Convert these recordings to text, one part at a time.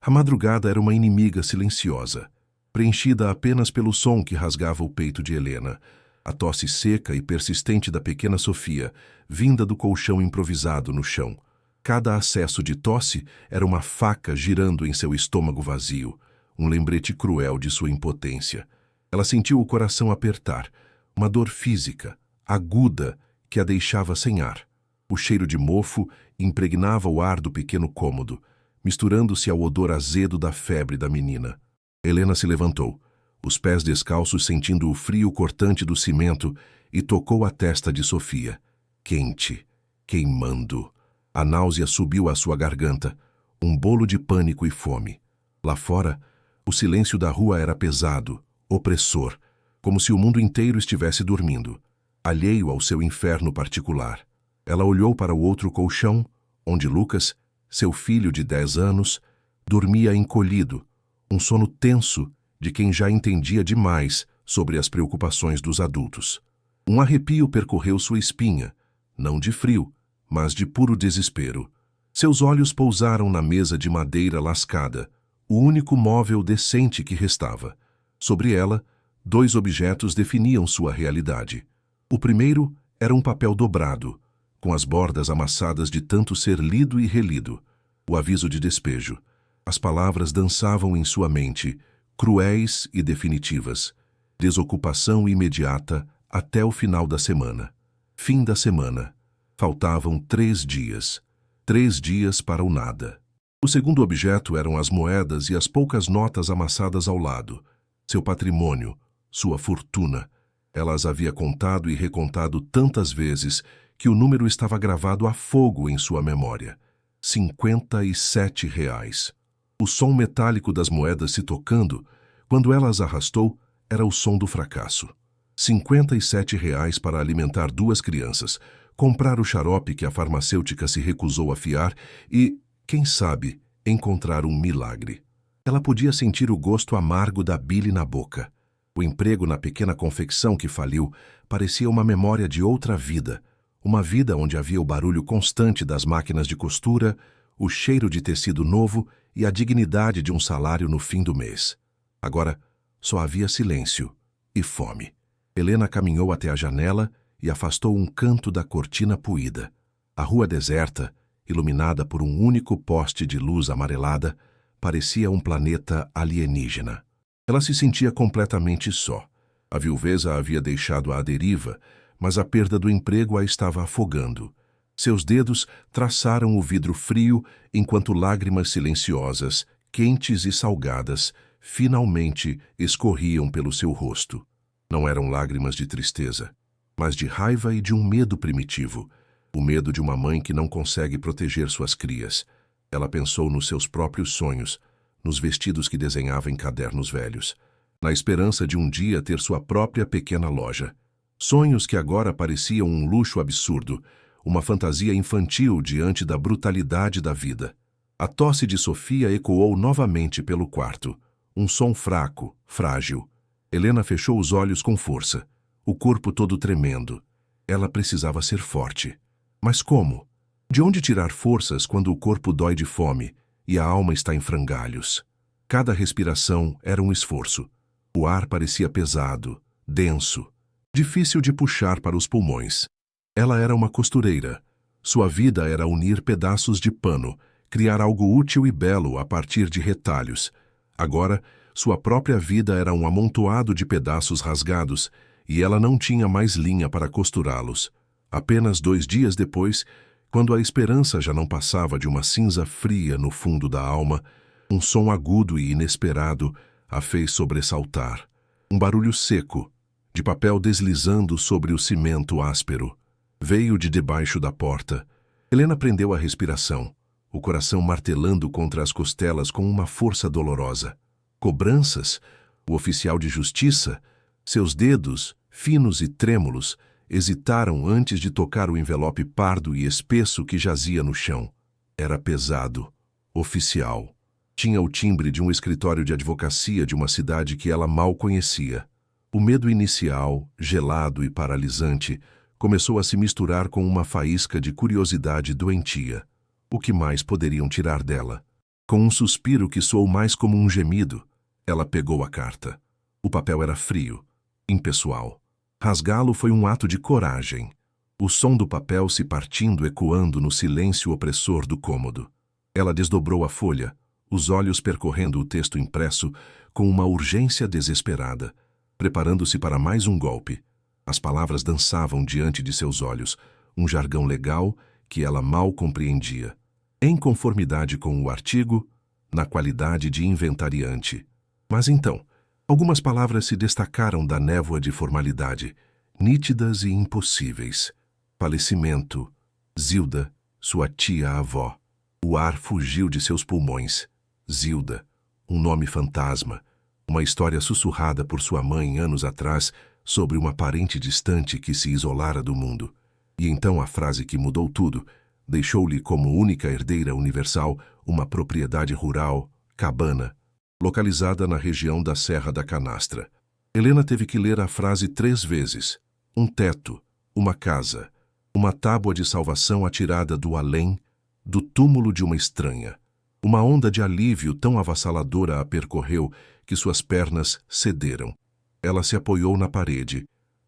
A madrugada era uma inimiga silenciosa, preenchida apenas pelo som que rasgava o peito de Helena, a tosse seca e persistente da pequena Sofia, vinda do colchão improvisado no chão. Cada acesso de tosse era uma faca girando em seu estômago vazio, um lembrete cruel de sua impotência. Ela sentiu o coração apertar, uma dor física, aguda, que a deixava sem ar. O cheiro de mofo impregnava o ar do pequeno cômodo, misturando-se ao odor azedo da febre da menina. Helena se levantou, os pés descalços sentindo o frio cortante do cimento, e tocou a testa de Sofia. Quente, queimando. A náusea subiu à sua garganta, um bolo de pânico e fome. Lá fora, o silêncio da rua era pesado, opressor, como se o mundo inteiro estivesse dormindo, alheio ao seu inferno particular. Ela olhou para o outro colchão, onde Lucas, seu filho de 10 anos, dormia encolhido, um sono tenso de quem já entendia demais sobre as preocupações dos adultos. Um arrepio percorreu sua espinha, não de frio, mas de puro desespero. Seus olhos pousaram na mesa de madeira lascada, o único móvel decente que restava. Sobre ela, 2 objetos definiam sua realidade. O primeiro era um papel dobrado, com as bordas amassadas de tanto ser lido e relido. O aviso de despejo. As palavras dançavam em sua mente, cruéis e definitivas. Desocupação imediata até o final da semana. Fim da semana. Faltavam 3 dias. 3 dias para o nada. O segundo objeto eram as moedas e as poucas notas amassadas ao lado. Seu patrimônio, sua fortuna. Ela as havia contado e recontado tantas vezes que o número estava gravado a fogo em sua memória. 57 reais. O som metálico das moedas se tocando, quando ela as arrastou, era o som do fracasso. 57 reais para alimentar 2 crianças, comprar o xarope que a farmacêutica se recusou a fiar e, quem sabe, encontrar um milagre. Ela podia sentir o gosto amargo da bile na boca. O emprego na pequena confecção que faliu parecia uma memória de outra vida, uma vida onde havia o barulho constante das máquinas de costura, o cheiro de tecido novo e a dignidade de um salário no fim do mês. Agora, só havia silêncio e fome. Helena caminhou até a janela e afastou um canto da cortina puída. A rua deserta, iluminada por um único poste de luz amarelada, parecia um planeta alienígena. Ela se sentia completamente só. A viuveza a havia deixado à deriva, mas a perda do emprego a estava afogando. Seus dedos traçaram o vidro frio enquanto lágrimas silenciosas, quentes e salgadas, finalmente escorriam pelo seu rosto. Não eram lágrimas de tristeza, mas de raiva e de um medo primitivo, o medo de uma mãe que não consegue proteger suas crias. Ela pensou nos seus próprios sonhos, nos vestidos que desenhava em cadernos velhos, na esperança de um dia ter sua própria pequena loja. Sonhos que agora pareciam um luxo absurdo, uma fantasia infantil diante da brutalidade da vida. A tosse de Sofia ecoou novamente pelo quarto, um som fraco, frágil. Helena fechou os olhos com força, o corpo todo tremendo. Ela precisava ser forte. Mas como? De onde tirar forças quando o corpo dói de fome e a alma está em frangalhos? Cada respiração era um esforço. O ar parecia pesado, denso, difícil de puxar para os pulmões. Ela era uma costureira. Sua vida era unir pedaços de pano, criar algo útil e belo a partir de retalhos. Agora, sua própria vida era um amontoado de pedaços rasgados e ela não tinha mais linha para costurá-los. Apenas 2 dias depois, quando a esperança já não passava de uma cinza fria no fundo da alma, um som agudo e inesperado a fez sobressaltar. Um barulho seco, de papel deslizando sobre o cimento áspero. Veio de debaixo da porta. Helena prendeu a respiração, o coração martelando contra as costelas com uma força dolorosa. Cobranças? O oficial de justiça? Seus dedos, finos e trêmulos, hesitaram antes de tocar o envelope pardo e espesso que jazia no chão. Era pesado. Oficial. Tinha o timbre de um escritório de advocacia de uma cidade que ela mal conhecia. O medo inicial, gelado e paralisante, começou a se misturar com uma faísca de curiosidade doentia. O que mais poderiam tirar dela? Com um suspiro que soou mais como um gemido, ela pegou a carta. O papel era frio, impessoal. Rasgá-lo foi um ato de coragem. O som do papel se partindo ecoando no silêncio opressor do cômodo. Ela desdobrou a folha, os olhos percorrendo o texto impresso com uma urgência desesperada, preparando-se para mais um golpe. As palavras dançavam diante de seus olhos, um jargão legal que ela mal compreendia. Em conformidade com o artigo, na qualidade de inventariante. Mas então, algumas palavras se destacaram da névoa de formalidade, nítidas e impossíveis. Falecimento, Zilda, sua tia-avó. O ar fugiu de seus pulmões. Zilda, um nome fantasma, uma história sussurrada por sua mãe anos atrás sobre uma parente distante que se isolara do mundo. E então a frase que mudou tudo, deixou-lhe como única herdeira universal uma propriedade rural, cabana, localizada na região da Serra da Canastra. Helena teve que ler a frase 3 vezes. Um teto, uma casa, uma tábua de salvação atirada do além, do túmulo de uma estranha. Uma onda de alívio tão avassaladora a percorreu que suas pernas cederam. Ela se apoiou na parede,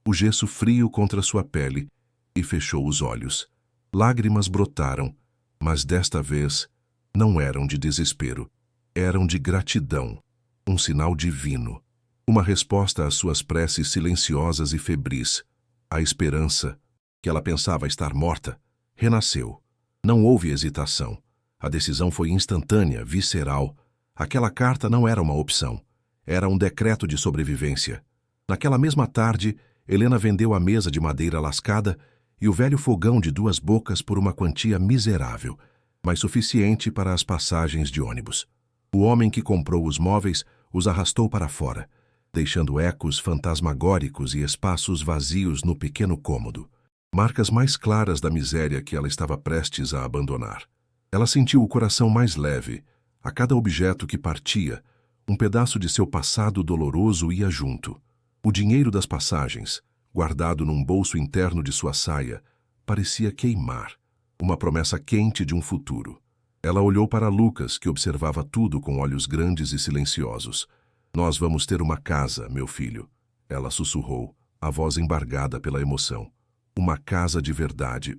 o gesso frio contra sua pele, e fechou os olhos. Lágrimas brotaram, mas desta vez não eram de desespero. Eram de gratidão, um sinal divino, uma resposta às suas preces silenciosas e febris. A esperança, que ela pensava estar morta, renasceu. Não houve hesitação. A decisão foi instantânea, visceral. Aquela carta não era uma opção. Era um decreto de sobrevivência. Naquela mesma tarde, Helena vendeu a mesa de madeira lascada e o velho fogão de 2 bocas por uma quantia miserável, mas suficiente para as passagens de ônibus. O homem que comprou os móveis os arrastou para fora, deixando ecos fantasmagóricos e espaços vazios no pequeno cômodo. Marcas mais claras da miséria que ela estava prestes a abandonar. Ela sentiu o coração mais leve. A cada objeto que partia, um pedaço de seu passado doloroso ia junto. O dinheiro das passagens, guardado num bolso interno de sua saia, parecia queimar, uma promessa quente de um futuro. Ela olhou para Lucas, que observava tudo com olhos grandes e silenciosos. "Nós vamos ter uma casa, meu filho", ela sussurrou, a voz embargada pela emoção. Uma casa de verdade.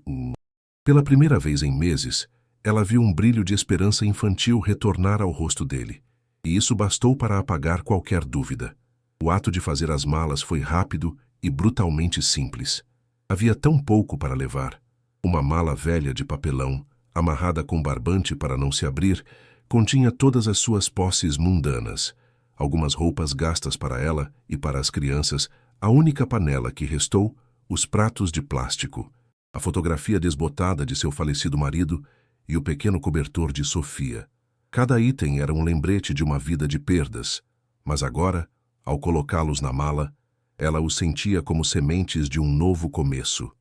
Pela primeira vez em meses, ela viu um brilho de esperança infantil retornar ao rosto dele, e isso bastou para apagar qualquer dúvida. O ato de fazer as malas foi rápido e brutalmente simples. Havia tão pouco para levar. Uma mala velha de papelão, amarrada com barbante para não se abrir, continha todas as suas posses mundanas. Algumas roupas gastas para ela e para as crianças, a única panela que restou, os pratos de plástico, a fotografia desbotada de seu falecido marido e o pequeno cobertor de Sofia. Cada item era um lembrete de uma vida de perdas, mas agora, ao colocá-los na mala, ela os sentia como sementes de um novo começo.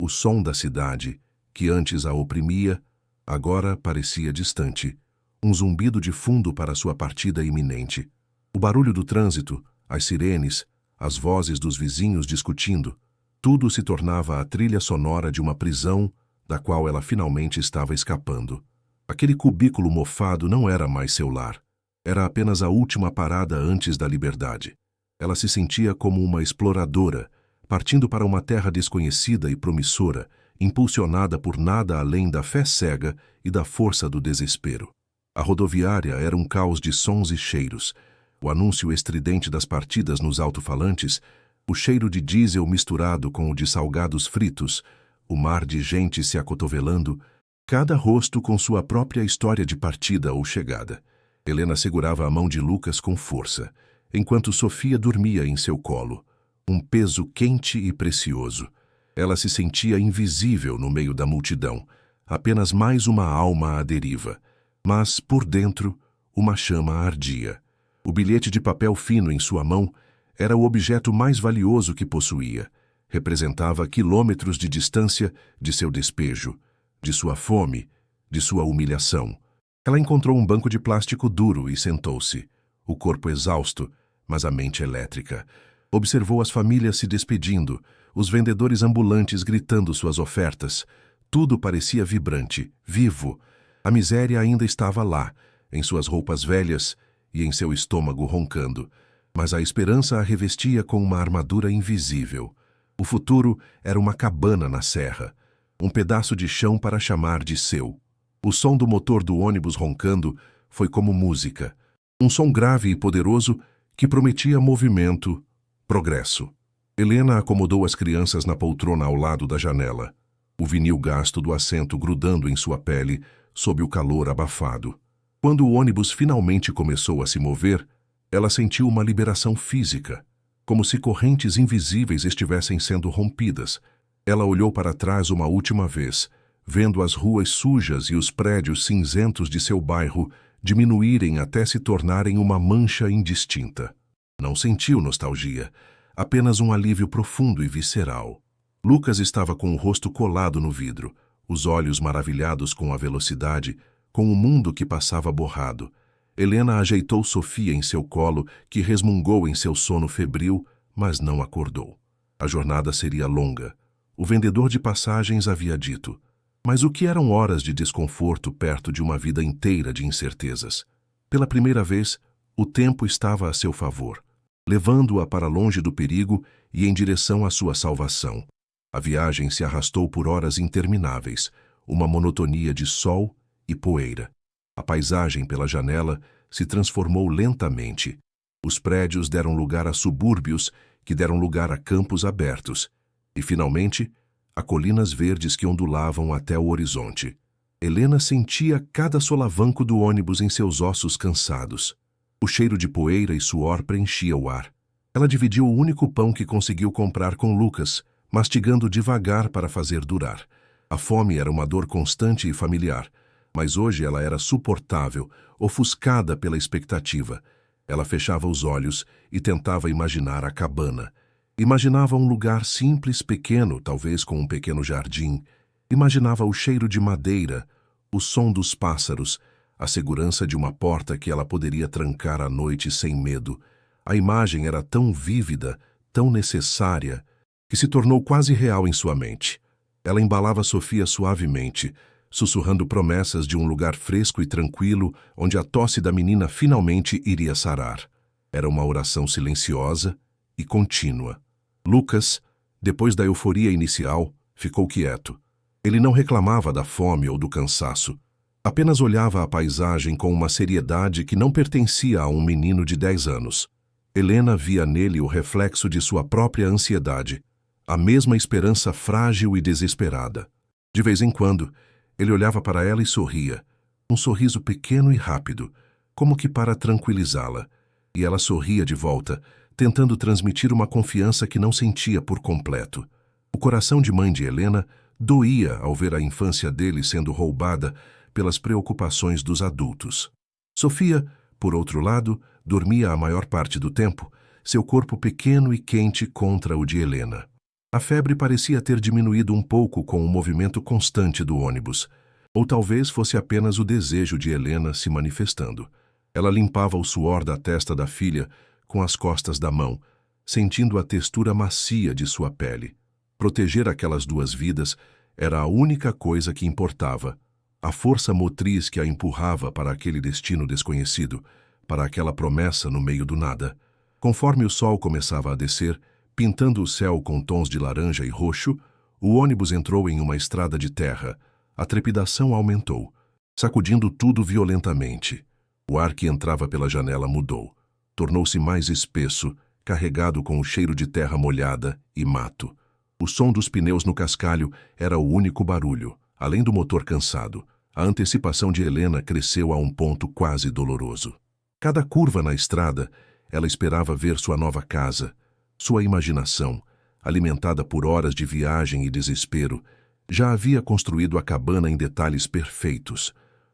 O som da cidade, que antes a oprimia, agora parecia distante, um zumbido de fundo para sua partida iminente. O barulho do trânsito, as sirenes, as vozes dos vizinhos discutindo, tudo se tornava a trilha sonora de uma prisão da qual ela finalmente estava escapando. Aquele cubículo mofado não era mais seu lar. Era apenas a última parada antes da liberdade. Ela se sentia como uma exploradora, partindo para uma terra desconhecida e promissora, impulsionada por nada além da fé cega e da força do desespero. A rodoviária era um caos de sons e cheiros. O anúncio estridente das partidas nos alto-falantes, o cheiro de diesel misturado com o de salgados fritos, o mar de gente se acotovelando, cada rosto com sua própria história de partida ou chegada. Helena segurava a mão de Lucas com força, enquanto Sofia dormia em seu colo, um peso quente e precioso. Ela se sentia invisível no meio da multidão, apenas mais uma alma à deriva, mas, por dentro, uma chama ardia. O bilhete de papel fino em sua mão era o objeto mais valioso que possuía. Representava quilômetros de distância de seu despejo, de sua fome, de sua humilhação. Ela encontrou um banco de plástico duro e sentou-se, o corpo exausto, mas a mente elétrica. Observou as famílias se despedindo, os vendedores ambulantes gritando suas ofertas. Tudo parecia vibrante, vivo. A miséria ainda estava lá, em suas roupas velhas e em seu estômago roncando. Mas a esperança a revestia com uma armadura invisível. O futuro era uma cabana na serra, um pedaço de chão para chamar de seu. O som do motor do ônibus roncando foi como música, um som grave e poderoso que prometia movimento, progresso. Helena acomodou as crianças na poltrona ao lado da janela, o vinil gasto do assento grudando em sua pele sob o calor abafado. Quando o ônibus finalmente começou a se mover, ela sentiu uma liberação física, como se correntes invisíveis estivessem sendo rompidas. Ela olhou para trás uma última vez, vendo as ruas sujas e os prédios cinzentos de seu bairro diminuírem até se tornarem uma mancha indistinta. Não sentiu nostalgia, apenas um alívio profundo e visceral. Lucas estava com o rosto colado no vidro, os olhos maravilhados com a velocidade, com o mundo que passava borrado. Helena ajeitou Sofia em seu colo, que resmungou em seu sono febril, mas não acordou. A jornada seria longa. O vendedor de passagens havia dito. Mas o que eram horas de desconforto perto de uma vida inteira de incertezas? Pela primeira vez, o tempo estava a seu favor, levando-a para longe do perigo e em direção à sua salvação. A viagem se arrastou por horas intermináveis, uma monotonia de sol e poeira. A paisagem pela janela se transformou lentamente. Os prédios deram lugar a subúrbios, que deram lugar a campos abertos, e, finalmente, a colinas verdes que ondulavam até o horizonte. Helena sentia cada solavanco do ônibus em seus ossos cansados. O cheiro de poeira e suor preenchia o ar. Ela dividiu o único pão que conseguiu comprar com Lucas, mastigando devagar para fazer durar. A fome era uma dor constante e familiar, mas hoje ela era suportável, ofuscada pela expectativa. Ela fechava os olhos e tentava imaginar a cabana. Imaginava um lugar simples, pequeno, talvez com um pequeno jardim. Imaginava o cheiro de madeira, o som dos pássaros, a segurança de uma porta que ela poderia trancar à noite sem medo. A imagem era tão vívida, tão necessária, que se tornou quase real em sua mente. Ela embalava Sofia suavemente, sussurrando promessas de um lugar fresco e tranquilo, onde a tosse da menina finalmente iria sarar. Era uma oração silenciosa e contínua. Lucas, depois da euforia inicial, ficou quieto. Ele não reclamava da fome ou do cansaço. Apenas olhava a paisagem com uma seriedade que não pertencia a um menino de 10 anos. Helena via nele o reflexo de sua própria ansiedade, a mesma esperança frágil e desesperada. De vez em quando, ele olhava para ela e sorria, um sorriso pequeno e rápido, como que para tranquilizá-la. E ela sorria de volta, tentando transmitir uma confiança que não sentia por completo. O coração de mãe de Helena doía ao ver a infância dele sendo roubada pelas preocupações dos adultos. Sofia, por outro lado, dormia a maior parte do tempo, seu corpo pequeno e quente contra o de Helena. A febre parecia ter diminuído um pouco com o movimento constante do ônibus, ou talvez fosse apenas o desejo de Helena se manifestando. Ela limpava o suor da testa da filha com as costas da mão, sentindo a textura macia de sua pele. Proteger aquelas duas vidas era a única coisa que importava. A força motriz que a empurrava para aquele destino desconhecido, para aquela promessa no meio do nada. Conforme o sol começava a descer, pintando o céu com tons de laranja e roxo, o ônibus entrou em uma estrada de terra. A trepidação aumentou, sacudindo tudo violentamente. O ar que entrava pela janela mudou. Tornou-se mais espesso, carregado com o cheiro de terra molhada e mato. O som dos pneus no cascalho era o único barulho. Além do motor cansado, a antecipação de Helena cresceu a um ponto quase doloroso. Cada curva na estrada, ela esperava ver sua nova casa. Sua imaginação, alimentada por horas de viagem e desespero, já havia construído a cabana em detalhes perfeitos.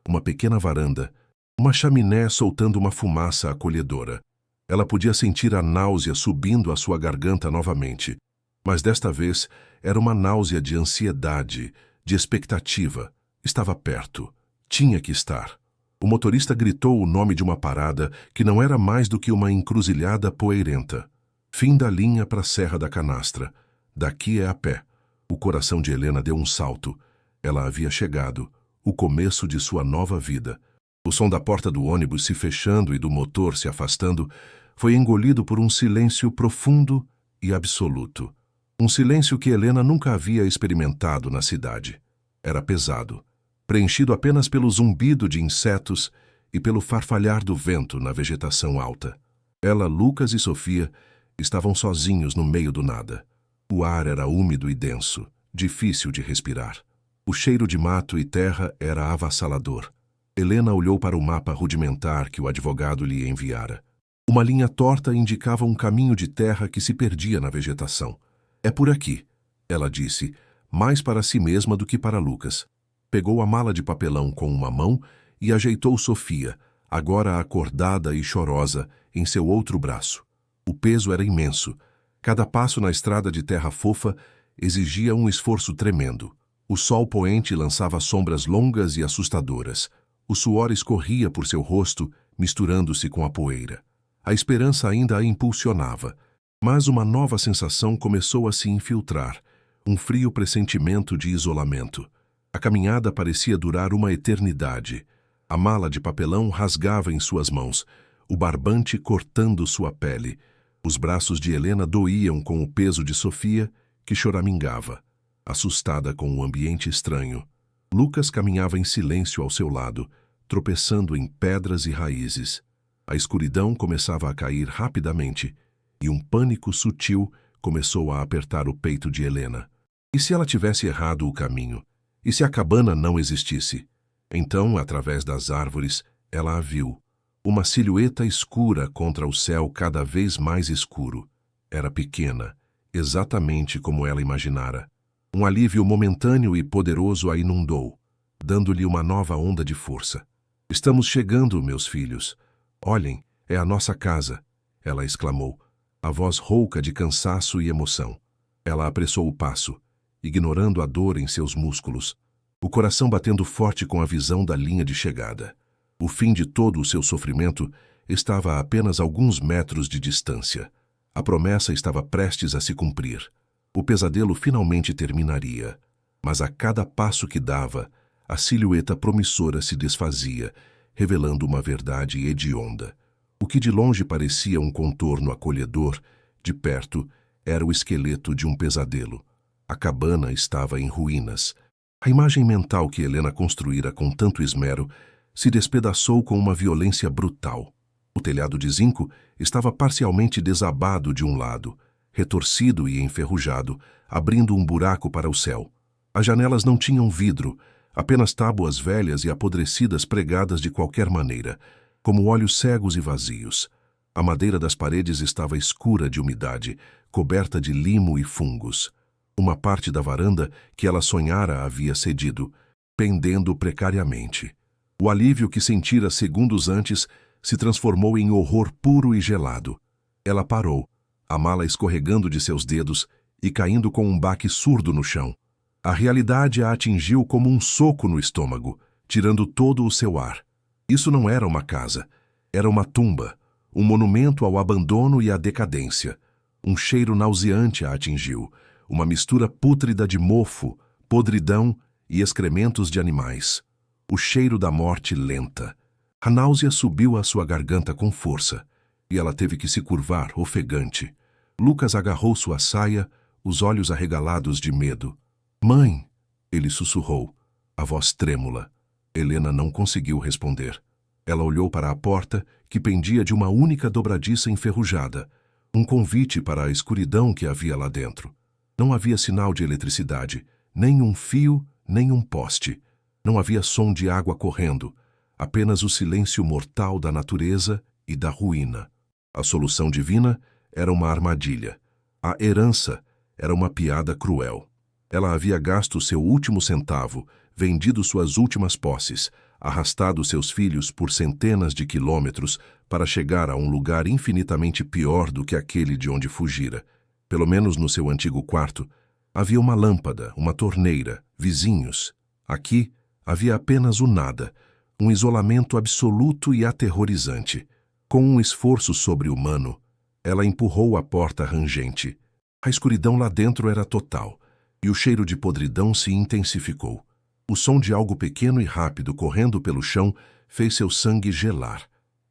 Uma pequena varanda, uma chaminé soltando uma fumaça acolhedora. Ela podia sentir a náusea subindo à sua garganta novamente, mas desta vez era uma náusea de ansiedade, de expectativa. Estava perto. Tinha que estar. O motorista gritou o nome de uma parada que não era mais do que uma encruzilhada poeirenta. Fim da linha para a Serra da Canastra. Daqui é a pé. O coração de Helena deu um salto. Ela havia chegado. O começo de sua nova vida. O som da porta do ônibus se fechando e do motor se afastando foi engolido por um silêncio profundo e absoluto. Um silêncio que Helena nunca havia experimentado na cidade. Era pesado, preenchido apenas pelo zumbido de insetos e pelo farfalhar do vento na vegetação alta. Ela, Lucas e Sofia estavam sozinhos no meio do nada. O ar era úmido e denso, difícil de respirar. O cheiro de mato e terra era avassalador. Helena olhou para o mapa rudimentar que o advogado lhe enviara. Uma linha torta indicava um caminho de terra que se perdia na vegetação. É por aqui, ela disse, mais para si mesma do que para Lucas. Pegou a mala de papelão com uma mão e ajeitou Sofia, agora acordada e chorosa, em seu outro braço. O peso era imenso. Cada passo na estrada de terra fofa exigia um esforço tremendo. O sol poente lançava sombras longas e assustadoras. O suor escorria por seu rosto, misturando-se com a poeira. A esperança ainda a impulsionava, mas uma nova sensação começou a se infiltrar, um frio pressentimento de isolamento. A caminhada parecia durar uma eternidade. A mala de papelão rasgava em suas mãos, o barbante cortando sua pele. Os braços de Helena doíam com o peso de Sofia, que choramingava, assustada com o ambiente estranho. Lucas caminhava em silêncio ao seu lado, tropeçando em pedras e raízes. A escuridão começava a cair rapidamente, e um pânico sutil começou a apertar o peito de Helena. E se ela tivesse errado o caminho? E se a cabana não existisse? Então, através das árvores, ela a viu. Uma silhueta escura contra o céu cada vez mais escuro. Era pequena, exatamente como ela imaginara. Um alívio momentâneo e poderoso a inundou, dando-lhe uma nova onda de força. "Estamos chegando, meus filhos. Olhem, é a nossa casa", ela exclamou, a voz rouca de cansaço e emoção. Ela apressou o passo, ignorando a dor em seus músculos, o coração batendo forte com a visão da linha de chegada. O fim de todo o seu sofrimento estava a apenas alguns metros de distância. A promessa estava prestes a se cumprir. O pesadelo finalmente terminaria. Mas a cada passo que dava, a silhueta promissora se desfazia, revelando uma verdade hedionda. O que de longe parecia um contorno acolhedor, de perto, era o esqueleto de um pesadelo. A cabana estava em ruínas. A imagem mental que Helena construíra com tanto esmero se despedaçou com uma violência brutal. O telhado de zinco estava parcialmente desabado de um lado, retorcido e enferrujado, abrindo um buraco para o céu. As janelas não tinham vidro, apenas tábuas velhas e apodrecidas pregadas de qualquer maneira, como olhos cegos e vazios. A madeira das paredes estava escura de umidade, coberta de limo e fungos. Uma parte da varanda que ela sonhara havia cedido, pendendo precariamente. O alívio que sentira segundos antes se transformou em horror puro e gelado. Ela parou, a mala escorregando de seus dedos e caindo com um baque surdo no chão. A realidade a atingiu como um soco no estômago, tirando todo o seu ar. Isso não era uma casa, era uma tumba, um monumento ao abandono e à decadência. Um cheiro nauseante a atingiu, uma mistura pútrida de mofo, podridão e excrementos de animais. O cheiro da morte lenta. A náusea subiu à sua garganta com força, e ela teve que se curvar, ofegante. Lucas agarrou sua saia, os olhos arregalados de medo. "Mãe!" ele sussurrou, a voz trêmula. Helena não conseguiu responder. Ela olhou para a porta, que pendia de uma única dobradiça enferrujada, um convite para a escuridão que havia lá dentro. Não havia sinal de eletricidade, nem um fio, nem um poste. Não havia som de água correndo, apenas o silêncio mortal da natureza e da ruína. A solução divina era uma armadilha. A herança era uma piada cruel. Ela havia gasto seu último centavo, vendido suas últimas posses, arrastado seus filhos por centenas de quilômetros para chegar a um lugar infinitamente pior do que aquele de onde fugira. Pelo menos no seu antigo quarto, havia uma lâmpada, uma torneira, vizinhos. Aqui havia apenas o nada, um isolamento absoluto e aterrorizante. Com um esforço sobre-humano, ela empurrou a porta rangente. A escuridão lá dentro era total, e o cheiro de podridão se intensificou. O som de algo pequeno e rápido correndo pelo chão fez seu sangue gelar.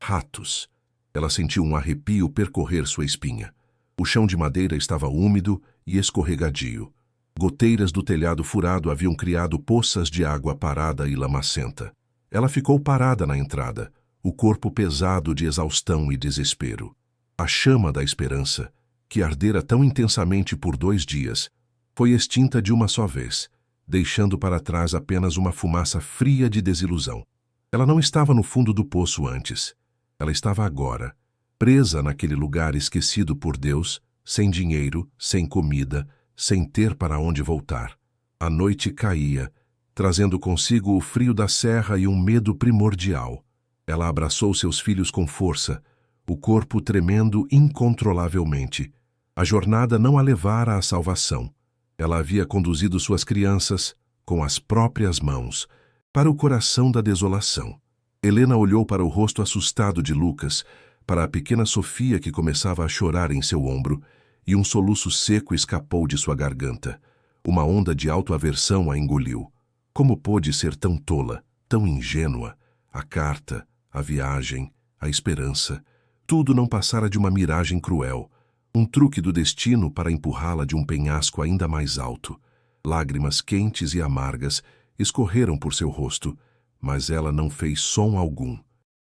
Ratos. Ela sentiu um arrepio percorrer sua espinha. O chão de madeira estava úmido e escorregadio. Goteiras do telhado furado haviam criado poças de água parada e lamacenta. Ela ficou parada na entrada, o corpo pesado de exaustão e desespero. A chama da esperança, que ardera tão intensamente por 2 dias, foi extinta de uma só vez, deixando para trás apenas uma fumaça fria de desilusão. Ela não estava no fundo do poço antes. Ela estava agora, presa naquele lugar esquecido por Deus, sem dinheiro, sem comida, sem ter para onde voltar. A noite caía, trazendo consigo o frio da serra e um medo primordial. Ela abraçou seus filhos com força, o corpo tremendo incontrolavelmente. A jornada não a levara à salvação. Ela havia conduzido suas crianças, com as próprias mãos, para o coração da desolação. Helena olhou para o rosto assustado de Lucas, para a pequena Sofia que começava a chorar em seu ombro, e um soluço seco escapou de sua garganta. Uma onda de autoaversão a engoliu. Como pôde ser tão tola, tão ingênua? A carta, a viagem, a esperança, tudo não passara de uma miragem cruel, um truque do destino para empurrá-la de um penhasco ainda mais alto. Lágrimas quentes e amargas escorreram por seu rosto, mas ela não fez som algum.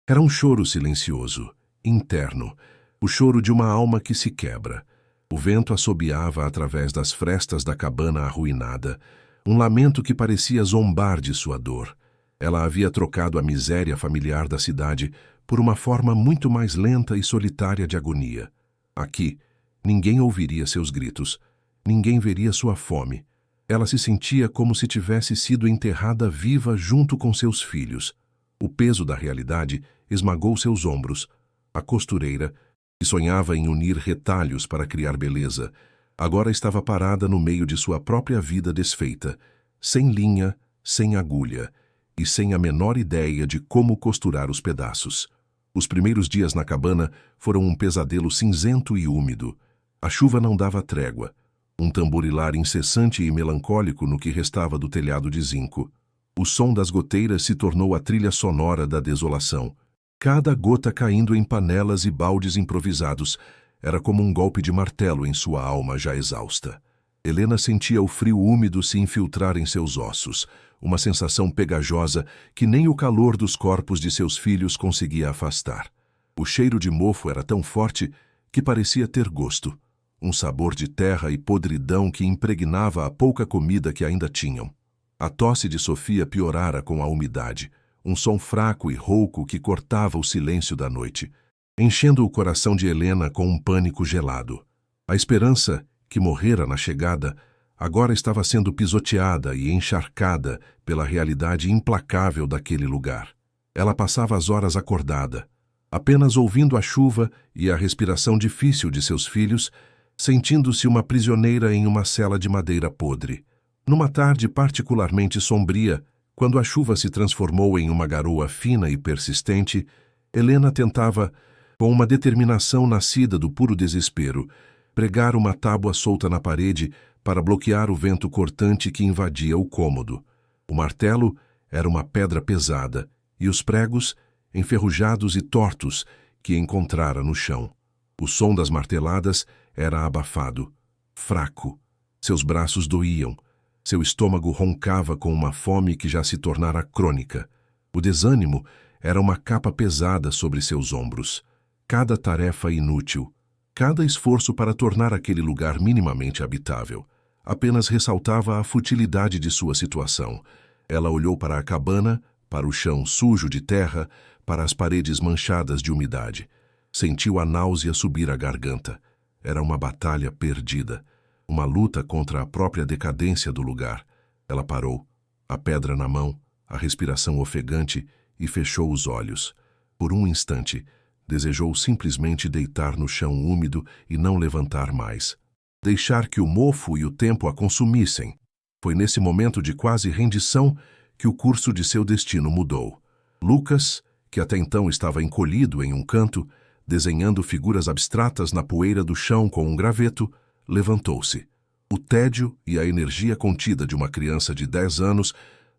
Era um choro silencioso, interno, o choro de uma alma que se quebra. O vento assobiava através das frestas da cabana arruinada, um lamento que parecia zombar de sua dor. Ela havia trocado a miséria familiar da cidade por uma forma muito mais lenta e solitária de agonia. Aqui, ninguém ouviria seus gritos, ninguém veria sua fome. Ela se sentia como se tivesse sido enterrada viva junto com seus filhos. O peso da realidade esmagou seus ombros. A costureira, que sonhava em unir retalhos para criar beleza, agora estava parada no meio de sua própria vida desfeita, sem linha, sem agulha, e sem a menor ideia de como costurar os pedaços. Os primeiros dias na cabana foram um pesadelo cinzento e úmido. A chuva não dava trégua. Um tamborilar incessante e melancólico no que restava do telhado de zinco. O som das goteiras se tornou a trilha sonora da desolação. Cada gota caindo em panelas e baldes improvisados era como um golpe de martelo em sua alma já exausta. Helena sentia o frio úmido se infiltrar em seus ossos, uma sensação pegajosa que nem o calor dos corpos de seus filhos conseguia afastar. O cheiro de mofo era tão forte que parecia ter gosto. Um sabor de terra e podridão que impregnava a pouca comida que ainda tinham. A tosse de Sofia piorara com a umidade, um som fraco e rouco que cortava o silêncio da noite, enchendo o coração de Helena com um pânico gelado. A esperança, que morrera na chegada, agora estava sendo pisoteada e encharcada pela realidade implacável daquele lugar. Ela passava as horas acordada, apenas ouvindo a chuva e a respiração difícil de seus filhos, sentindo-se uma prisioneira em uma cela de madeira podre. Numa tarde particularmente sombria, quando a chuva se transformou em uma garoa fina e persistente, Helena tentava, com uma determinação nascida do puro desespero, pregar uma tábua solta na parede para bloquear o vento cortante que invadia o cômodo. O martelo era uma pedra pesada e os pregos, enferrujados e tortos, que encontrara no chão. O som das marteladas era abafado, fraco. Seus braços doíam. Seu estômago roncava com uma fome que já se tornara crônica. O desânimo era uma capa pesada sobre seus ombros. Cada tarefa inútil, cada esforço para tornar aquele lugar minimamente habitável, apenas ressaltava a futilidade de sua situação. Ela olhou para a cabana, para o chão sujo de terra, para as paredes manchadas de umidade. Sentiu a náusea subir à garganta. Era uma batalha perdida, uma luta contra a própria decadência do lugar. Ela parou, a pedra na mão, a respiração ofegante, e fechou os olhos. Por um instante, desejou simplesmente deitar no chão úmido e não levantar mais. Deixar que o mofo e o tempo a consumissem. Foi nesse momento de quase rendição que o curso de seu destino mudou. Lucas, que até então estava encolhido em um canto, desenhando figuras abstratas na poeira do chão com um graveto, levantou-se. O tédio e a energia contida de uma criança de 10 anos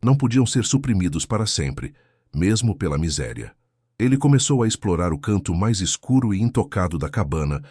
não podiam ser suprimidos para sempre, mesmo pela miséria. Ele começou a explorar o canto mais escuro e intocado da cabana,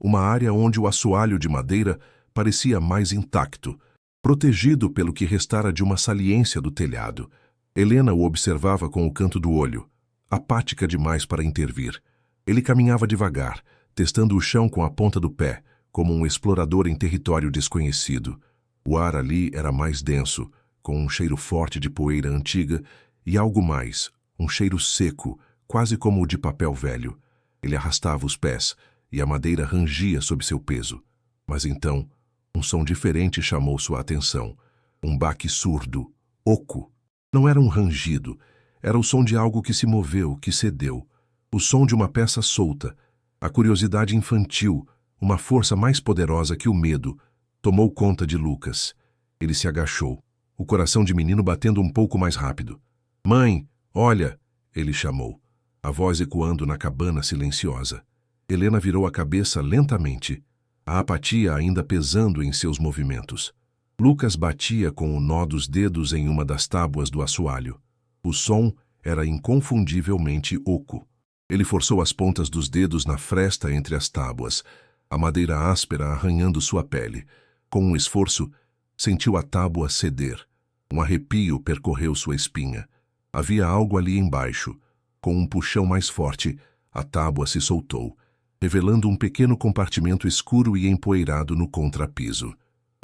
uma área onde o assoalho de madeira parecia mais intacto, protegido pelo que restara de uma saliência do telhado. Helena o observava com o canto do olho, apática demais para intervir. Ele caminhava devagar, testando o chão com a ponta do pé, como um explorador em território desconhecido. O ar ali era mais denso, com um cheiro forte de poeira antiga e algo mais, um cheiro seco, quase como o de papel velho. Ele arrastava os pés e a madeira rangia sob seu peso. Mas então, um som diferente chamou sua atenção. Um baque surdo, oco. Não era um rangido, era o som de algo que se moveu, que cedeu. O som de uma peça solta. A curiosidade infantil, uma força mais poderosa que o medo, tomou conta de Lucas. Ele se agachou, o coração de menino batendo um pouco mais rápido. "Mãe, olha!" ele chamou, a voz ecoando na cabana silenciosa. Helena virou a cabeça lentamente, a apatia ainda pesando em seus movimentos. Lucas batia com o nó dos dedos em uma das tábuas do assoalho. O som era inconfundivelmente oco. Ele forçou as pontas dos dedos na fresta entre as tábuas, a madeira áspera arranhando sua pele. Com um esforço, sentiu a tábua ceder. Um arrepio percorreu sua espinha. Havia algo ali embaixo. Com um puxão mais forte, a tábua se soltou, revelando um pequeno compartimento escuro e empoeirado no contrapiso.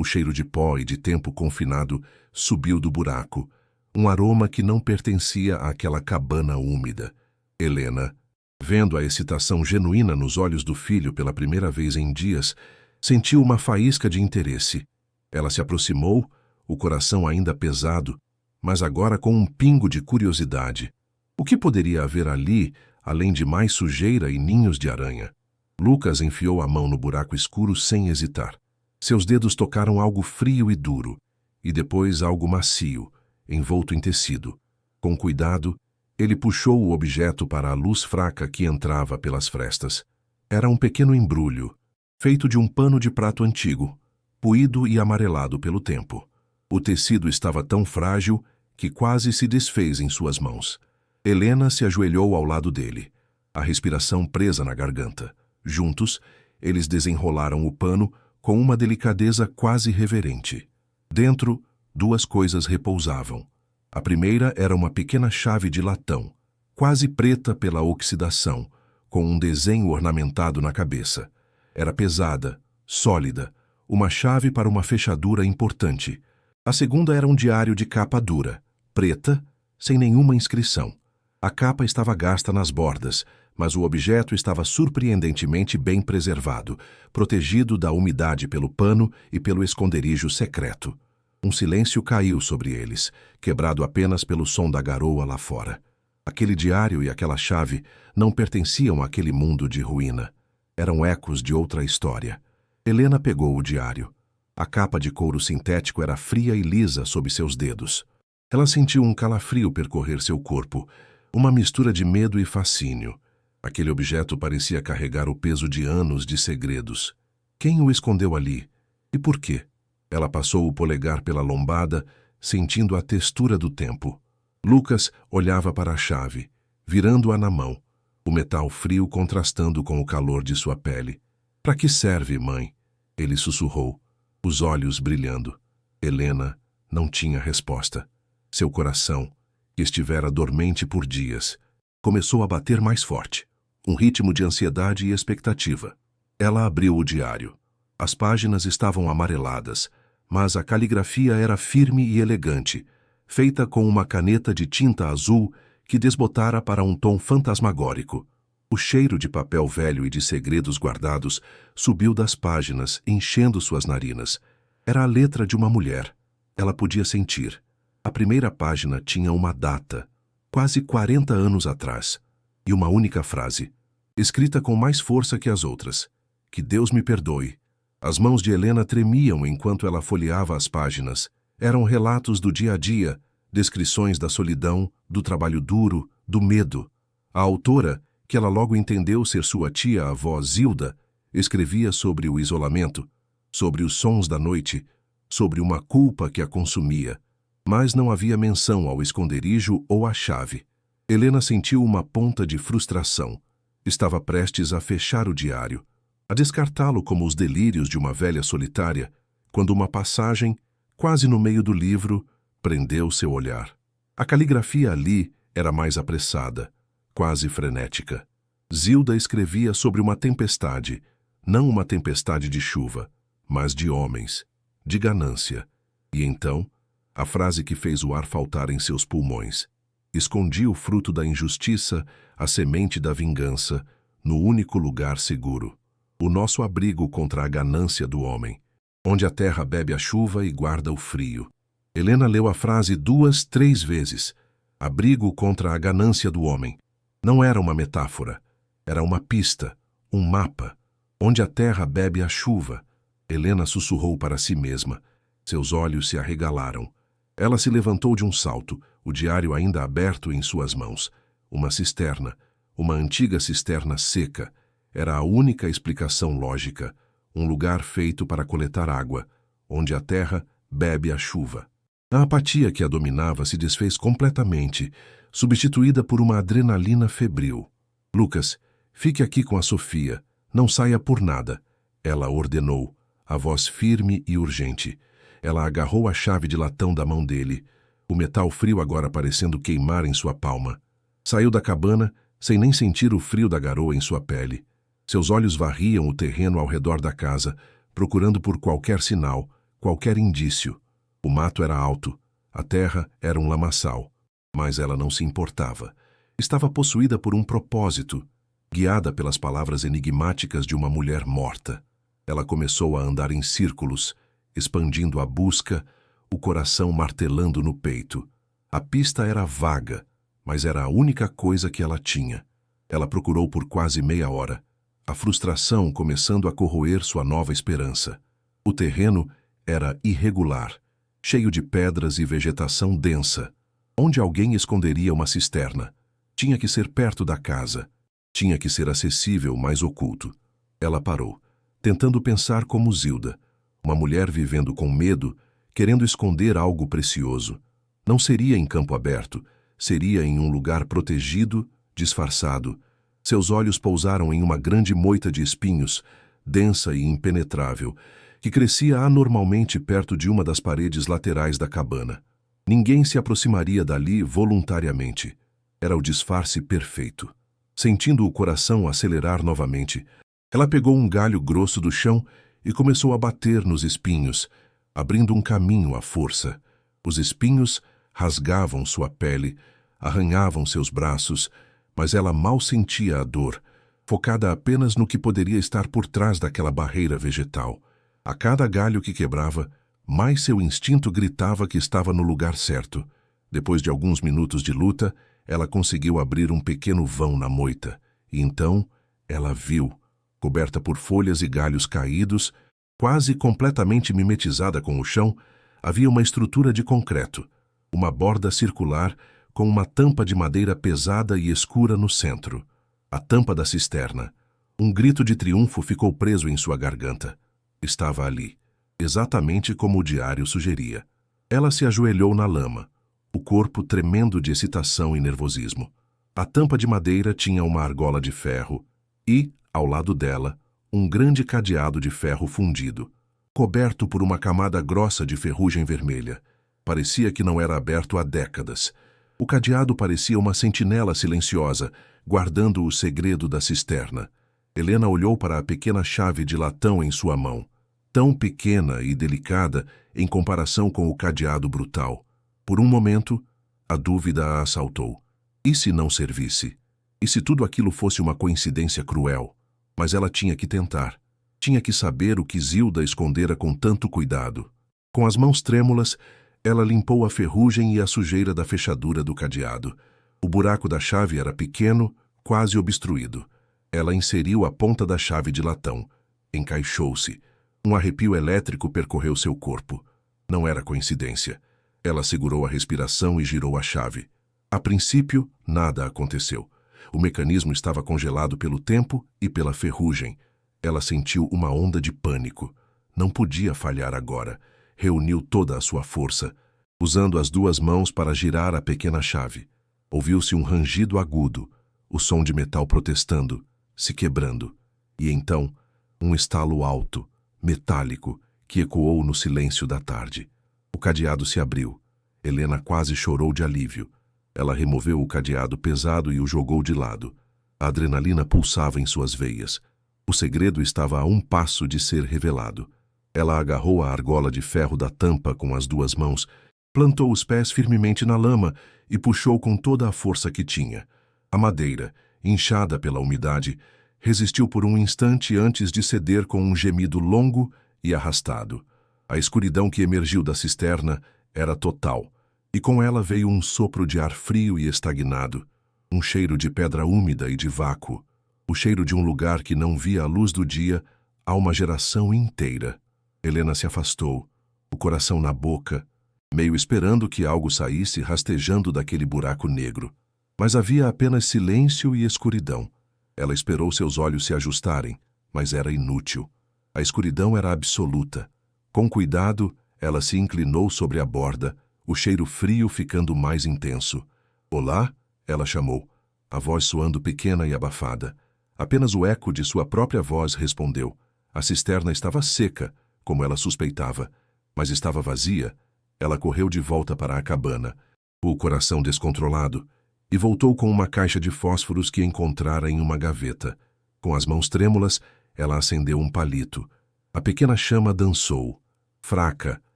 O cheiro de pó e de tempo confinado subiu do buraco, um aroma que não pertencia àquela cabana úmida. Helena, vendo a excitação genuína nos olhos do filho pela primeira vez em dias, sentiu uma faísca de interesse. Ela se aproximou, o coração ainda pesado, mas agora com um pingo de curiosidade. O que poderia haver ali, além de mais sujeira e ninhos de aranha? Lucas enfiou a mão no buraco escuro sem hesitar. Seus dedos tocaram algo frio e duro, e depois algo macio, envolto em tecido. Com cuidado, ele puxou o objeto para a luz fraca que entrava pelas frestas. Era um pequeno embrulho, feito de um pano de prato antigo, puído e amarelado pelo tempo. O tecido estava tão frágil que quase se desfez em suas mãos. Helena se ajoelhou ao lado dele, a respiração presa na garganta. Juntos, eles desenrolaram o pano com uma delicadeza quase reverente. Dentro, duas coisas repousavam. A primeira era uma pequena chave de latão, quase preta pela oxidação, com um desenho ornamentado na cabeça. Era pesada, sólida, uma chave para uma fechadura importante. A segunda era um diário de capa dura, preta, sem nenhuma inscrição. A capa estava gasta nas bordas, mas o objeto estava surpreendentemente bem preservado, protegido da umidade pelo pano e pelo esconderijo secreto. Um silêncio caiu sobre eles, quebrado apenas pelo som da garoa lá fora. Aquele diário e aquela chave não pertenciam àquele mundo de ruína. Eram ecos de outra história. Helena pegou o diário. A capa de couro sintético era fria e lisa sob seus dedos. Ela sentiu um calafrio percorrer seu corpo, uma mistura de medo e fascínio. Aquele objeto parecia carregar o peso de anos de segredos. Quem o escondeu ali? E por quê? Ela passou o polegar pela lombada, sentindo a textura do tempo. Lucas olhava para a chave, virando-a na mão, o metal frio contrastando com o calor de sua pele. "Para que serve, mãe?" ele sussurrou, os olhos brilhando. Helena não tinha resposta. Seu coração, que estivera dormente por dias, começou a bater mais forte, um ritmo de ansiedade e expectativa. Ela abriu o diário. As páginas estavam amareladas, mas a caligrafia era firme e elegante, feita com uma caneta de tinta azul que desbotara para um tom fantasmagórico. O cheiro de papel velho e de segredos guardados subiu das páginas, enchendo suas narinas. Era a letra de uma mulher. Ela podia sentir. A primeira página tinha uma data, quase 40 anos atrás, e uma única frase, escrita com mais força que as outras: "Que Deus me perdoe." As mãos de Helena tremiam enquanto ela folheava as páginas. Eram relatos do dia a dia, descrições da solidão, do trabalho duro, do medo. A autora, que ela logo entendeu ser sua tia-avó Zilda, escrevia sobre o isolamento, sobre os sons da noite, sobre uma culpa que a consumia, mas não havia menção ao esconderijo ou à chave. Helena sentiu uma ponta de frustração. Estava prestes a fechar o diário, a descartá-lo como os delírios de uma velha solitária, quando uma passagem, quase no meio do livro, prendeu seu olhar. A caligrafia ali era mais apressada, quase frenética. Zilda escrevia sobre uma tempestade, não uma tempestade de chuva, mas de homens, de ganância. E então, a frase que fez o ar faltar em seus pulmões. Escondi o fruto da injustiça, a semente da vingança, no único lugar seguro. O nosso abrigo contra a ganância do homem, onde a terra bebe a chuva e guarda o frio. Helena leu a frase 2, 3 vezes. Abrigo contra a ganância do homem. Não era uma metáfora. Era uma pista, um mapa. Onde a terra bebe a chuva. Helena sussurrou para si mesma. Seus olhos se arregalaram. Ela se levantou de um salto, o diário ainda aberto em suas mãos. Uma cisterna, uma antiga cisterna seca. Era a única explicação lógica. Um lugar feito para coletar água, onde a terra bebe a chuva. A apatia que a dominava se desfez completamente, substituída por uma adrenalina febril. Lucas, fique aqui com a Sofia. Não saia por nada. Ela ordenou, a voz firme e urgente. Ela agarrou a chave de latão da mão dele, o metal frio agora parecendo queimar em sua palma. Saiu da cabana, sem nem sentir o frio da garoa em sua pele. Seus olhos varriam o terreno ao redor da casa, procurando por qualquer sinal, qualquer indício. O mato era alto, a terra era um lamaçal, mas ela não se importava. Estava possuída por um propósito, guiada pelas palavras enigmáticas de uma mulher morta. Ela começou a andar em círculos, expandindo a busca, o coração martelando no peito. A pista era vaga, mas era a única coisa que ela tinha. Ela procurou por quase meia hora, a frustração começando a corroer sua nova esperança. O terreno era irregular, cheio de pedras e vegetação densa. Onde alguém esconderia uma cisterna? Tinha que ser perto da casa. Tinha que ser acessível, mas oculto. Ela parou, tentando pensar como Zilda. Uma mulher vivendo com medo, querendo esconder algo precioso. Não seria em campo aberto, seria em um lugar protegido, disfarçado. Seus olhos pousaram em uma grande moita de espinhos, densa e impenetrável, que crescia anormalmente perto de uma das paredes laterais da cabana. Ninguém se aproximaria dali voluntariamente. Era o disfarce perfeito. Sentindo o coração acelerar novamente, ela pegou um galho grosso do chão e começou a bater nos espinhos, abrindo um caminho à força. Os espinhos rasgavam sua pele, arranhavam seus braços, mas ela mal sentia a dor, focada apenas no que poderia estar por trás daquela barreira vegetal. A cada galho que quebrava, mais seu instinto gritava que estava no lugar certo. Depois de alguns minutos de luta, ela conseguiu abrir um pequeno vão na moita, e então ela viu, coberta por folhas e galhos caídos, quase completamente mimetizada com o chão, havia uma estrutura de concreto, uma borda circular com uma tampa de madeira pesada e escura no centro. A tampa da cisterna. Um grito de triunfo ficou preso em sua garganta. Estava ali, exatamente como o diário sugeria. Ela se ajoelhou na lama, o corpo tremendo de excitação e nervosismo. A tampa de madeira tinha uma argola de ferro e, ao lado dela, um grande cadeado de ferro fundido, coberto por uma camada grossa de ferrugem vermelha. Parecia que não era aberto há décadas. O cadeado parecia uma sentinela silenciosa, guardando o segredo da cisterna. Helena olhou para a pequena chave de latão em sua mão, tão pequena e delicada em comparação com o cadeado brutal. Por um momento, a dúvida a assaltou. E se não servisse? E se tudo aquilo fosse uma coincidência cruel? Mas ela tinha que tentar. Tinha que saber o que Zilda escondera com tanto cuidado. Com as mãos trêmulas, ela limpou a ferrugem e a sujeira da fechadura do cadeado. O buraco da chave era pequeno, quase obstruído. Ela inseriu a ponta da chave de latão. Encaixou-se. Um arrepio elétrico percorreu seu corpo. Não era coincidência. Ela segurou a respiração e girou a chave. A princípio, nada aconteceu. O mecanismo estava congelado pelo tempo e pela ferrugem. Ela sentiu uma onda de pânico. Não podia falhar agora. Reuniu toda a sua força, usando as duas mãos para girar a pequena chave. Ouviu-se um rangido agudo, o som de metal protestando, se quebrando, e então um estalo alto, metálico, que ecoou no silêncio da tarde. O cadeado se abriu. Helena quase chorou de alívio. Ela removeu o cadeado pesado e o jogou de lado. A adrenalina pulsava em suas veias. O segredo estava a um passo de ser revelado. Ela agarrou a argola de ferro da tampa com as duas mãos, plantou os pés firmemente na lama e puxou com toda a força que tinha. A madeira, inchada pela umidade, resistiu por um instante antes de ceder com um gemido longo e arrastado. A escuridão que emergiu da cisterna era total, e com ela veio um sopro de ar frio e estagnado, um cheiro de pedra úmida e de vácuo, o cheiro de um lugar que não via a luz do dia há uma geração inteira. Helena se afastou, o coração na boca, meio esperando que algo saísse rastejando daquele buraco negro. Mas havia apenas silêncio e escuridão. Ela esperou seus olhos se ajustarem, mas era inútil. A escuridão era absoluta. Com cuidado, ela se inclinou sobre a borda, o cheiro frio ficando mais intenso. "Olá?" ela chamou, a voz soando pequena e abafada. Apenas o eco de sua própria voz respondeu. A cisterna estava seca, como ela suspeitava, mas estava vazia. Ela correu de volta para a cabana, o coração descontrolado, e voltou com uma caixa de fósforos que encontrara em uma gaveta. Com as mãos trêmulas, ela acendeu um palito. A pequena chama dançou, fraca,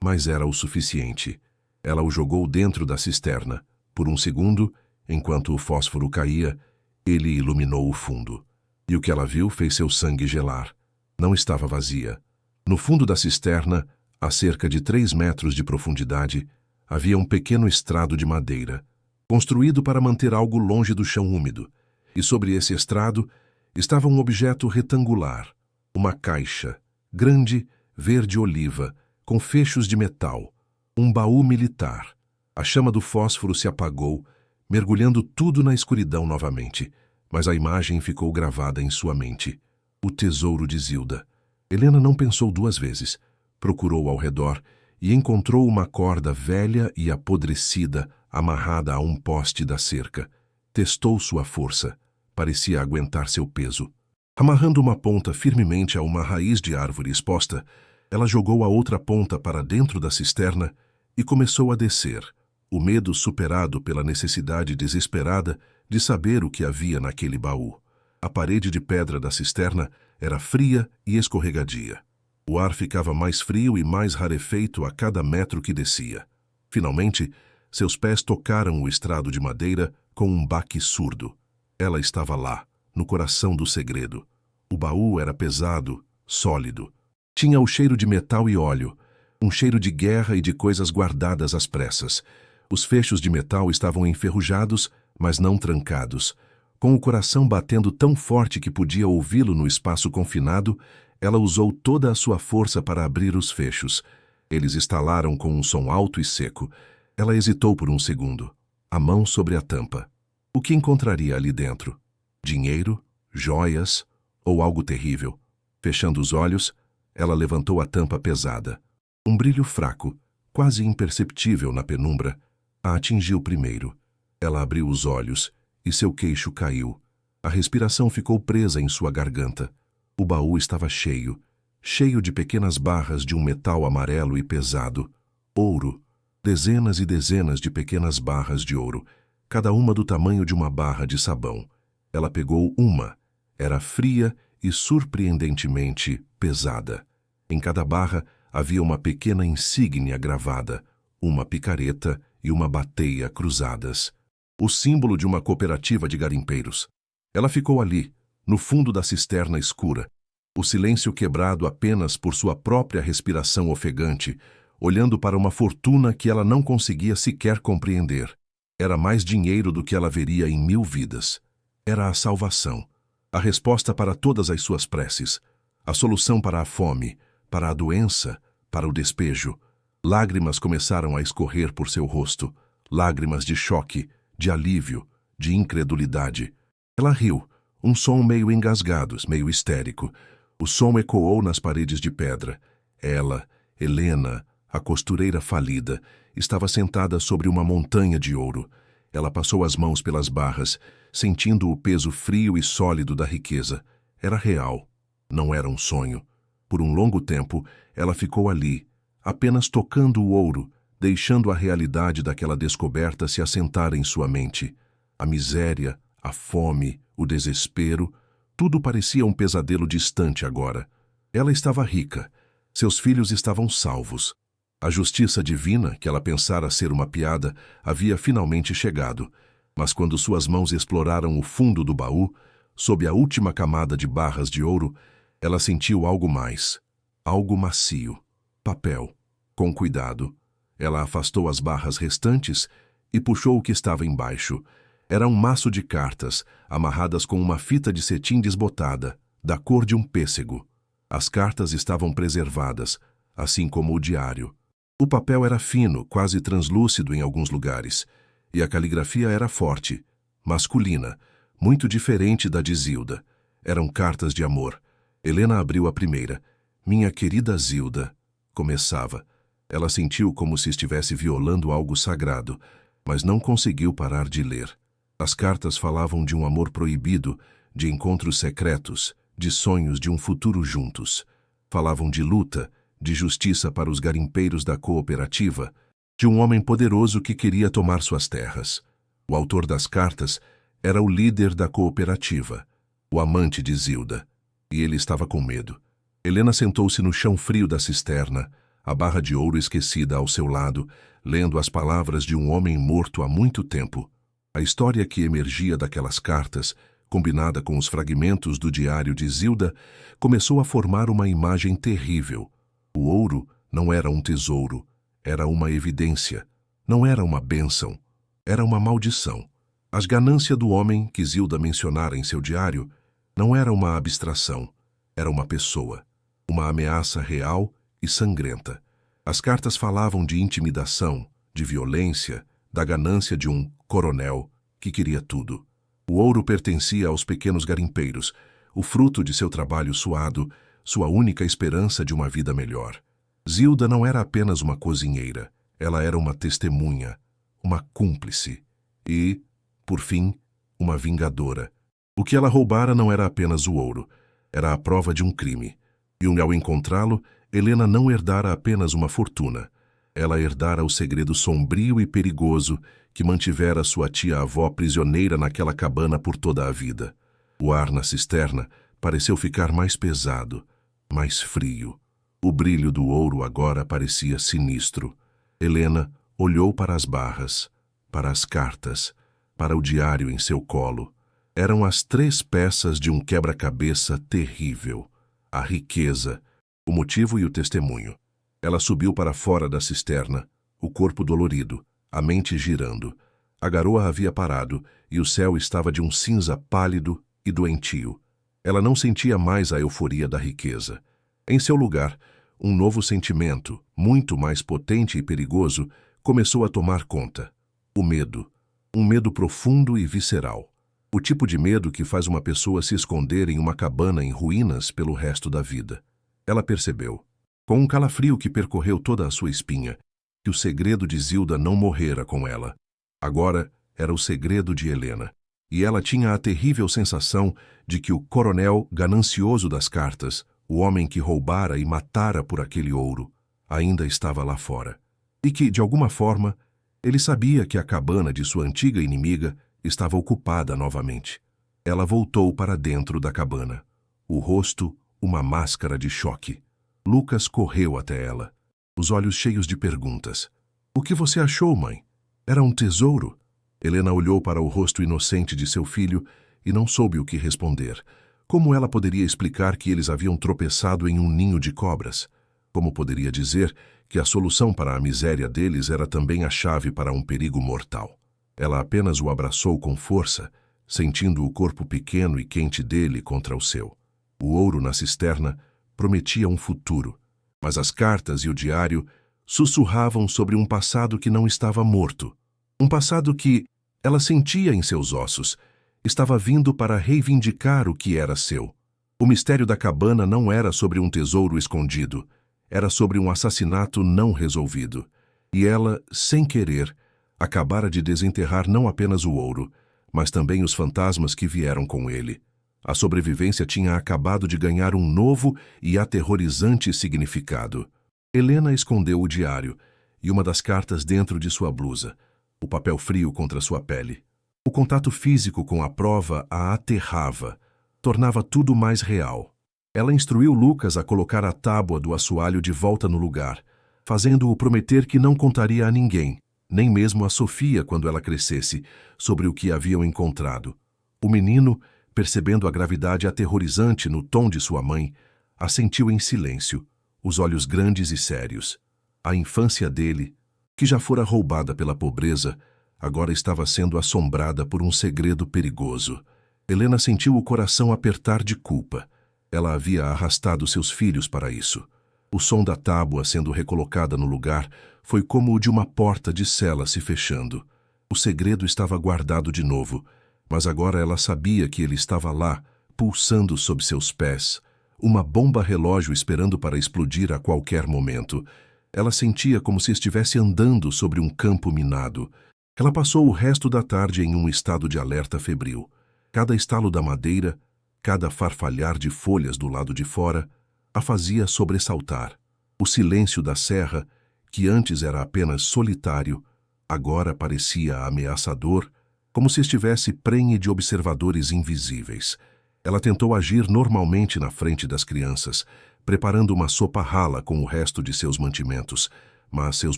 mas era o suficiente. Ela o jogou dentro da cisterna. Por um segundo, enquanto o fósforo caía, ele iluminou o fundo. E o que ela viu fez seu sangue gelar. Não estava vazia. No fundo da cisterna, a cerca de 3 metros de profundidade, havia um pequeno estrado de madeira, construído para manter algo longe do chão úmido, e sobre esse estrado estava um objeto retangular, uma caixa, grande, verde-oliva, com fechos de metal, um baú militar. A chama do fósforo se apagou, mergulhando tudo na escuridão novamente, mas a imagem ficou gravada em sua mente. O tesouro de Zilda. Helena não pensou 2 vezes. Procurou ao redor e encontrou uma corda velha e apodrecida amarrada a um poste da cerca. Testou sua força. Parecia aguentar seu peso. Amarrando uma ponta firmemente a uma raiz de árvore exposta, ela jogou a outra ponta para dentro da cisterna e começou a descer, o medo superado pela necessidade desesperada de saber o que havia naquele baú. A parede de pedra da cisterna era fria e escorregadia. O ar ficava mais frio e mais rarefeito a cada metro que descia. Finalmente, seus pés tocaram o estrado de madeira com um baque surdo. Ela estava lá, no coração do segredo. O baú era pesado, sólido. Tinha o cheiro de metal e óleo, um cheiro de guerra e de coisas guardadas às pressas. Os fechos de metal estavam enferrujados, mas não trancados. Com o coração batendo tão forte que podia ouvi-lo no espaço confinado, ela usou toda a sua força para abrir os fechos. Eles estalaram com um som alto e seco. Ela hesitou por um segundo, a mão sobre a tampa. O que encontraria ali dentro? Dinheiro? Joias? Ou algo terrível? Fechando os olhos, ela levantou a tampa pesada. Um brilho fraco, quase imperceptível na penumbra, a atingiu primeiro. Ela abriu os olhos e seu queixo caiu. A respiração ficou presa em sua garganta. O baú estava cheio, cheio de pequenas barras de um metal amarelo e pesado. Ouro. Dezenas e dezenas de pequenas barras de ouro, cada uma do tamanho de uma barra de sabão. Ela pegou uma. Era fria e surpreendentemente pesada. Em cada barra havia uma pequena insígnia gravada, uma picareta e uma bateia cruzadas. O símbolo de uma cooperativa de garimpeiros. Ela ficou ali, no fundo da cisterna escura, o silêncio quebrado apenas por sua própria respiração ofegante, olhando para uma fortuna que ela não conseguia sequer compreender. Era mais dinheiro do que ela veria em 1000 vidas. Era a salvação, a resposta para todas as suas preces, a solução para a fome, para a doença, para o despejo. Lágrimas começaram a escorrer por seu rosto, lágrimas de choque, de alívio, de incredulidade. Ela riu, um som meio engasgado, meio histérico. O som ecoou nas paredes de pedra. Ela, Helena, a costureira falida, estava sentada sobre uma montanha de ouro. Ela passou as mãos pelas barras, sentindo o peso frio e sólido da riqueza. Era real, não era um sonho. Por um longo tempo, ela ficou ali, apenas tocando o ouro, deixando a realidade daquela descoberta se assentar em sua mente. A miséria, a fome, o desespero, tudo parecia um pesadelo distante agora. Ela estava rica, seus filhos estavam salvos. A justiça divina, que ela pensara ser uma piada, havia finalmente chegado. Mas quando suas mãos exploraram o fundo do baú, sob a última camada de barras de ouro, ela sentiu algo mais. Algo macio. Papel. Com cuidado, ela afastou as barras restantes e puxou o que estava embaixo. Era um maço de cartas, amarradas com uma fita de cetim desbotada, da cor de um pêssego. As cartas estavam preservadas, assim como o diário. O papel era fino, quase translúcido em alguns lugares, e a caligrafia era forte, masculina, muito diferente da de Zilda. Eram cartas de amor. Helena abriu a primeira. Minha querida Zilda, começava. Ela sentiu como se estivesse violando algo sagrado, mas não conseguiu parar de ler. As cartas falavam de um amor proibido, de encontros secretos, de sonhos de um futuro juntos. Falavam de luta, de justiça para os garimpeiros da cooperativa, de um homem poderoso que queria tomar suas terras. O autor das cartas era o líder da cooperativa, o amante de Zilda, e ele estava com medo. Helena sentou-se no chão frio da cisterna, a barra de ouro esquecida ao seu lado, lendo as palavras de um homem morto há muito tempo. A história que emergia daquelas cartas, combinada com os fragmentos do diário de Zilda, começou a formar uma imagem terrível. O ouro não era um tesouro, era uma evidência. Não era uma bênção, era uma maldição. A ganância do homem que Zilda mencionara em seu diário não era uma abstração, era uma pessoa, uma ameaça real e sangrenta. As cartas falavam de intimidação, de violência, da ganância de um coronel que queria tudo. O ouro pertencia aos pequenos garimpeiros, o fruto de seu trabalho suado, sua única esperança de uma vida melhor. Zilda não era apenas uma cozinheira, ela era uma testemunha, uma cúmplice e, por fim, uma vingadora. O que ela roubara não era apenas o ouro, era a prova de um crime. E ao encontrá-lo, Helena não herdara apenas uma fortuna. Ela herdara o segredo sombrio e perigoso que mantivera sua tia-avó prisioneira naquela cabana por toda a vida. O ar na cisterna pareceu ficar mais pesado, mais frio. O brilho do ouro agora parecia sinistro. Helena olhou para as barras, para as cartas, para o diário em seu colo. Eram as 3 peças de um quebra-cabeça terrível. A riqueza, o motivo e o testemunho. Ela subiu para fora da cisterna, o corpo dolorido, a mente girando. A garoa havia parado e o céu estava de um cinza pálido e doentio. Ela não sentia mais a euforia da riqueza. Em seu lugar, um novo sentimento, muito mais potente e perigoso, começou a tomar conta. O medo. Um medo profundo e visceral. O tipo de medo que faz uma pessoa se esconder em uma cabana em ruínas pelo resto da vida. Ela percebeu, com um calafrio que percorreu toda a sua espinha, que o segredo de Zilda não morrera com ela. Agora era o segredo de Helena, e ela tinha a terrível sensação de que o coronel ganancioso das cartas, o homem que roubara e matara por aquele ouro, ainda estava lá fora. E que, de alguma forma, ele sabia que a cabana de sua antiga inimiga estava ocupada novamente. Ela voltou para dentro da cabana. O rosto, uma máscara de choque. Lucas correu até ela, os olhos cheios de perguntas. O que você achou, mãe? Era um tesouro? Helena olhou para o rosto inocente de seu filho e não soube o que responder. Como ela poderia explicar que eles haviam tropeçado em um ninho de cobras? Como poderia dizer que a solução para a miséria deles era também a chave para um perigo mortal? Ela apenas o abraçou com força, sentindo o corpo pequeno e quente dele contra o seu. O ouro na cisterna prometia um futuro, mas as cartas e o diário sussurravam sobre um passado que não estava morto. Um passado que, ela sentia em seus ossos, estava vindo para reivindicar o que era seu. O mistério da cabana não era sobre um tesouro escondido, era sobre um assassinato não resolvido. E ela, sem querer, Acabara de desenterrar não apenas o ouro, mas também os fantasmas que vieram com ele. A sobrevivência tinha acabado de ganhar um novo e aterrorizante significado. Helena escondeu o diário e uma das cartas dentro de sua blusa, o papel frio contra sua pele. O contato físico com a prova a aterrava, tornava tudo mais real. Ela instruiu Lucas a colocar a tábua do assoalho de volta no lugar, fazendo-o prometer que não contaria a ninguém, nem mesmo a Sofia quando ela crescesse, sobre o que haviam encontrado. O menino, percebendo a gravidade aterrorizante no tom de sua mãe, assentiu em silêncio, os olhos grandes e sérios. A infância dele, que já fora roubada pela pobreza, agora estava sendo assombrada por um segredo perigoso. Helena sentiu o coração apertar de culpa. Ela havia arrastado seus filhos para isso. O som da tábua sendo recolocada no lugar foi como o de uma porta de cela se fechando. O segredo estava guardado de novo, mas agora ela sabia que ele estava lá, pulsando sob seus pés, uma bomba relógio esperando para explodir a qualquer momento. Ela sentia como se estivesse andando sobre um campo minado. Ela passou o resto da tarde em um estado de alerta febril. Cada estalo da madeira, cada farfalhar de folhas do lado de fora, a fazia sobressaltar. O silêncio da serra, que antes era apenas solitário, agora parecia ameaçador, como se estivesse prenhe de observadores invisíveis. Ela tentou agir normalmente na frente das crianças, preparando uma sopa rala com o resto de seus mantimentos, mas seus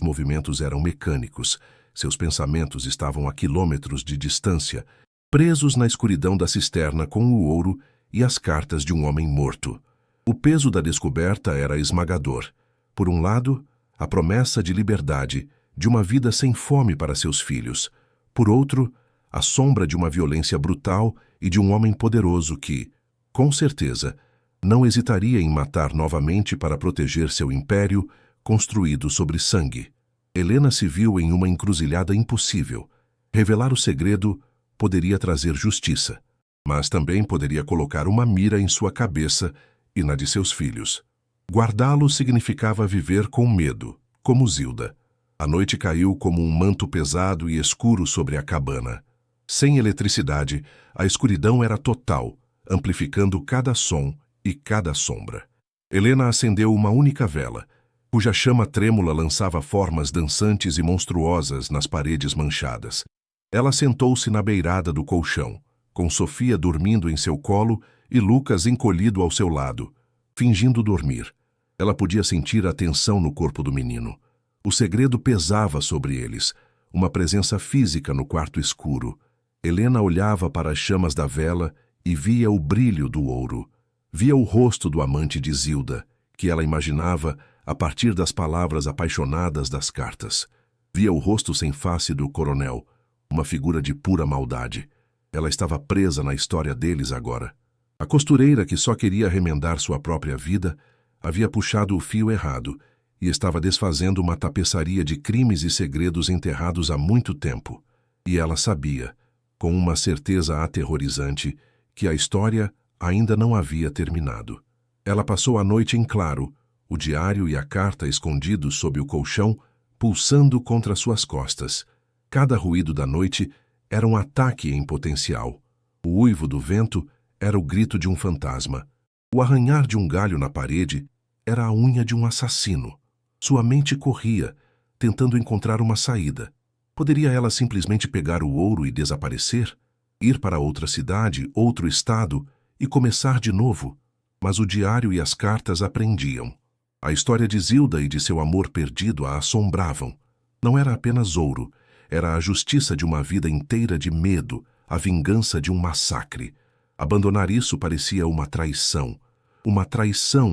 movimentos eram mecânicos, seus pensamentos estavam a quilômetros de distância, presos na escuridão da cisterna com o ouro e as cartas de um homem morto. O peso da descoberta era esmagador. Por um lado, a promessa de liberdade, de uma vida sem fome para seus filhos. Por outro, a sombra de uma violência brutal e de um homem poderoso que, com certeza, não hesitaria em matar novamente para proteger seu império, construído sobre sangue. Helena se viu em uma encruzilhada impossível. Revelar o segredo poderia trazer justiça, mas também poderia colocar uma mira em sua cabeça e na de seus filhos. Guardá-lo significava viver com medo, como Zilda. A noite caiu como um manto pesado e escuro sobre a cabana. Sem eletricidade, a escuridão era total, amplificando cada som e cada sombra. Helena acendeu uma única vela, cuja chama trêmula lançava formas dançantes e monstruosas nas paredes manchadas. Ela sentou-se na beirada do colchão, com Sofia dormindo em seu colo e Lucas encolhido ao seu lado, fingindo dormir. Ela podia sentir a tensão no corpo do menino. O segredo pesava sobre eles, uma presença física no quarto escuro. Helena olhava para as chamas da vela e via o brilho do ouro. Via o rosto do amante de Zilda, que ela imaginava a partir das palavras apaixonadas das cartas. Via o rosto sem face do coronel, uma figura de pura maldade. Ela estava presa na história deles agora. A costureira, que só queria remendar sua própria vida, havia puxado o fio errado e estava desfazendo uma tapeçaria de crimes e segredos enterrados há muito tempo. E ela sabia, com uma certeza aterrorizante, que a história ainda não havia terminado. Ela passou a noite em claro, o diário e a carta escondidos sob o colchão, pulsando contra suas costas. Cada ruído da noite era um ataque em potencial. O uivo do vento era o grito de um fantasma. O arranhar de um galho na parede era a unha de um assassino. Sua mente corria, tentando encontrar uma saída. Poderia ela simplesmente pegar o ouro e desaparecer? Ir para outra cidade, outro estado, e começar de novo? Mas o diário e as cartas a prendiam. A história de Zilda e de seu amor perdido a assombravam. Não era apenas ouro, era a justiça de uma vida inteira de medo, a vingança de um massacre. Abandonar isso parecia uma traição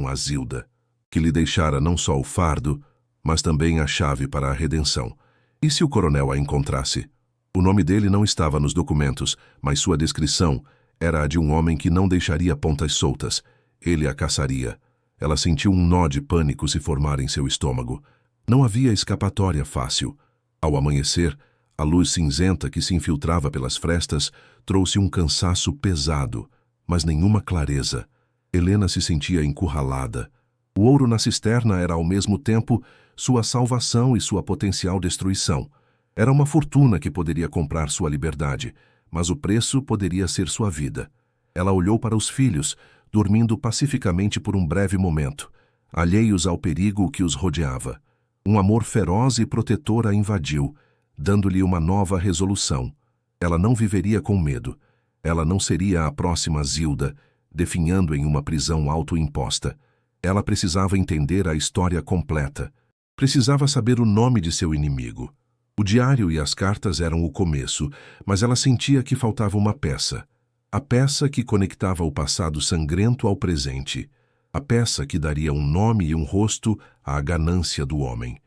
a Zilda, que lhe deixara não só o fardo, mas também a chave para a redenção. E se o coronel a encontrasse? O nome dele não estava nos documentos, mas sua descrição era a de um homem que não deixaria pontas soltas. Ele a caçaria. Ela sentiu um nó de pânico se formar em seu estômago. Não havia escapatória fácil. Ao amanhecer, a luz cinzenta que se infiltrava pelas frestas trouxe um cansaço pesado, mas nenhuma clareza. Helena se sentia encurralada. O ouro na cisterna era ao mesmo tempo sua salvação e sua potencial destruição. Era uma fortuna que poderia comprar sua liberdade, mas o preço poderia ser sua vida. Ela olhou para os filhos, dormindo pacificamente por um breve momento, alheios ao perigo que os rodeava. Um amor feroz e protetor a invadiu, dando-lhe uma nova resolução. Ela não viveria com medo. Ela não seria a próxima Zilda, definhando em uma prisão autoimposta. Ela precisava entender a história completa. Precisava saber o nome de seu inimigo. O diário e as cartas eram o começo, mas ela sentia que faltava uma peça. A peça que conectava o passado sangrento ao presente. A peça que daria um nome e um rosto à ganância do homem.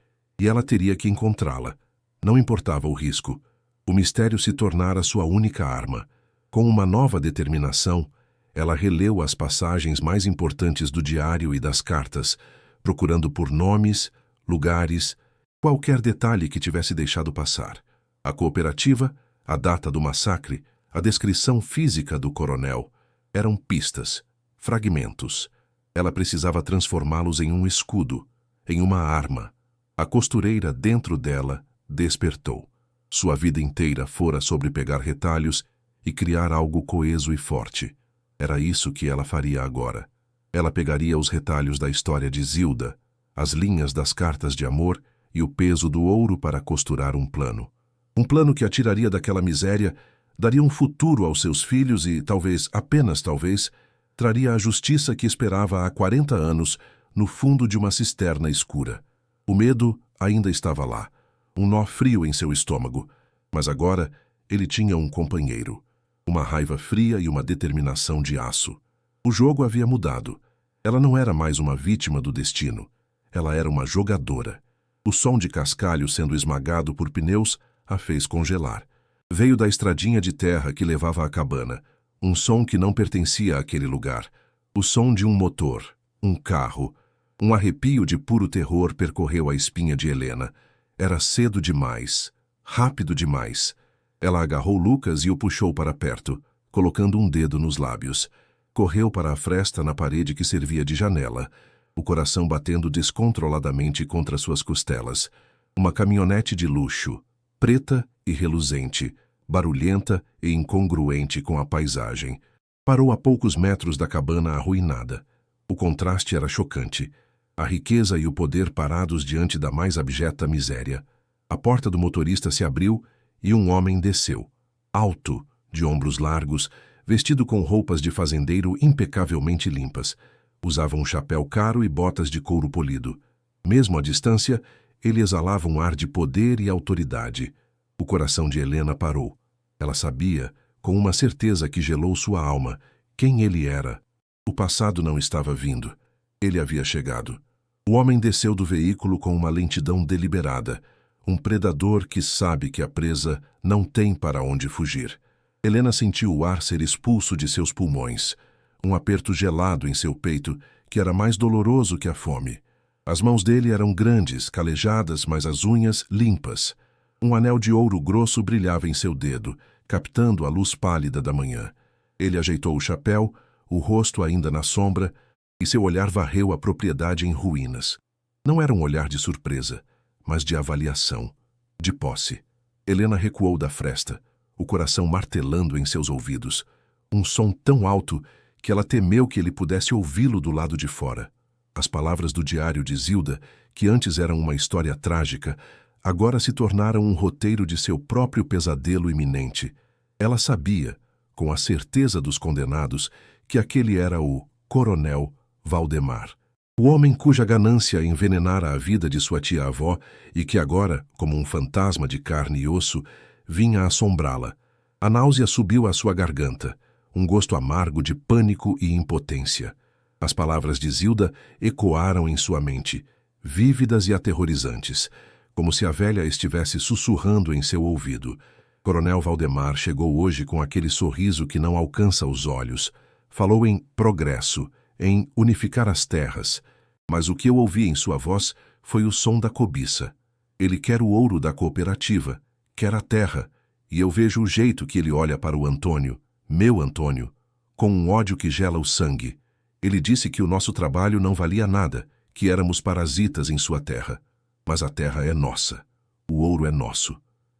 E ela teria que encontrá-la. Não importava o risco. O mistério se tornara sua única arma. Com uma nova determinação, ela releu as passagens mais importantes do diário e das cartas, procurando por nomes, lugares, qualquer detalhe que tivesse deixado passar. A cooperativa, a data do massacre, a descrição física do coronel, eram pistas, fragmentos. Ela precisava transformá-los em um escudo, em uma arma. A costureira dentro dela despertou. Sua vida inteira fora sobre pegar retalhos e criar algo coeso e forte. Era isso que ela faria agora. Ela pegaria os retalhos da história de Zilda, as linhas das cartas de amor e o peso do ouro para costurar um plano. Um plano que a tiraria daquela miséria, daria um futuro aos seus filhos e, talvez, apenas talvez, traria a justiça que esperava há 40 anos no fundo de uma cisterna escura. O medo ainda estava lá, um nó frio em seu estômago, mas agora ele tinha um companheiro, uma raiva fria e uma determinação de aço. O jogo havia mudado. Ela não era mais uma vítima do destino. Ela era uma jogadora. O som de cascalho sendo esmagado por pneus a fez congelar. Veio da estradinha de terra que levava à cabana, um som que não pertencia àquele lugar. O som de um motor, um carro. Um arrepio de puro terror percorreu a espinha de Helena. Era cedo demais, rápido demais. Ela agarrou Lucas e o puxou para perto, colocando um dedo nos lábios. Correu para a fresta na parede que servia de janela, o coração batendo descontroladamente contra suas costelas. Uma caminhonete de luxo, preta e reluzente, barulhenta e incongruente com a paisagem. Parou a poucos metros da cabana arruinada. O contraste era chocante. A riqueza e o poder parados diante da mais abjeta miséria. A porta do motorista se abriu e um homem desceu. Alto, de ombros largos, vestido com roupas de fazendeiro impecavelmente limpas. Usava um chapéu caro e botas de couro polido. Mesmo à distância, ele exalava um ar de poder e autoridade. O coração de Helena parou. Ela sabia, com uma certeza que gelou sua alma, quem ele era. O passado não estava vindo. Ele havia chegado. O homem desceu do veículo com uma lentidão deliberada. Um predador que sabe que a presa não tem para onde fugir. Helena sentiu o ar ser expulso de seus pulmões. Um aperto gelado em seu peito, que era mais doloroso que a fome. As mãos dele eram grandes, calejadas, mas as unhas limpas. Um anel de ouro grosso brilhava em seu dedo, captando a luz pálida da manhã. Ele ajeitou o chapéu, o rosto ainda na sombra, e seu olhar varreu a propriedade em ruínas. Não era um olhar de surpresa, mas de avaliação, de posse. Helena recuou da fresta, o coração martelando em seus ouvidos. Um som tão alto que ela temeu que ele pudesse ouvi-lo do lado de fora. As palavras do diário de Zilda, que antes eram uma história trágica, agora se tornaram um roteiro de seu próprio pesadelo iminente. Ela sabia, com a certeza dos condenados, que aquele era o Coronel Valdemar. O homem cuja ganância envenenara a vida de sua tia-avó e que agora, como um fantasma de carne e osso, vinha assombrá-la. A náusea subiu à sua garganta, um gosto amargo de pânico e impotência. As palavras de Zilda ecoaram em sua mente, vívidas e aterrorizantes, como se a velha estivesse sussurrando em seu ouvido. Coronel Valdemar chegou hoje com aquele sorriso que não alcança os olhos. Falou em progresso, em unificar as terras, mas o que eu ouvi em sua voz foi o som da cobiça. Ele quer o ouro da cooperativa, quer a terra, e eu vejo o jeito que ele olha para o Antônio, meu Antônio, com um ódio que gela o sangue. Ele disse que o nosso trabalho não valia nada, que éramos parasitas em sua terra. Mas a terra é nossa. O ouro é nosso.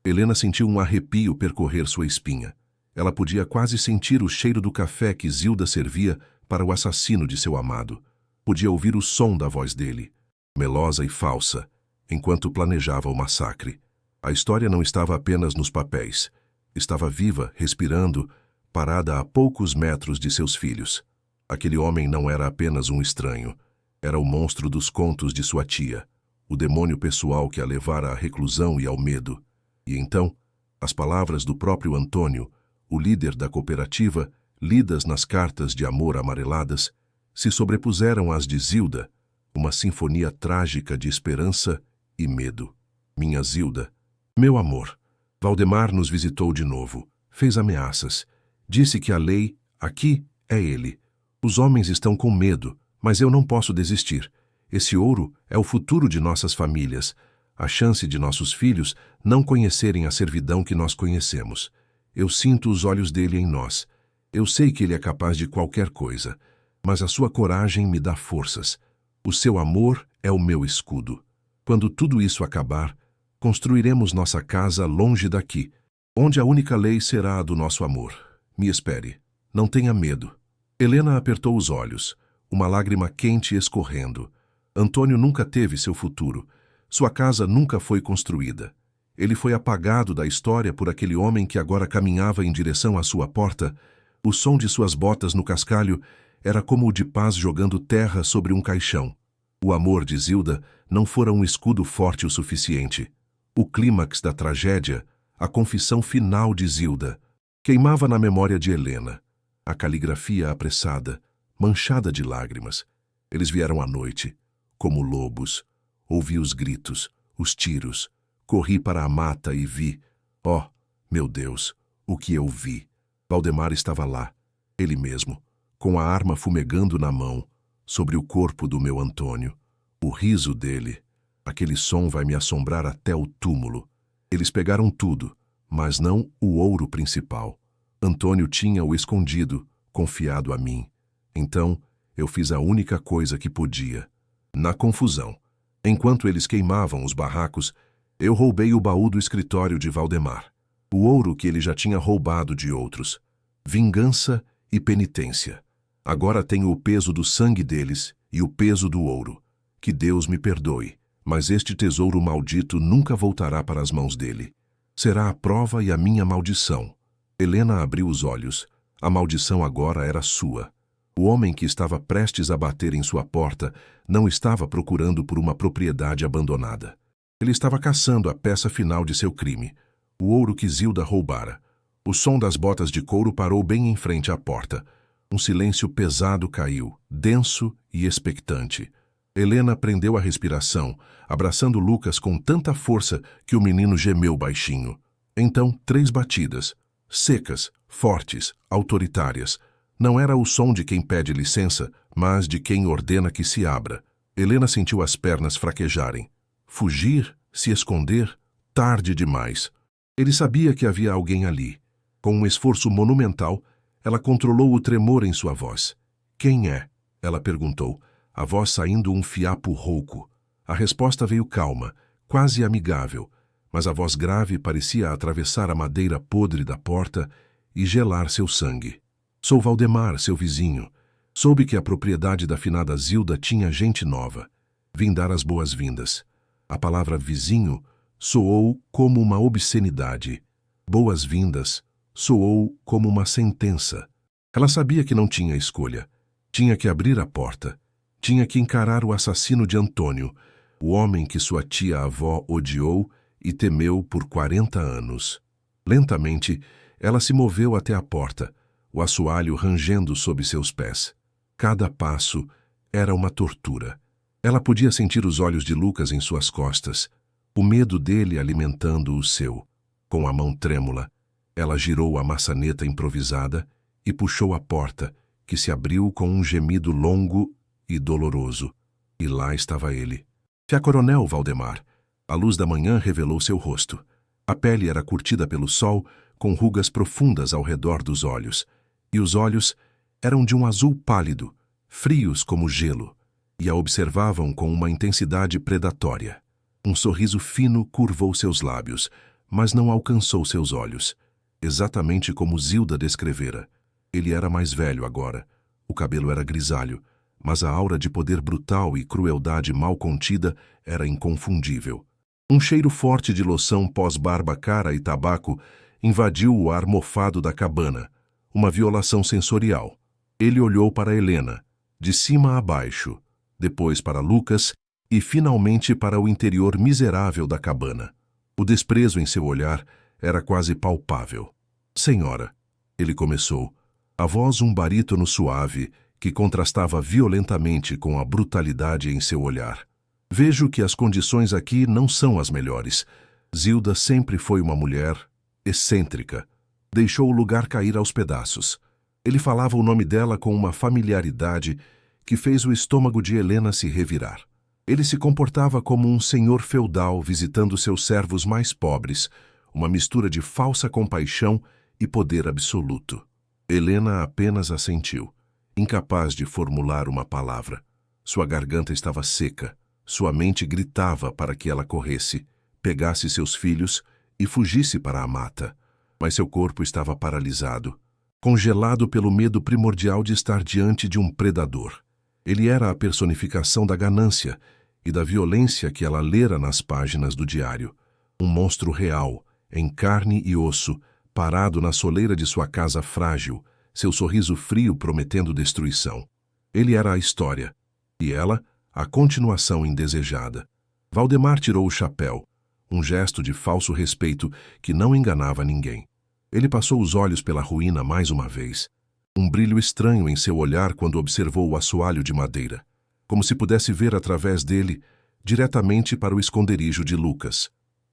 Helena sentiu um arrepio percorrer sua espinha. Ela podia quase sentir o cheiro do café que Zilda servia para o assassino de seu amado. Podia ouvir o som da voz dele, melosa e falsa, enquanto planejava o massacre. A história não estava apenas nos papéis. Estava viva, respirando, parada a poucos metros de seus filhos. Aquele homem não era apenas um estranho. Era o monstro dos contos de sua tia, o demônio pessoal que a levara à reclusão e ao medo. E então, as palavras do próprio Antônio, o líder da cooperativa, lidas nas cartas de amor amareladas, se sobrepuseram às de Zilda, uma sinfonia trágica de esperança e medo. Minha Zilda, meu amor, Valdemar nos visitou de novo, fez ameaças, disse que a lei, aqui, é ele. Os homens estão com medo, mas eu não posso desistir. Esse ouro é o futuro de nossas famílias, a chance de nossos filhos não conhecerem a servidão que nós conhecemos. Eu sinto os olhos dele em nós. Eu sei que ele é capaz de qualquer coisa, mas a sua coragem me dá forças. O seu amor é o meu escudo. Quando tudo isso acabar, construiremos nossa casa longe daqui, onde a única lei será a do nosso amor. Me espere. Não tenha medo. Helena apertou os olhos, uma lágrima quente escorrendo. Antônio nunca teve seu futuro. Sua casa nunca foi construída. Ele foi apagado da história por aquele homem que agora caminhava em direção à sua porta. O som de suas botas no cascalho era como o de Paz jogando terra sobre um caixão. O amor de Zilda não fora um escudo forte o suficiente. O clímax da tragédia, a confissão final de Zilda, queimava na memória de Helena. A caligrafia apressada, manchada de lágrimas. Eles vieram à noite, como lobos. Ouvi os gritos, os tiros. Corri para a mata e vi. Oh, meu Deus, o que eu vi! Valdemar estava lá, ele mesmo, com a arma fumegando na mão, sobre o corpo do meu Antônio. O riso dele, aquele som vai me assombrar até o túmulo. Eles pegaram tudo, mas não o ouro principal. Antônio tinha-o escondido, confiado a mim. Então, eu fiz a única coisa que podia. Na confusão, enquanto eles queimavam os barracos, eu roubei o baú do escritório de Valdemar. O ouro que ele já tinha roubado de outros. Vingança e penitência. Agora tenho o peso do sangue deles e o peso do ouro. Que Deus me perdoe, mas este tesouro maldito nunca voltará para as mãos dele. Será a prova e a minha maldição. Helena abriu os olhos. A maldição agora era sua. O homem que estava prestes a bater em sua porta não estava procurando por uma propriedade abandonada. Ele estava caçando a peça final de seu crime, o ouro que Zilda roubara. O som das botas de couro parou bem em frente à porta. Um silêncio pesado caiu, denso e expectante. Helena prendeu a respiração, abraçando Lucas com tanta força que o menino gemeu baixinho. Então, 3 batidas, secas, fortes, autoritárias. Não era o som de quem pede licença, mas de quem ordena que se abra. Helena sentiu as pernas fraquejarem. Fugir, se esconder, tarde demais. Ele sabia que havia alguém ali. Com um esforço monumental, ela controlou o tremor em sua voz. Quem é? Ela perguntou, a voz saindo um fiapo rouco. A resposta veio calma, quase amigável, mas a voz grave parecia atravessar a madeira podre da porta e gelar seu sangue. Sou Valdemar, seu vizinho. Soube que a propriedade da finada Zilda tinha gente nova. Vim dar as boas-vindas. A palavra vizinho soou como uma obscenidade. Boas-vindas soou como uma sentença. Ela sabia que não tinha escolha. Tinha que abrir a porta. Tinha que encarar o assassino de Antônio, o homem que sua tia-avó odiou e temeu por 40 anos. Lentamente, ela se moveu até a porta, o assoalho rangendo sob seus pés. Cada passo era uma tortura. Ela podia sentir os olhos de Lucas em suas costas, o medo dele alimentando o seu. Com a mão trêmula, ela girou a maçaneta improvisada e puxou a porta, que se abriu com um gemido longo e doloroso. E lá estava ele. Fia Coronel Valdemar. A luz da manhã revelou seu rosto. A pele era curtida pelo sol, com rugas profundas ao redor dos olhos, e os olhos eram de um azul pálido, frios como gelo, e a observavam com uma intensidade predatória. Um sorriso fino curvou seus lábios, mas não alcançou seus olhos. Exatamente como Zilda descrevera. Ele era mais velho agora. O cabelo era grisalho, mas a aura de poder brutal e crueldade mal contida era inconfundível. Um cheiro forte de loção pós-barba cara e tabaco invadiu o ar mofado da cabana. Uma violação sensorial. Ele olhou para Helena, de cima a baixo, depois para Lucas e finalmente para o interior miserável da cabana. O desprezo em seu olhar era quase palpável. Senhora, ele começou, a voz um barítono suave que contrastava violentamente com a brutalidade em seu olhar. Vejo que as condições aqui não são as melhores. Zilda sempre foi uma mulher excêntrica. Deixou o lugar cair aos pedaços. Ele falava o nome dela com uma familiaridade que fez o estômago de Helena se revirar. Ele se comportava como um senhor feudal visitando seus servos mais pobres, uma mistura de falsa compaixão e poder absoluto. Helena apenas assentiu, incapaz de formular uma palavra. Sua garganta estava seca, sua mente gritava para que ela corresse, pegasse seus filhos e fugisse para a mata. Mas seu corpo estava paralisado, congelado pelo medo primordial de estar diante de um predador. Ele era a personificação da ganância e da violência que ela lera nas páginas do diário. Um monstro real, em carne e osso, parado na soleira de sua casa frágil, seu sorriso frio prometendo destruição. Ele era a história, e ela, a continuação indesejada. Valdemar tirou o chapéu, um gesto de falso respeito que não enganava ninguém. Ele passou os olhos pela ruína mais uma vez. Um brilho estranho em seu olhar quando observou o assoalho de madeira, como se pudesse ver através dele, diretamente para o esconderijo de Lucas.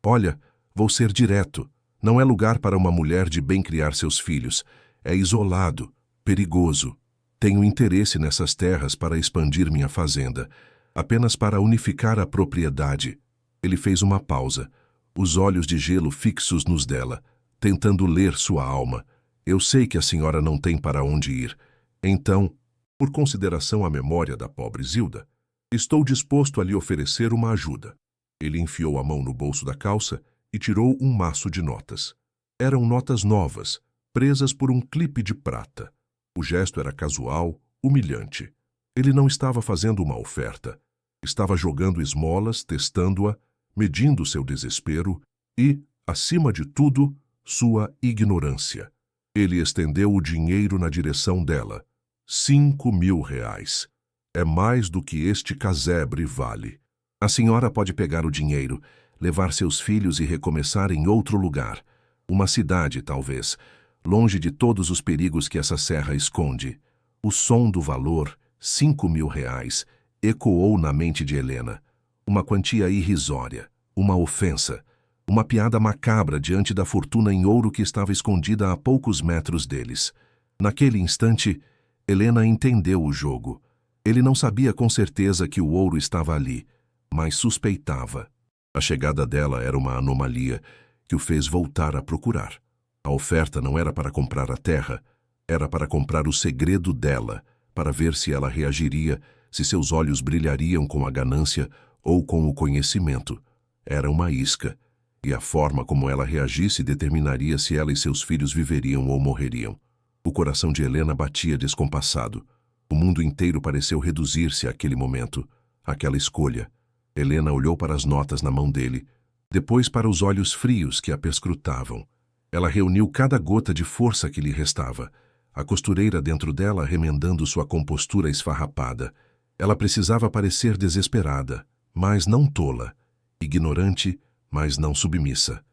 Olha, vou ser direto. Não é lugar para uma mulher de bem criar seus filhos. É isolado, perigoso. Tenho interesse nessas terras para expandir minha fazenda, apenas para unificar a propriedade. Ele fez uma pausa, os olhos de gelo fixos nos dela, tentando ler sua alma. Eu sei que a senhora não tem para onde ir. Então, por consideração à memória da pobre Zilda, estou disposto a lhe oferecer uma ajuda. Ele enfiou a mão no bolso da calça e tirou um maço de notas. Eram notas novas, presas por um clipe de prata. O gesto era casual, humilhante. Ele não estava fazendo uma oferta. Estava jogando esmolas, testando-a, medindo seu desespero e, acima de tudo, sua ignorância. Ele estendeu o dinheiro na direção dela. 5.000 reais. É mais do que este casebre vale. A senhora pode pegar o dinheiro, levar seus filhos e recomeçar em outro lugar. Uma cidade, talvez, longe de todos os perigos que essa serra esconde. O som do valor, 5.000 reais, ecoou na mente de Helena. Uma quantia irrisória, uma ofensa, uma piada macabra diante da fortuna em ouro que estava escondida a poucos metros deles. Naquele instante, Helena entendeu o jogo. Ele não sabia com certeza que o ouro estava ali, mas suspeitava. A chegada dela era uma anomalia que o fez voltar a procurar. A oferta não era para comprar a terra, era para comprar o segredo dela, para ver se ela reagiria, se seus olhos brilhariam com a ganância ou com o conhecimento. Era uma isca, e a forma como ela reagisse determinaria se ela e seus filhos viveriam ou morreriam. O coração de Helena batia descompassado. O mundo inteiro pareceu reduzir-se àquele momento, àquela escolha. Helena olhou para as notas na mão dele, depois para os olhos frios que a perscrutavam. Ela reuniu cada gota de força que lhe restava, a costureira dentro dela remendando sua compostura esfarrapada. Ela precisava parecer desesperada, mas não tola, ignorante, mas não submissa.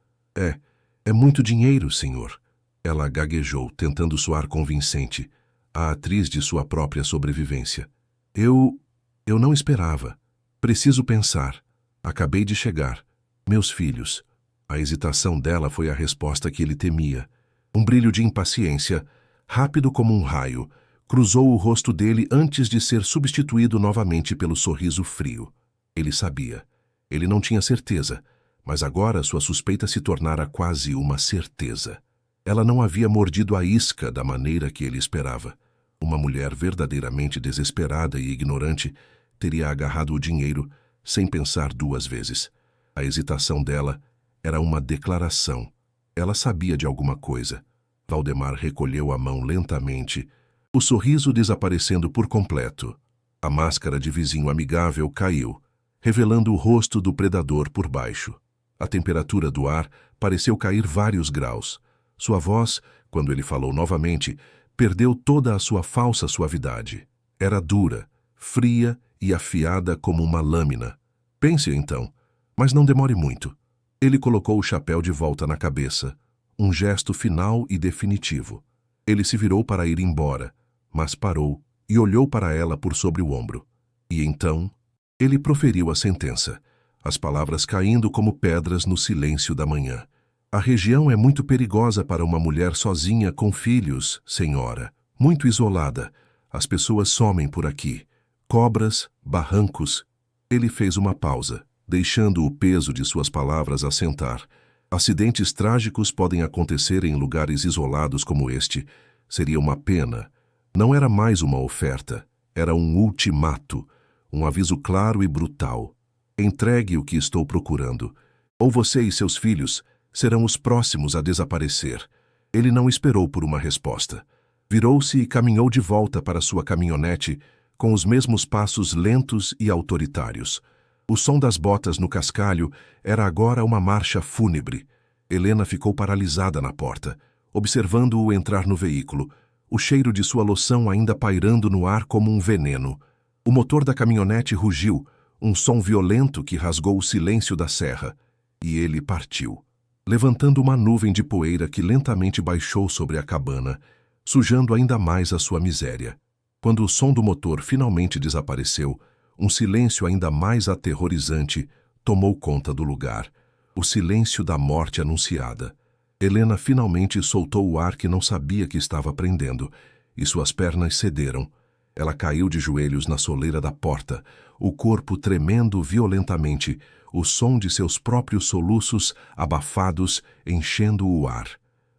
É muito dinheiro, senhor. Ela gaguejou, tentando soar convincente, a atriz de sua própria sobrevivência. Eu não esperava. Preciso pensar. Acabei de chegar. Meus filhos. A hesitação dela foi a resposta que ele temia. Um brilho de impaciência, rápido como um raio, cruzou o rosto dele antes de ser substituído novamente pelo sorriso frio. Ele sabia. Ele não tinha certeza, mas agora sua suspeita se tornara quase uma certeza. Ela não havia mordido a isca da maneira que ele esperava. Uma mulher verdadeiramente desesperada e ignorante teria agarrado o dinheiro sem pensar duas vezes. A hesitação dela Era uma declaração. Ela sabia de alguma coisa. Valdemar recolheu a mão lentamente, o sorriso desaparecendo por completo. A máscara de vizinho amigável caiu, revelando o rosto do predador por baixo. A temperatura do ar pareceu cair vários graus. Sua voz, quando ele falou novamente, perdeu toda a sua falsa suavidade. Era dura, fria e afiada como uma lâmina. Pense então, mas não demore muito. Ele colocou o chapéu de volta na cabeça, um gesto final e definitivo. Ele se virou para ir embora, mas parou e olhou para ela por sobre o ombro. E então, ele proferiu a sentença, as palavras caindo como pedras no silêncio da manhã. A região é muito perigosa para uma mulher sozinha com filhos, senhora. Muito isolada. As pessoas somem por aqui. Cobras, barrancos. Ele fez uma pausa, deixando o peso de suas palavras assentar. Acidentes trágicos podem acontecer em lugares isolados como este. Seria uma pena. Não era mais uma oferta. Era um ultimato. Um aviso claro e brutal. Entregue o que estou procurando. Ou você e seus filhos serão os próximos a desaparecer. Ele não esperou por uma resposta. Virou-se e caminhou de volta para sua caminhonete com os mesmos passos lentos e autoritários. O som das botas no cascalho era agora uma marcha fúnebre. Helena ficou paralisada na porta, observando-o entrar no veículo, o cheiro de sua loção ainda pairando no ar como um veneno. O motor da caminhonete rugiu, um som violento que rasgou o silêncio da serra, e ele partiu, levantando uma nuvem de poeira que lentamente baixou sobre a cabana, sujando ainda mais a sua miséria. Quando o som do motor finalmente desapareceu, um silêncio ainda mais aterrorizante tomou conta do lugar. O silêncio da morte anunciada. Helena finalmente soltou o ar que não sabia que estava prendendo, e suas pernas cederam. Ela caiu de joelhos na soleira da porta, o corpo tremendo violentamente, o som de seus próprios soluços abafados enchendo o ar.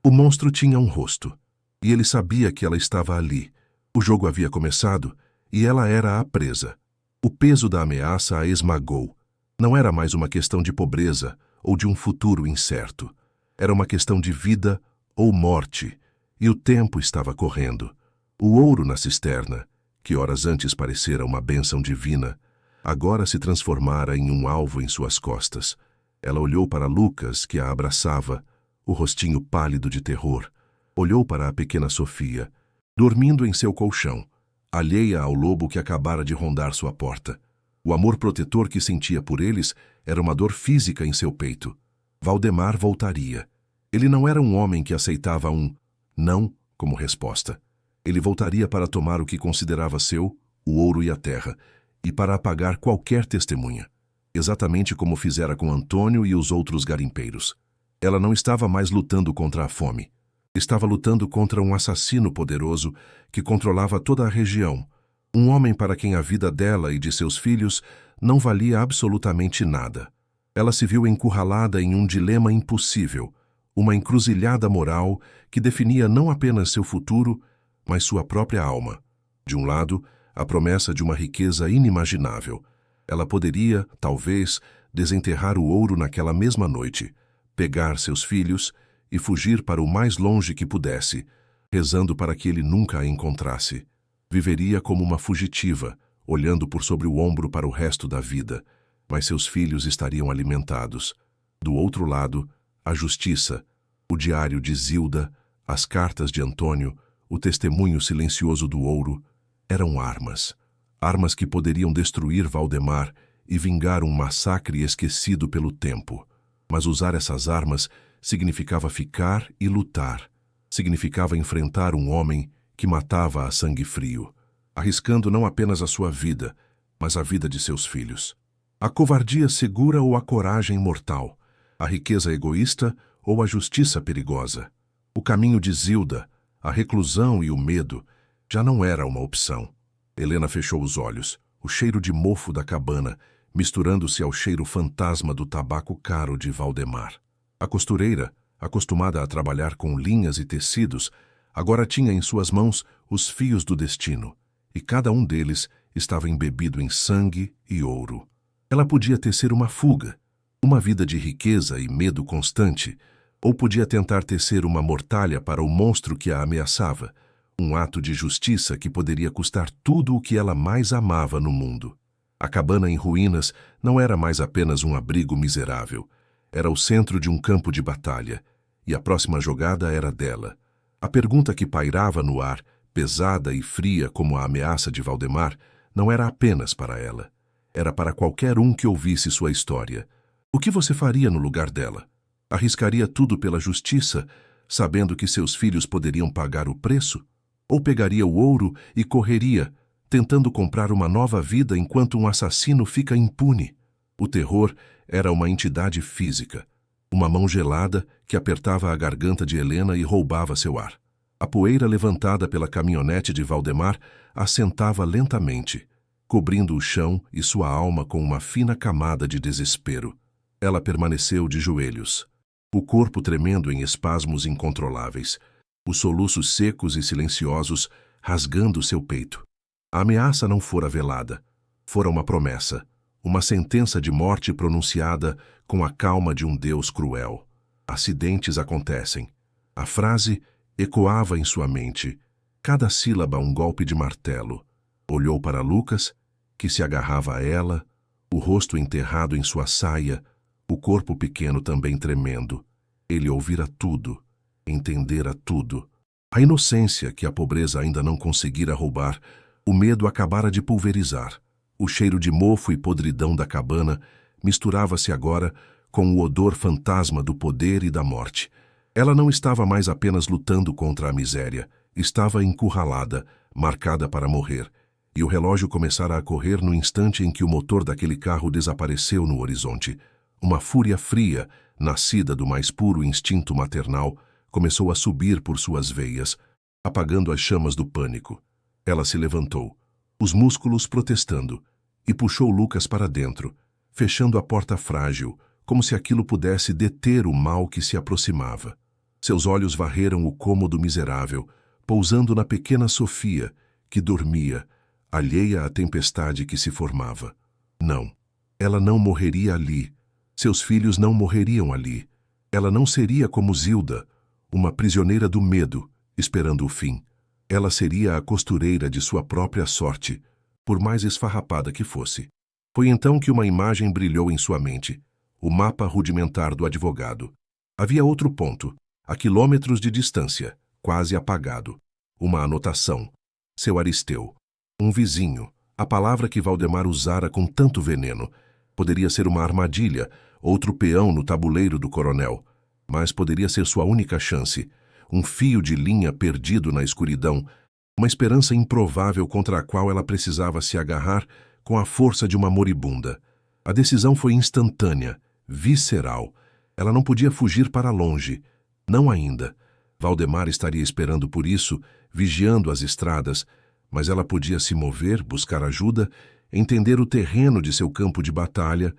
O monstro tinha um rosto, e ele sabia que ela estava ali. O jogo havia começado, e ela era a presa. O peso da ameaça a esmagou. Não era mais uma questão de pobreza ou de um futuro incerto. Era uma questão de vida ou morte, e o tempo estava correndo. O ouro na cisterna, que horas antes parecera uma bênção divina, agora se transformara em um alvo em suas costas. Ela olhou para Lucas, que a abraçava, o rostinho pálido de terror. Olhou para a pequena Sofia, dormindo em seu colchão, alheia ao lobo que acabara de rondar sua porta. O amor protetor que sentia por eles era uma dor física em seu peito. Valdemar voltaria. Ele não era um homem que aceitava um não como resposta. Ele voltaria para tomar o que considerava seu, o ouro e a terra, e para apagar qualquer testemunha, exatamente como fizera com Antônio e os outros garimpeiros. Ela não estava mais lutando contra a fome. Estava lutando contra um assassino poderoso que controlava toda a região, um homem para quem a vida dela e de seus filhos não valia absolutamente nada. Ela se viu encurralada em um dilema impossível, uma encruzilhada moral que definia não apenas seu futuro, mas sua própria alma. De um lado, a promessa de uma riqueza inimaginável. Ela poderia, talvez, desenterrar o ouro naquela mesma noite, pegar seus filhos e fugir para o mais longe que pudesse, rezando para que ele nunca a encontrasse. Viveria como uma fugitiva, olhando por sobre o ombro para o resto da vida, mas seus filhos estariam alimentados. Do outro lado, a justiça, o diário de Zilda, as cartas de Antônio, o testemunho silencioso do ouro, eram armas. Armas que poderiam destruir Valdemar e vingar um massacre esquecido pelo tempo. Mas usar essas armas significava ficar e lutar. Significava enfrentar um homem que matava a sangue frio, arriscando não apenas a sua vida, mas a vida de seus filhos. A covardia segura ou a coragem mortal, a riqueza egoísta ou a justiça perigosa. O caminho de Zilda, a reclusão e o medo, já não era uma opção. Helena fechou os olhos, o cheiro de mofo da cabana, misturando-se ao cheiro fantasma do tabaco caro de Valdemar. A costureira, acostumada a trabalhar com linhas e tecidos, agora tinha em suas mãos os fios do destino, e cada um deles estava embebido em sangue e ouro. Ela podia tecer uma fuga, Uma vida de riqueza e medo constante, ou podia tentar tecer uma mortalha para o monstro que a ameaçava, um ato de justiça que poderia custar tudo o que ela mais amava no mundo. A cabana em ruínas não era mais apenas um abrigo miserável, era o centro de um campo de batalha, e a próxima jogada era dela. A pergunta que pairava no ar, pesada e fria como a ameaça de Valdemar, não era apenas para ela. Era para qualquer um que ouvisse sua história. O que você faria no lugar dela? Arriscaria tudo pela justiça, sabendo que seus filhos poderiam pagar o preço? Ou pegaria o ouro e correria, tentando comprar uma nova vida enquanto um assassino fica impune? O terror era uma entidade física, uma mão gelada que apertava a garganta de Helena e roubava seu ar. A poeira levantada pela caminhonete de Valdemar assentava lentamente, cobrindo o chão e sua alma com uma fina camada de desespero. Ela permaneceu de joelhos, o corpo tremendo em espasmos incontroláveis, os soluços secos e silenciosos rasgando seu peito. A ameaça não fora velada, fora uma promessa, uma sentença de morte pronunciada com a calma de um Deus cruel. Acidentes acontecem. A frase ecoava em sua mente, cada sílaba um golpe de martelo. Olhou para Lucas, que se agarrava a ela, o rosto enterrado em sua saia, o corpo pequeno também tremendo. Ele ouvira tudo, entendera tudo. A inocência que a pobreza ainda não conseguira roubar, o medo acabara de pulverizar. O cheiro de mofo e podridão da cabana misturava-se agora com o odor fantasma do poder e da morte. Ela não estava mais apenas lutando contra a miséria, estava encurralada, marcada para morrer, e o relógio começara a correr no instante em que o motor daquele carro desapareceu no horizonte. Uma fúria fria, nascida do mais puro instinto maternal, começou a subir por suas veias, apagando as chamas do pânico. Ela se levantou, os músculos protestando, e puxou Lucas para dentro, fechando a porta frágil, como se aquilo pudesse deter o mal que se aproximava. Seus olhos varreram o cômodo miserável, pousando na pequena Sofia, que dormia, alheia à tempestade que se formava. Não, ela não morreria ali. Seus filhos não morreriam ali. Ela não seria como Zilda, uma prisioneira do medo, esperando o fim. Ela seria a costureira de sua própria sorte, por mais esfarrapada que fosse. Foi então que uma imagem brilhou em sua mente, o mapa rudimentar do advogado. Havia outro ponto, a quilômetros de distância, quase apagado. Uma anotação. Seu Aristeu. Um vizinho. A palavra que Valdemar usara com tanto veneno. Poderia ser uma armadilha, outro peão no tabuleiro do coronel. Mas poderia ser sua única chance. Um fio de linha perdido na escuridão. Uma esperança improvável contra a qual ela precisava se agarrar com a força de uma moribunda. A decisão foi instantânea, visceral. Ela não podia fugir para longe. Não ainda. Valdemar estaria esperando por isso, vigiando as estradas, mas ela podia se mover, buscar ajuda, entender o terreno de seu campo de batalha.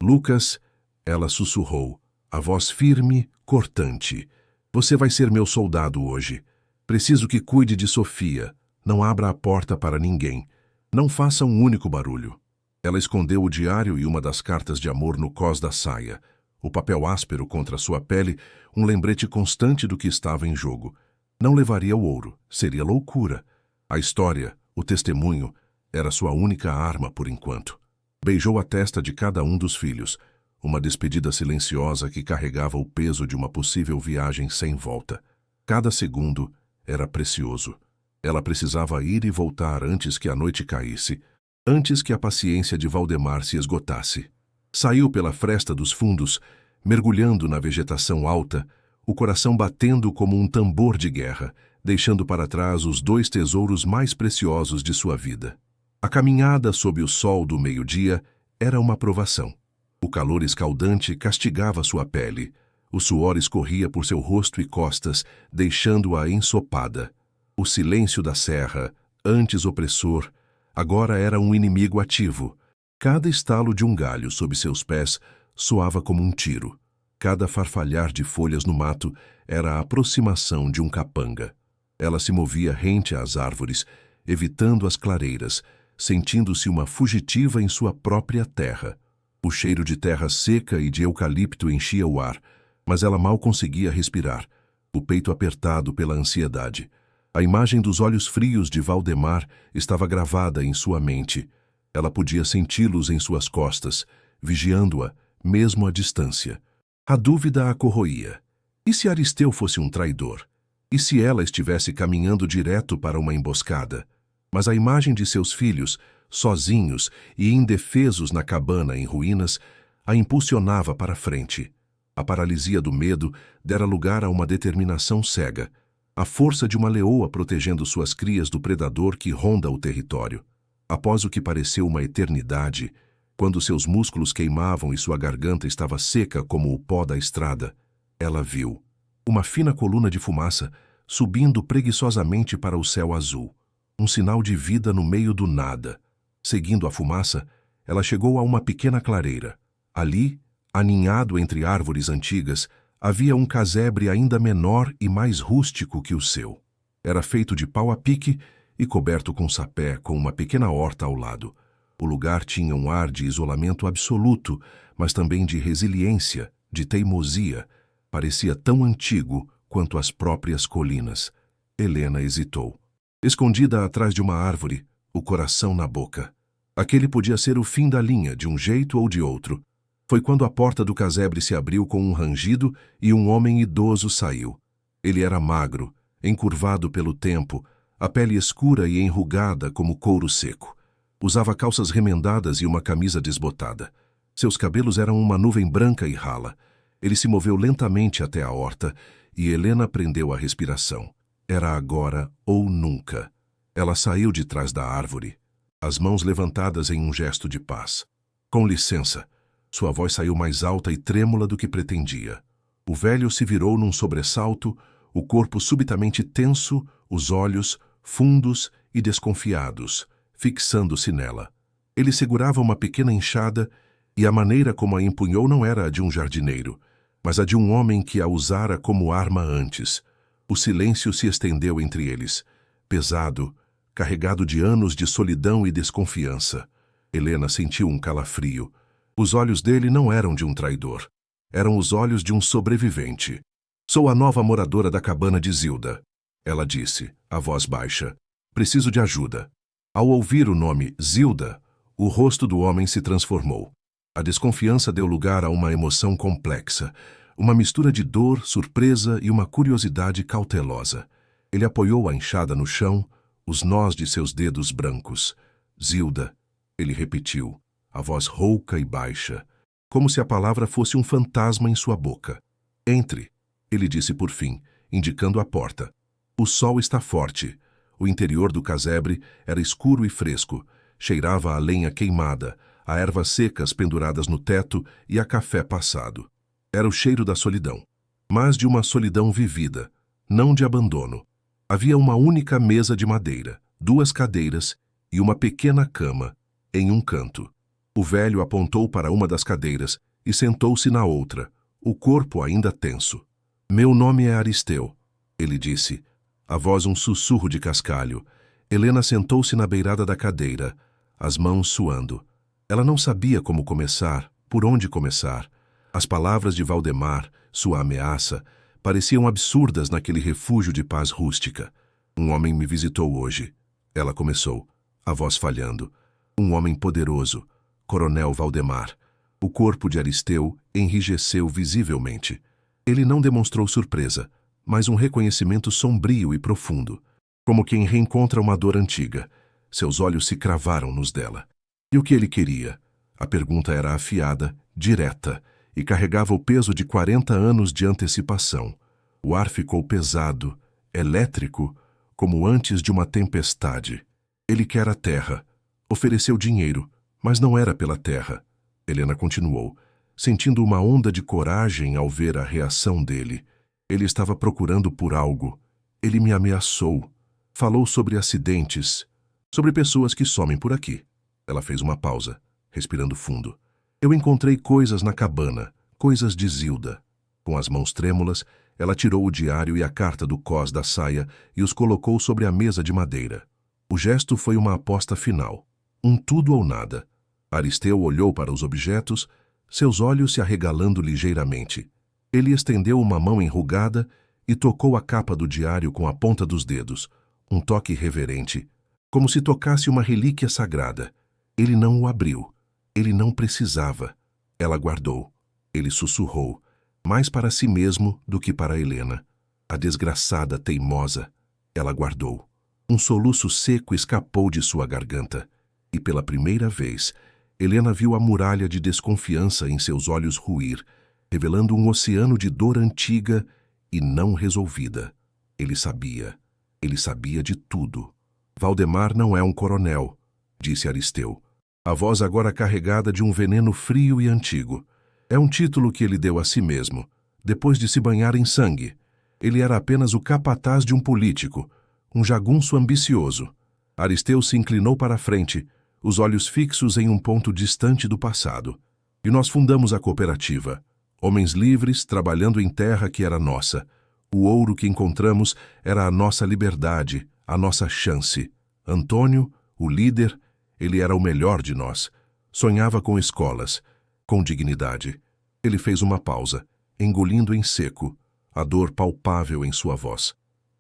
Lucas, ela sussurrou, a voz firme, cortante. Você vai ser meu soldado hoje. Preciso que cuide de Sofia. Não abra a porta para ninguém. Não faça um único barulho. Ela escondeu o diário e uma das cartas de amor no cós da saia. O papel áspero contra sua pele, um lembrete constante do que estava em jogo. Não levaria o ouro, seria loucura. A história, o testemunho, era sua única arma por enquanto. Beijou a testa de cada um dos filhos, uma despedida silenciosa que carregava o peso de uma possível viagem sem volta. Cada segundo era precioso. Ela precisava ir e voltar antes que a noite caísse, antes que a paciência de Valdemar se esgotasse. Saiu pela fresta dos fundos, mergulhando na vegetação alta, o coração batendo como um tambor de guerra, deixando para trás os dois tesouros mais preciosos de sua vida. A caminhada sob o sol do meio-dia era uma provação. O calor escaldante castigava sua pele. O suor escorria por seu rosto e costas, deixando-a ensopada. O silêncio da serra, antes opressor, agora era um inimigo ativo. Cada estalo de um galho sob seus pés soava como um tiro. Cada farfalhar de folhas no mato era a aproximação de um capanga. Ela se movia rente às árvores, evitando as clareiras, sentindo-se uma fugitiva em sua própria terra. O cheiro de terra seca e de eucalipto enchia o ar, mas ela mal conseguia respirar, o peito apertado pela ansiedade. A imagem dos olhos frios de Valdemar estava gravada em sua mente. Ela podia senti-los em suas costas, vigiando-a, mesmo à distância. A dúvida a corroía. E se Aristeu fosse um traidor? E se ela estivesse caminhando direto para uma emboscada? Mas a imagem de seus filhos, sozinhos e indefesos na cabana em ruínas, a impulsionava para frente. A paralisia do medo dera lugar a uma determinação cega, a força de uma leoa protegendo suas crias do predador que ronda o território. Após o que pareceu uma eternidade, quando seus músculos queimavam e sua garganta estava seca como o pó da estrada, ela viu uma fina coluna de fumaça subindo preguiçosamente para o céu azul, um sinal de vida no meio do nada. Seguindo a fumaça, ela chegou a uma pequena clareira. Ali, aninhado entre árvores antigas, havia um casebre ainda menor e mais rústico que o seu. Era feito de pau a pique e coberto com sapé, com uma pequena horta ao lado. O lugar tinha um ar de isolamento absoluto, mas também de resiliência, de teimosia. Parecia tão antigo quanto as próprias colinas. Helena hesitou. Escondida atrás de uma árvore, o coração na boca. Aquele podia ser o fim da linha, de um jeito ou de outro. Foi quando a porta do casebre se abriu com um rangido e um homem idoso saiu. Ele era magro, encurvado pelo tempo, a pele escura e enrugada como couro seco. Usava calças remendadas e uma camisa desbotada. Seus cabelos eram uma nuvem branca e rala. Ele se moveu lentamente até a horta e Helena prendeu a respiração. Era agora ou nunca. Ela saiu de trás da árvore, as mãos levantadas em um gesto de paz. Com licença. Sua voz saiu mais alta e trêmula do que pretendia. O velho se virou num sobressalto, o corpo subitamente tenso, os olhos fundos e desconfiados, fixando-se nela. Ele segurava uma pequena enxada e a maneira como a empunhou não era a de um jardineiro, mas a de um homem que a usara como arma antes. O silêncio se estendeu entre eles, pesado, carregado de anos de solidão e desconfiança. Helena sentiu um calafrio. Os olhos dele não eram de um traidor. Eram os olhos de um sobrevivente. Sou a nova moradora da cabana de Zilda, ela disse, a voz baixa. Preciso de ajuda. Ao ouvir o nome Zilda, o rosto do homem se transformou. A desconfiança deu lugar a uma emoção complexa, uma mistura de dor, surpresa e uma curiosidade cautelosa. Ele apoiou a enxada no chão, os nós de seus dedos brancos. Zilda, ele repetiu, a voz rouca e baixa, como se a palavra fosse um fantasma em sua boca. Entre, ele disse por fim, indicando a porta. O sol está forte. O interior do casebre era escuro e fresco. Cheirava a lenha queimada, a ervas secas penduradas no teto e a café passado. Era o cheiro da solidão, mas de uma solidão vivida, não de abandono. Havia uma única mesa de madeira, 2 cadeiras e uma pequena cama, em um canto. O velho apontou para uma das cadeiras e sentou-se na outra, o corpo ainda tenso. Meu nome é Aristeu, ele disse, a voz um sussurro de cascalho. Helena sentou-se na beirada da cadeira, as mãos suando. Ela não sabia como começar, por onde começar. As palavras de Valdemar, sua ameaça, pareciam absurdas naquele refúgio de paz rústica. Um homem me visitou hoje, ela começou, a voz falhando. Um homem poderoso, Coronel Valdemar. O corpo de Aristeu enrijeceu visivelmente. Ele não demonstrou surpresa, mas um reconhecimento sombrio e profundo, como quem reencontra uma dor antiga. Seus olhos se cravaram nos dela. E o que ele queria? A pergunta era afiada, direta, e carregava o peso de 40 anos de antecipação. O ar ficou pesado, elétrico, como antes de uma tempestade. Ele quer a terra. Ofereceu dinheiro, mas não era pela terra. Helena continuou, sentindo uma onda de coragem ao ver a reação dele. Ele estava procurando por algo. Ele me ameaçou. Falou sobre acidentes, sobre pessoas que somem por aqui. Ela fez uma pausa, respirando fundo. Eu encontrei coisas na cabana, coisas de Zilda. Com as mãos trêmulas, ela tirou o diário e a carta do cós da saia e os colocou sobre a mesa de madeira. O gesto foi uma aposta final. Um tudo ou nada. Aristeu olhou para os objetos, seus olhos se arregalando ligeiramente. Ele estendeu uma mão enrugada e tocou a capa do diário com a ponta dos dedos, um toque reverente, como se tocasse uma relíquia sagrada. Ele não o abriu. Ele não precisava. Ela guardou. Ele sussurrou, mais para si mesmo do que para Helena. A desgraçada teimosa. Ela guardou. Um soluço seco escapou de sua garganta, e pela primeira vez, Helena viu a muralha de desconfiança em seus olhos ruir, revelando um oceano de dor antiga e não resolvida. Ele sabia de tudo. Valdemar não é um coronel, disse Aristeu, a voz agora carregada de um veneno frio e antigo. É um título que ele deu a si mesmo, depois de se banhar em sangue. Ele era apenas o capataz de um político, um jagunço ambicioso. Aristeu se inclinou para a frente, os olhos fixos em um ponto distante do passado. E nós fundamos a cooperativa. Homens livres, trabalhando em terra que era nossa. O ouro que encontramos era a nossa liberdade, a nossa chance. Antônio, o líder, ele era o melhor de nós. Sonhava com escolas, com dignidade. Ele fez uma pausa, engolindo em seco, a dor palpável em sua voz.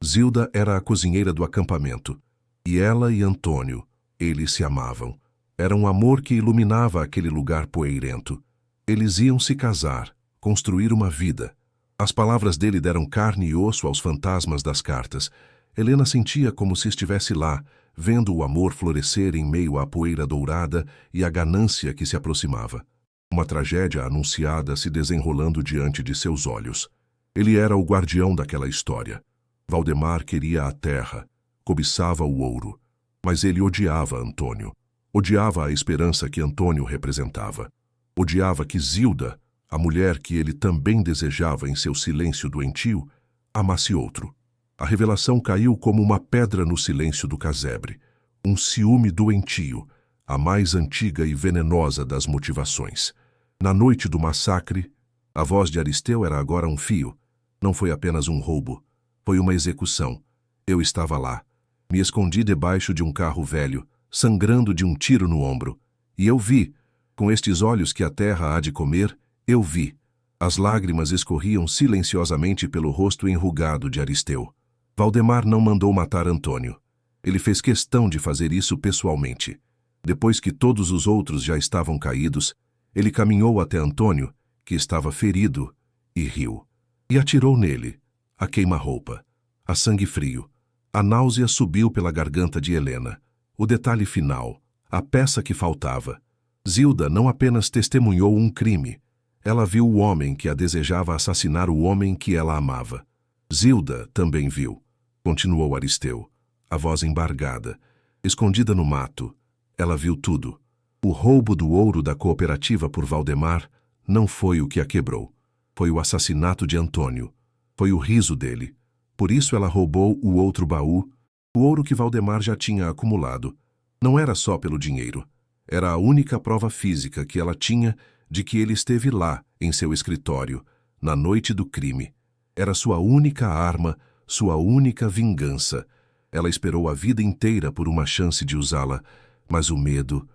Zilda era a cozinheira do acampamento. E ela e Antônio, eles se amavam. Era um amor que iluminava aquele lugar poeirento. Eles iam se casar, construir uma vida. As palavras dele deram carne e osso aos fantasmas das cartas. Helena sentia como se estivesse lá, vendo o amor florescer em meio à poeira dourada e à ganância que se aproximava. Uma tragédia anunciada se desenrolando diante de seus olhos. Ele era o guardião daquela história. Valdemar queria a terra, cobiçava o ouro, mas ele odiava Antônio. Odiava a esperança que Antônio representava. Odiava que Zilda, a mulher que ele também desejava em seu silêncio doentio, amasse outro. A revelação caiu como uma pedra no silêncio do casebre. Um ciúme doentio, a mais antiga e venenosa das motivações. Na noite do massacre, a voz de Aristeu era agora um fio. Não foi apenas um roubo. Foi uma execução. Eu estava lá. Me escondi debaixo de um carro velho, sangrando de um tiro no ombro. E eu vi, com estes olhos que a terra há de comer, eu vi. As lágrimas escorriam silenciosamente pelo rosto enrugado de Aristeu. Valdemar não mandou matar Antônio. Ele fez questão de fazer isso pessoalmente. Depois que todos os outros já estavam caídos, ele caminhou até Antônio, que estava ferido, e riu. E atirou nele, a queima-roupa, a sangue frio. A náusea subiu pela garganta de Helena. O detalhe final, a peça que faltava. Zilda não apenas testemunhou um crime. Ela viu o homem que a desejava assassinar o homem que ela amava. Zilda também viu, continuou Aristeu, a voz embargada, escondida no mato. Ela viu tudo. O roubo do ouro da cooperativa por Valdemar não foi o que a quebrou. Foi o assassinato de Antônio. Foi o riso dele. Por isso ela roubou o outro baú, o ouro que Valdemar já tinha acumulado. Não era só pelo dinheiro. Era a única prova física que ela tinha de que ele esteve lá, em seu escritório, na noite do crime. Era sua única arma, sua única vingança. Ela esperou a vida inteira por uma chance de usá-la, mas o medo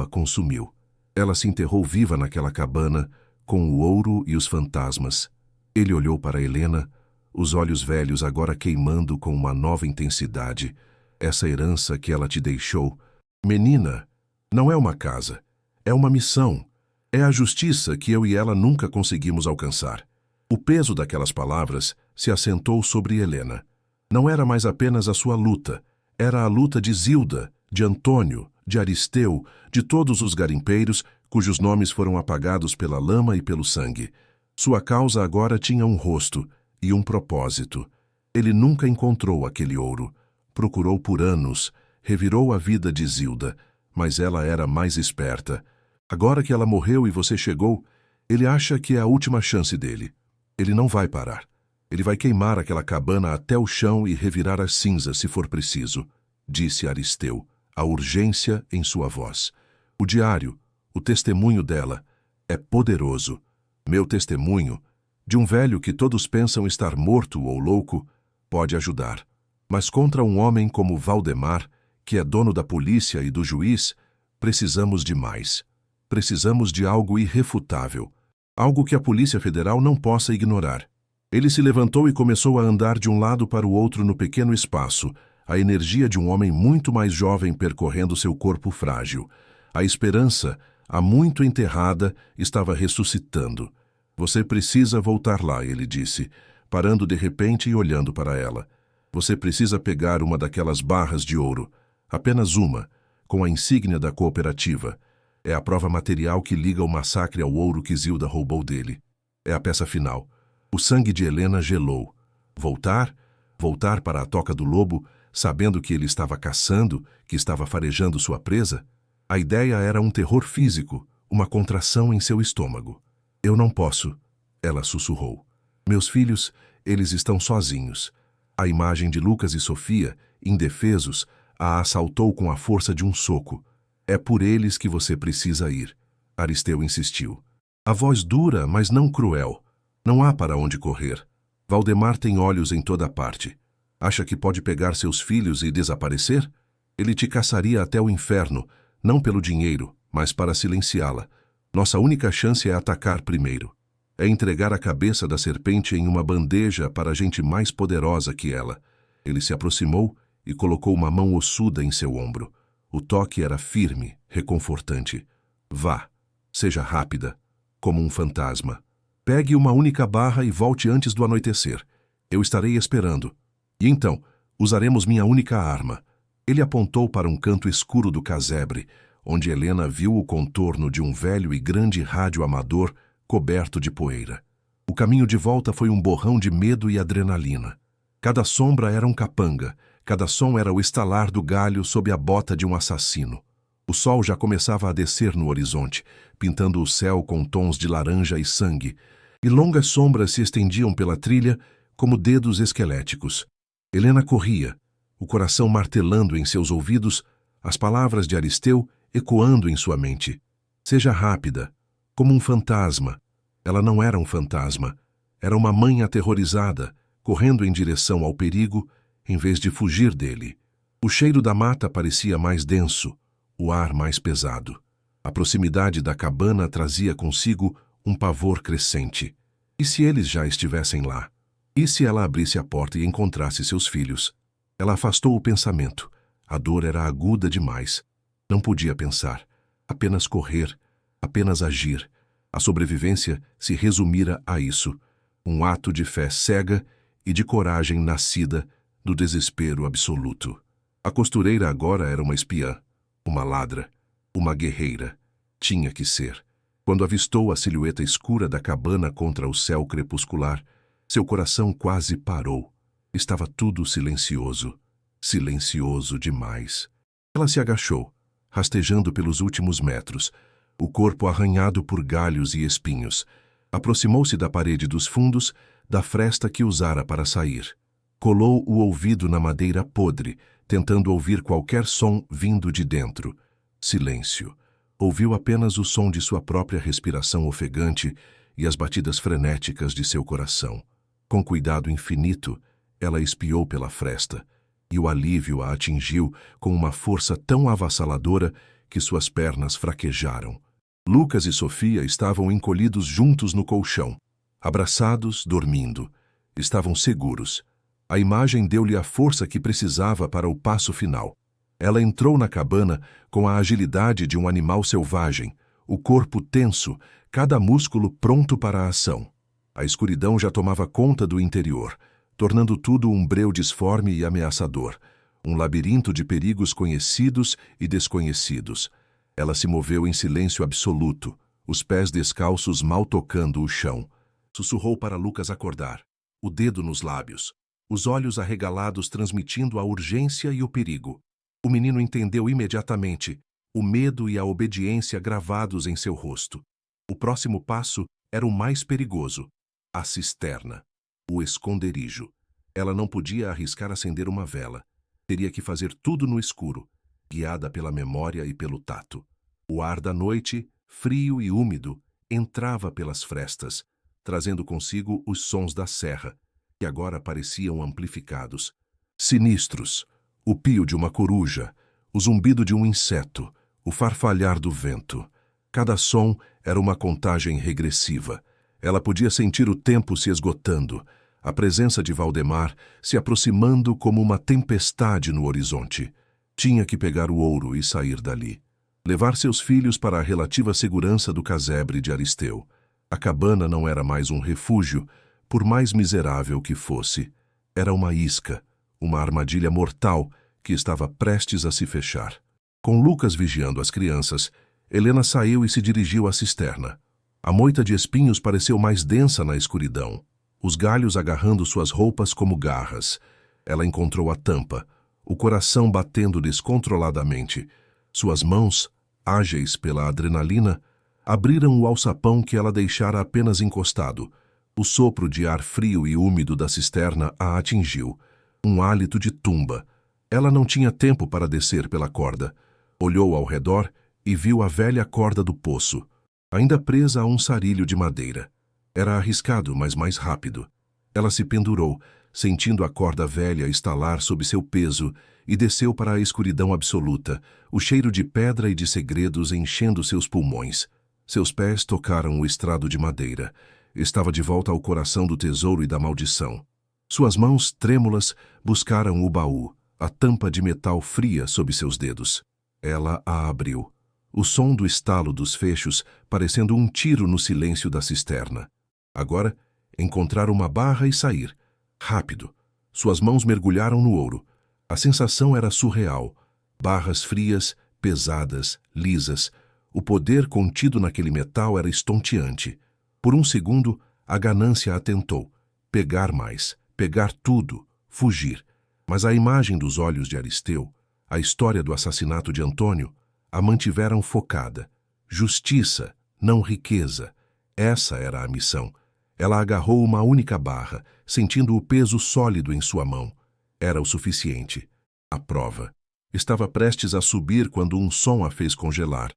a consumiu. Ela se enterrou viva naquela cabana, com o ouro e os fantasmas. Ele olhou para Helena, os olhos velhos agora queimando com uma nova intensidade. Essa herança que ela te deixou. Menina, não é uma casa, é uma missão. É a justiça que eu e ela nunca conseguimos alcançar. O peso daquelas palavras se assentou sobre Helena. Não era mais apenas a sua luta, era a luta de Zilda, de Antônio, de Aristeu, de todos os garimpeiros cujos nomes foram apagados pela lama e pelo sangue. Sua causa agora tinha um rosto e um propósito. Ele nunca encontrou aquele ouro. Procurou por anos, revirou a vida de Zilda, mas ela era mais esperta. Agora que ela morreu e você chegou, ele acha que é a última chance dele. Ele não vai parar. Ele vai queimar aquela cabana até o chão e revirar as cinzas se for preciso, disse Aristeu, a urgência em sua voz. O diário, o testemunho dela, é poderoso. Meu testemunho, de um velho que todos pensam estar morto ou louco, pode ajudar. Mas contra um homem como Valdemar, que é dono da polícia e do juiz, Precisamos de mais. Precisamos de algo irrefutável. Algo que a Polícia Federal não possa ignorar. Ele se levantou e começou a andar de um lado para o outro no pequeno espaço, a energia de um homem muito mais jovem percorrendo seu corpo frágil. A esperança, há muito enterrada, estava ressuscitando. Você precisa voltar lá, ele disse, parando de repente e olhando para ela. Você precisa pegar uma daquelas barras de ouro, apenas uma, com a insígnia da cooperativa. É a prova material que liga o massacre ao ouro que Zilda roubou dele. É a peça final. O sangue de Helena gelou. Voltar? Voltar para a toca do lobo, sabendo que ele estava caçando, que estava farejando sua presa? A ideia era um terror físico, uma contração em seu estômago. Eu não posso, ela sussurrou. Meus filhos, eles estão sozinhos. A imagem de Lucas e Sofia, indefesos, a assaltou com a força de um soco. É por eles que você precisa ir, Aristeu insistiu. A voz dura, mas não cruel. Não há para onde correr. Valdemar tem olhos em toda parte. Acha que pode pegar seus filhos e desaparecer? Ele te caçaria até o inferno, não pelo dinheiro, mas para silenciá-la. Nossa única chance é atacar primeiro. É entregar a cabeça da serpente em uma bandeja para a gente mais poderosa que ela. Ele se aproximou e colocou uma mão ossuda em seu ombro. O toque era firme, reconfortante. Vá, seja rápida, como um fantasma. Pegue uma única barra e volte antes do anoitecer. Eu estarei esperando. E então, usaremos minha única arma. Ele apontou para um canto escuro do casebre, onde Helena viu o contorno de um velho e grande rádio amador coberto de poeira. O caminho de volta foi um borrão de medo e adrenalina. Cada sombra era um capanga, cada som era o estalar do galho sob a bota de um assassino. O sol já começava a descer no horizonte, pintando o céu com tons de laranja e sangue, e longas sombras se estendiam pela trilha como dedos esqueléticos. Helena corria, o coração martelando em seus ouvidos, as palavras de Aristeu ecoando em sua mente. Seja rápida, como um fantasma. Ela não era um fantasma, era uma mãe aterrorizada, correndo em direção ao perigo, em vez de fugir dele. O cheiro da mata parecia mais denso, o ar mais pesado. A proximidade da cabana trazia consigo um pavor crescente. E se eles já estivessem lá? E se ela abrisse a porta e encontrasse seus filhos? Ela afastou o pensamento. A dor era aguda demais. Não podia pensar. Apenas correr. Apenas agir. A sobrevivência se resumira a isso. Um ato de fé cega e de coragem nascida do desespero absoluto. A costureira agora era uma espiã, uma ladra, uma guerreira. Tinha que ser. Quando avistou a silhueta escura da cabana contra o céu crepuscular, seu coração quase parou. Estava tudo silencioso. Silencioso demais. Ela se agachou, rastejando pelos últimos metros, o corpo arranhado por galhos e espinhos. Aproximou-se da parede dos fundos, da fresta que usara para sair. Colou o ouvido na madeira podre, tentando ouvir qualquer som vindo de dentro. Silêncio. Ouviu apenas o som de sua própria respiração ofegante e as batidas frenéticas de seu coração. Com cuidado infinito, ela espiou pela fresta, e o alívio a atingiu com uma força tão avassaladora que suas pernas fraquejaram. Lucas e Sofia estavam encolhidos juntos no colchão, abraçados, dormindo. Estavam seguros. A imagem deu-lhe a força que precisava para o passo final. Ela entrou na cabana com a agilidade de um animal selvagem, o corpo tenso, cada músculo pronto para a ação. A escuridão já tomava conta do interior, tornando tudo um breu disforme e ameaçador, um labirinto de perigos conhecidos e desconhecidos. Ela se moveu em silêncio absoluto, os pés descalços mal tocando o chão. Sussurrou para Lucas acordar, o dedo nos lábios, os olhos arregalados transmitindo a urgência e o perigo. O menino entendeu imediatamente, o medo e a obediência gravados em seu rosto. O próximo passo era o mais perigoso, a cisterna, o esconderijo. Ela não podia arriscar acender uma vela. Teria que fazer tudo no escuro, guiada pela memória e pelo tato. O ar da noite, frio e úmido, entrava pelas frestas, trazendo consigo os sons da serra, que agora pareciam amplificados. Sinistros. O pio de uma coruja, o zumbido de um inseto, o farfalhar do vento. Cada som era uma contagem regressiva. Ela podia sentir o tempo se esgotando, a presença de Valdemar se aproximando como uma tempestade no horizonte. Tinha que pegar o ouro e sair dali. Levar seus filhos para a relativa segurança do casebre de Aristeu. A cabana não era mais um refúgio, por mais miserável que fosse. Era uma isca, uma armadilha mortal que estava prestes a se fechar. Com Lucas vigiando as crianças, Helena saiu e se dirigiu à cisterna. A moita de espinhos pareceu mais densa na escuridão, os galhos agarrando suas roupas como garras. Ela encontrou a tampa, o coração batendo descontroladamente. Suas mãos, ágeis pela adrenalina, abriram o alçapão que ela deixara apenas encostado. O sopro de ar frio e úmido da cisterna a atingiu. Um hálito de tumba. Ela não tinha tempo para descer pela corda. Olhou ao redor e viu a velha corda do poço, ainda presa a um sarilho de madeira. Era arriscado, mas mais rápido. Ela se pendurou, sentindo a corda velha estalar sob seu peso, e desceu para a escuridão absoluta, o cheiro de pedra e de segredos enchendo seus pulmões. Seus pés tocaram o estrado de madeira. Estava de volta ao coração do tesouro e da maldição. Suas mãos, trêmulas, buscaram o baú, a tampa de metal fria sob seus dedos. Ela a abriu. O som do estalo dos fechos parecendo um tiro no silêncio da cisterna. Agora, encontrar uma barra e sair. Rápido. Suas mãos mergulharam no ouro. A sensação era surreal. Barras frias, pesadas, lisas. O poder contido naquele metal era estonteante. Por um segundo, a ganância a tentou. Pegar mais, pegar tudo, fugir. Mas a imagem dos olhos de Aristeu, a história do assassinato de Antônio, a mantiveram focada. Justiça, não riqueza. Essa era a missão. Ela agarrou uma única barra, sentindo o peso sólido em sua mão. Era o suficiente. A prova. Estava prestes a subir quando um som a fez congelar.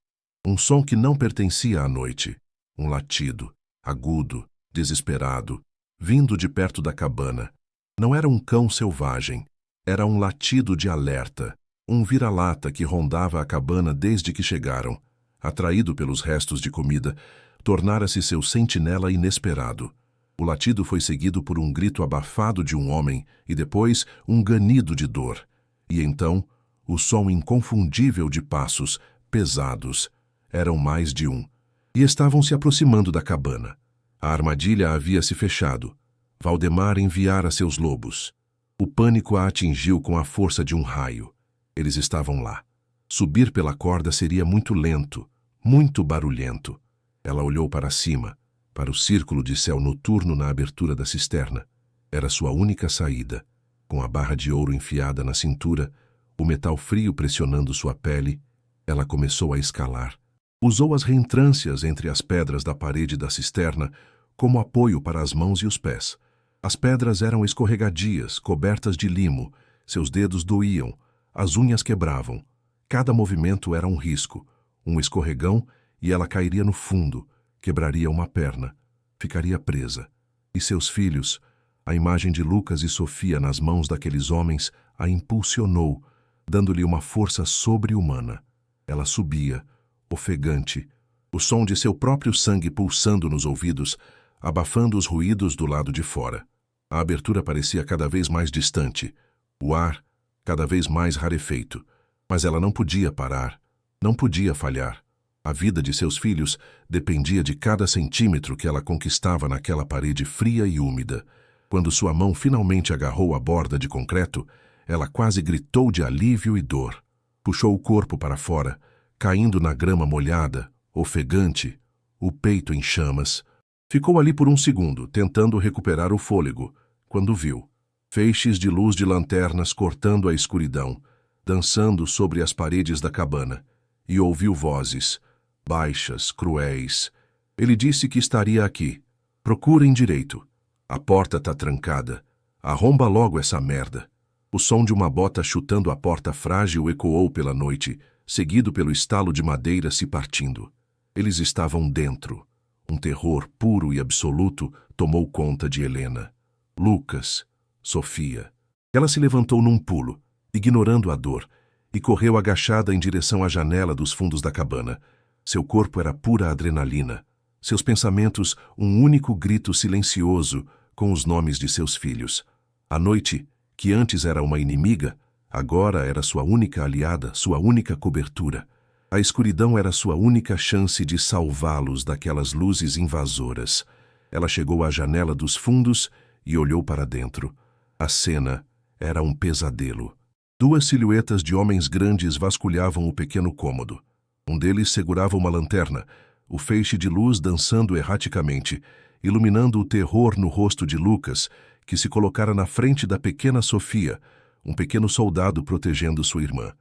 Um som que não pertencia à noite. Um latido, agudo, desesperado, vindo de perto da cabana. Não era um cão selvagem. Era um latido de alerta. Um vira-lata que rondava a cabana desde que chegaram. Atraído pelos restos de comida, tornara-se seu sentinela inesperado. O latido foi seguido por um grito abafado de um homem e depois um ganido de dor. E então, o som inconfundível de passos, pesados. Eram mais de um. E estavam se aproximando da cabana. A armadilha havia se fechado. Valdemar enviara seus lobos. O pânico a atingiu com a força de um raio. Eles estavam lá. Subir pela corda seria muito lento, muito barulhento. Ela olhou para cima, para o círculo de céu noturno na abertura da cisterna. Era sua única saída. Com a barra de ouro enfiada na cintura, o metal frio pressionando sua pele, ela começou a escalar. Usou as reentrâncias entre as pedras da parede da cisterna como apoio para as mãos e os pés. As pedras eram escorregadias, cobertas de limo. Seus dedos doíam, as unhas quebravam. Cada movimento era um risco, um escorregão, e ela cairia no fundo, quebraria uma perna, ficaria presa. E seus filhos, a imagem de Lucas e Sofia nas mãos daqueles homens, a impulsionou, dando-lhe uma força sobre-humana. Ela subia, ofegante, o som de seu próprio sangue pulsando nos ouvidos, abafando os ruídos do lado de fora. A abertura parecia cada vez mais distante, o ar cada vez mais rarefeito. Mas ela não podia parar, não podia falhar. A vida de seus filhos dependia de cada centímetro que ela conquistava naquela parede fria e úmida. Quando sua mão finalmente agarrou a borda de concreto, ela quase gritou de alívio e dor. Puxou o corpo para fora, caindo na grama molhada, ofegante, o peito em chamas. Ficou ali por um segundo, tentando recuperar o fôlego, quando viu feixes de luz de lanternas cortando a escuridão, dançando sobre as paredes da cabana, e ouviu vozes, baixas, cruéis. Ele disse que estaria aqui. Procurem direito. A porta tá trancada. Arromba logo essa merda. O som de uma bota chutando a porta frágil ecoou pela noite, seguido pelo estalo de madeira se partindo. Eles estavam dentro. Um terror puro e absoluto tomou conta de Helena. Lucas, Sofia. Ela se levantou num pulo, ignorando a dor, e correu agachada em direção à janela dos fundos da cabana. Seu corpo era pura adrenalina. Seus pensamentos, um único grito silencioso com os nomes de seus filhos. A noite, que antes era uma inimiga, agora era sua única aliada, sua única cobertura. A escuridão era sua única chance de salvá-los daquelas luzes invasoras. Ela chegou à janela dos fundos e olhou para dentro. A cena era um pesadelo. Duas silhuetas de homens grandes vasculhavam o pequeno cômodo. Um deles segurava uma lanterna, o feixe de luz dançando erraticamente, iluminando o terror no rosto de Lucas, que se colocara na frente da pequena Sofia, um pequeno soldado protegendo sua irmã.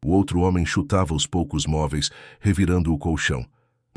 O outro homem chutava os poucos móveis, revirando o colchão.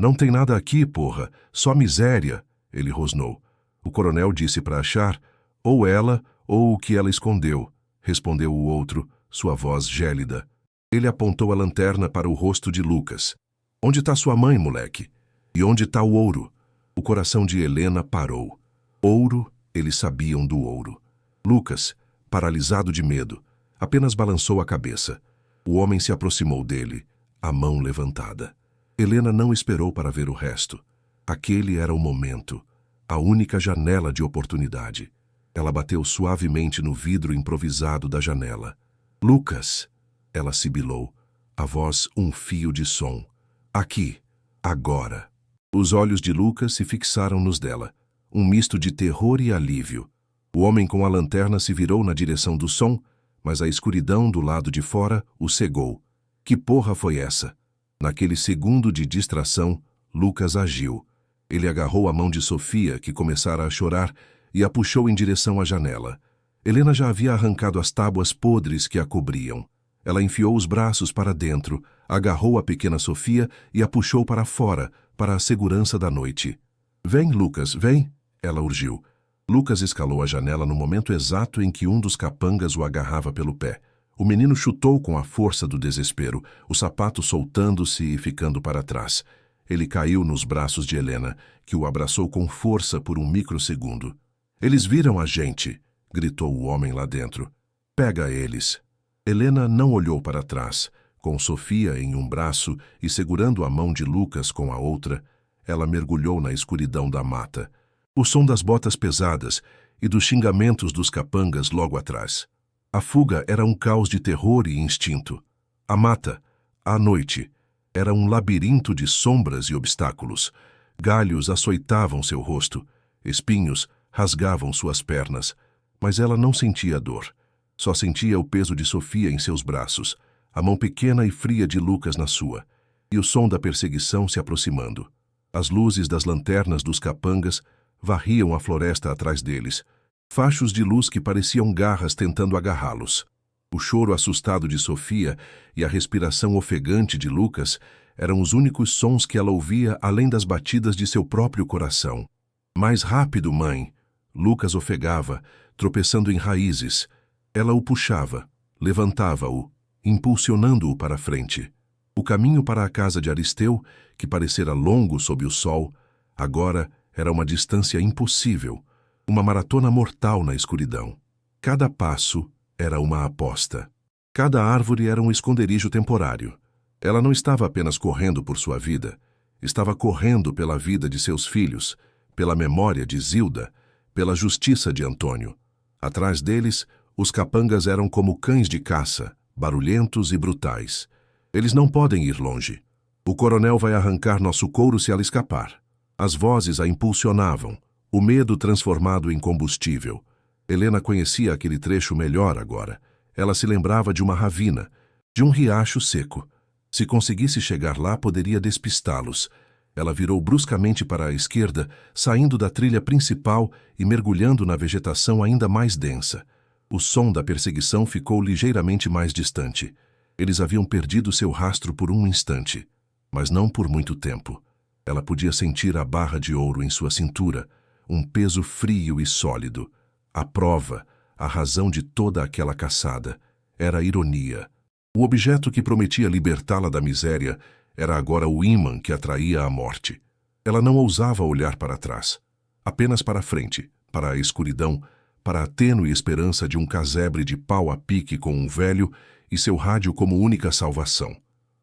"Não tem nada aqui, porra, só miséria", ele rosnou. O coronel disse para achar, ou ela, ou o que ela escondeu, respondeu o outro, sua voz gélida. Ele apontou a lanterna para o rosto de Lucas. "Onde está sua mãe, moleque? E onde está o ouro?" O coração de Helena parou. Ouro, eles sabiam do ouro. Lucas, paralisado de medo, apenas balançou a cabeça. O homem se aproximou dele, a mão levantada. Helena não esperou para ver o resto. Aquele era o momento, a única janela de oportunidade. Ela bateu suavemente no vidro improvisado da janela. "Lucas!" Ela sibilou, a voz um fio de som. "Aqui, agora." Os olhos de Lucas se fixaram nos dela, um misto de terror e alívio. O homem com a lanterna se virou na direção do som, mas a escuridão do lado de fora o cegou. Que porra foi essa? Naquele segundo de distração, Lucas agiu. Ele agarrou a mão de Sofia, que começara a chorar, e a puxou em direção à janela. Helena já havia arrancado as tábuas podres que a cobriam. Ela enfiou os braços para dentro, agarrou a pequena Sofia e a puxou para fora, para a segurança da noite. "Vem, Lucas, vem!" ela urgiu. Lucas escalou a janela no momento exato em que um dos capangas o agarrava pelo pé. O menino chutou com a força do desespero, o sapato soltando-se e ficando para trás. Ele caiu nos braços de Helena, que o abraçou com força por um microsegundo. "Eles viram a gente!" gritou o homem lá dentro. "Pega eles!" Helena não olhou para trás. Com Sofia em um braço e segurando a mão de Lucas com a outra, ela mergulhou na escuridão da mata. O som das botas pesadas e dos xingamentos dos capangas logo atrás. A fuga era um caos de terror e instinto. A mata, à noite, era um labirinto de sombras e obstáculos. Galhos açoitavam seu rosto, espinhos rasgavam suas pernas, mas ela não sentia dor. Só sentia o peso de Sofia em seus braços, a mão pequena e fria de Lucas na sua, e o som da perseguição se aproximando. As luzes das lanternas dos capangas varriam a floresta atrás deles, fachos de luz que pareciam garras tentando agarrá-los. O choro assustado de Sofia e a respiração ofegante de Lucas eram os únicos sons que ela ouvia além das batidas de seu próprio coração. "Mais rápido, mãe!" Lucas ofegava, tropeçando em raízes. Ela o puxava, levantava-o, impulsionando-o para frente. O caminho para a casa de Aristeu, que parecera longo sob o sol, agora era uma distância impossível, uma maratona mortal na escuridão. Cada passo era uma aposta. Cada árvore era um esconderijo temporário. Ela não estava apenas correndo por sua vida, estava correndo pela vida de seus filhos, pela memória de Zilda, pela justiça de Antônio. Atrás deles, os capangas eram como cães de caça, barulhentos e brutais. Eles não podem ir longe. O coronel vai arrancar nosso couro se ela escapar. As vozes a impulsionavam, o medo transformado em combustível. Helena conhecia aquele trecho melhor agora. Ela se lembrava de uma ravina, de um riacho seco. Se conseguisse chegar lá, poderia despistá-los. Ela virou bruscamente para a esquerda, saindo da trilha principal e mergulhando na vegetação ainda mais densa. O som da perseguição ficou ligeiramente mais distante. Eles haviam perdido seu rastro por um instante, mas não por muito tempo. Ela podia sentir a barra de ouro em sua cintura, um peso frio e sólido. A prova, a razão de toda aquela caçada, era a ironia. O objeto que prometia libertá-la da miséria era agora o ímã que atraía a morte. Ela não ousava olhar para trás, apenas para frente, para a escuridão, para a tênue esperança de um casebre de pau a pique com um velho e seu rádio como única salvação.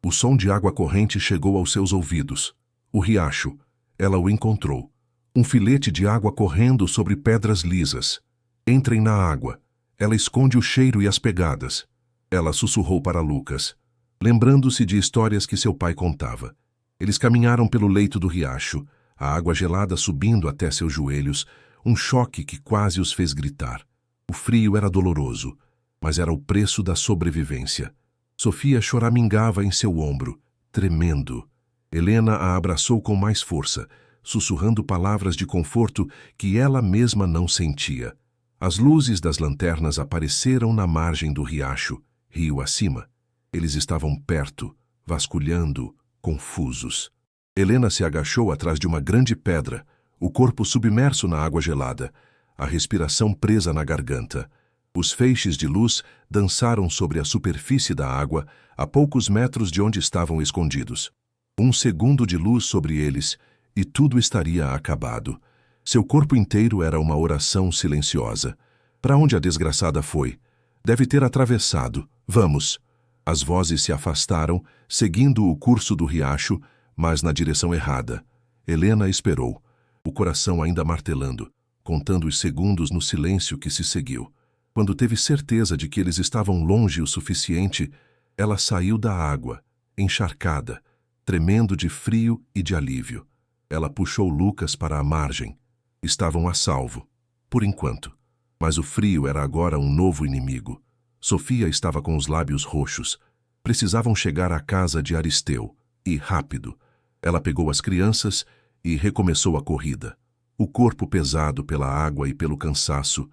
O som de água corrente chegou aos seus ouvidos. O riacho. Ela o encontrou. Um filete de água correndo sobre pedras lisas. Entrem na água. Ela esconde o cheiro e as pegadas. Ela sussurrou para Lucas, lembrando-se de histórias que seu pai contava. Eles caminharam pelo leito do riacho, a água gelada subindo até seus joelhos, um choque que quase os fez gritar. O frio era doloroso, mas era o preço da sobrevivência. Sofia choramingava em seu ombro, tremendo. Helena a abraçou com mais força, sussurrando palavras de conforto que ela mesma não sentia. As luzes das lanternas apareceram na margem do riacho, rio acima. Eles estavam perto, vasculhando, confusos. Helena se agachou atrás de uma grande pedra, o corpo submerso na água gelada, a respiração presa na garganta. Os feixes de luz dançaram sobre a superfície da água, a poucos metros de onde estavam escondidos. Um segundo de luz sobre eles, e tudo estaria acabado. Seu corpo inteiro era uma oração silenciosa. Para onde a desgraçada foi? Deve ter atravessado. Vamos! As vozes se afastaram, seguindo o curso do riacho, mas na direção errada. Helena esperou, o coração ainda martelando, contando os segundos no silêncio que se seguiu. Quando teve certeza de que eles estavam longe o suficiente, ela saiu da água, encharcada, tremendo de frio e de alívio. Ela puxou Lucas para a margem. Estavam a salvo, por enquanto. Mas o frio era agora um novo inimigo. Sofia estava com os lábios roxos. Precisavam chegar à casa de Aristeu, e rápido. Ela pegou as crianças e recomeçou a corrida. O corpo pesado pela água e pelo cansaço,